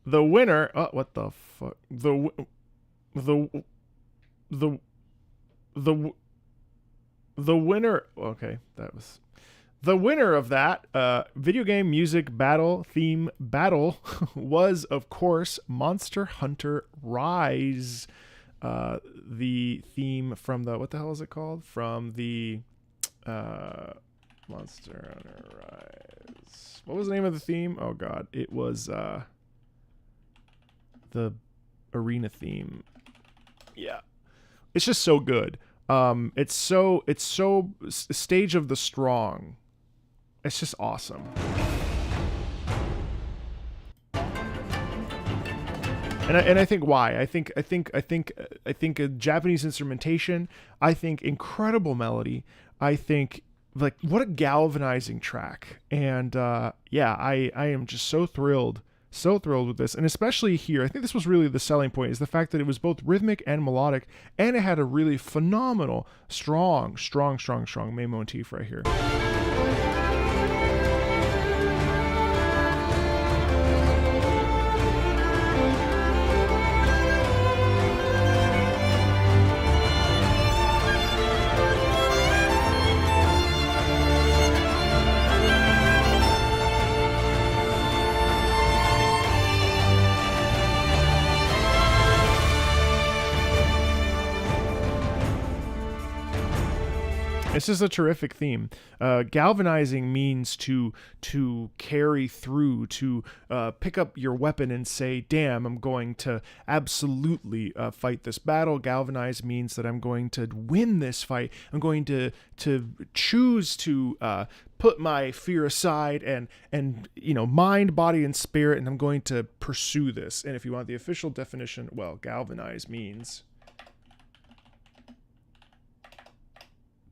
The winner, oh, what the fuck? The winner, okay, that was the winner of that video game music battle theme battle was, of course, Monster Hunter Rise. The theme from the, what the hell is it called? From the Monster Hunter Rise. What was the name of the theme? Oh god, it was the arena theme. Yeah, it's just so good. It's so Stage of the Strong. It's just awesome. And I think why? I think Japanese instrumentation. I think incredible melody. I think, like, what a galvanizing track. And yeah, I am just so thrilled with this. And especially here, I think this was really the selling point, is the fact that it was both rhythmic and melodic, and it had a really phenomenal, strong main motif right here. This is a terrific theme. Galvanizing means to carry through, to pick up your weapon and say, damn, I'm going to absolutely fight this battle. Galvanize means that I'm going to win this fight. I'm going to choose to put my fear aside and you know, mind, body, and spirit, and I'm going to pursue this. And if you want the official definition, well, galvanize means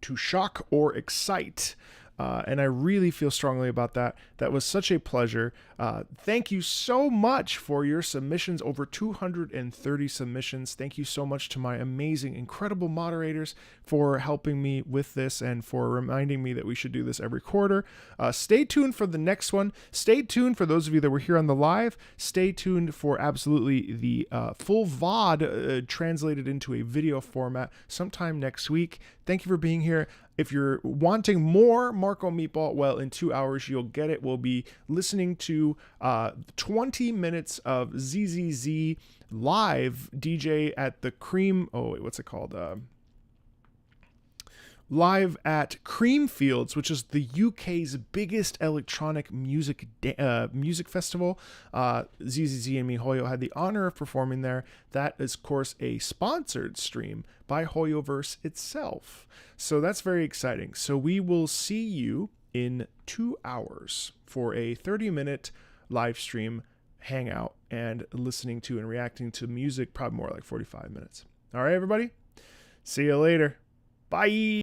to shock or excite. And I really feel strongly about that. That was such a pleasure. Thank you so much for your submissions, over 230 submissions. Thank you so much to my amazing, incredible moderators for helping me with this and for reminding me that we should do this every quarter. Stay tuned for the next one. Stay tuned for those of you that were here on the live. Stay tuned for absolutely the full VOD translated into a video format sometime next week. Thank you for being here. If you're wanting more Marco Meatball, well, in 2 hours, you'll get it. We'll be listening to 20 minutes of ZZZ live DJ at the Cream. Oh, wait, what's it called? live at Creamfields, which is the UK's biggest electronic music music festival. ZZZ and MiHoYo had the honor of performing there. That is, of course, a sponsored stream by HoYoverse itself. So that's very exciting. So we will see you in 2 hours for a 30-minute live stream hangout and listening to and reacting to music, probably more like 45 minutes. All right, everybody. See you later. Bye.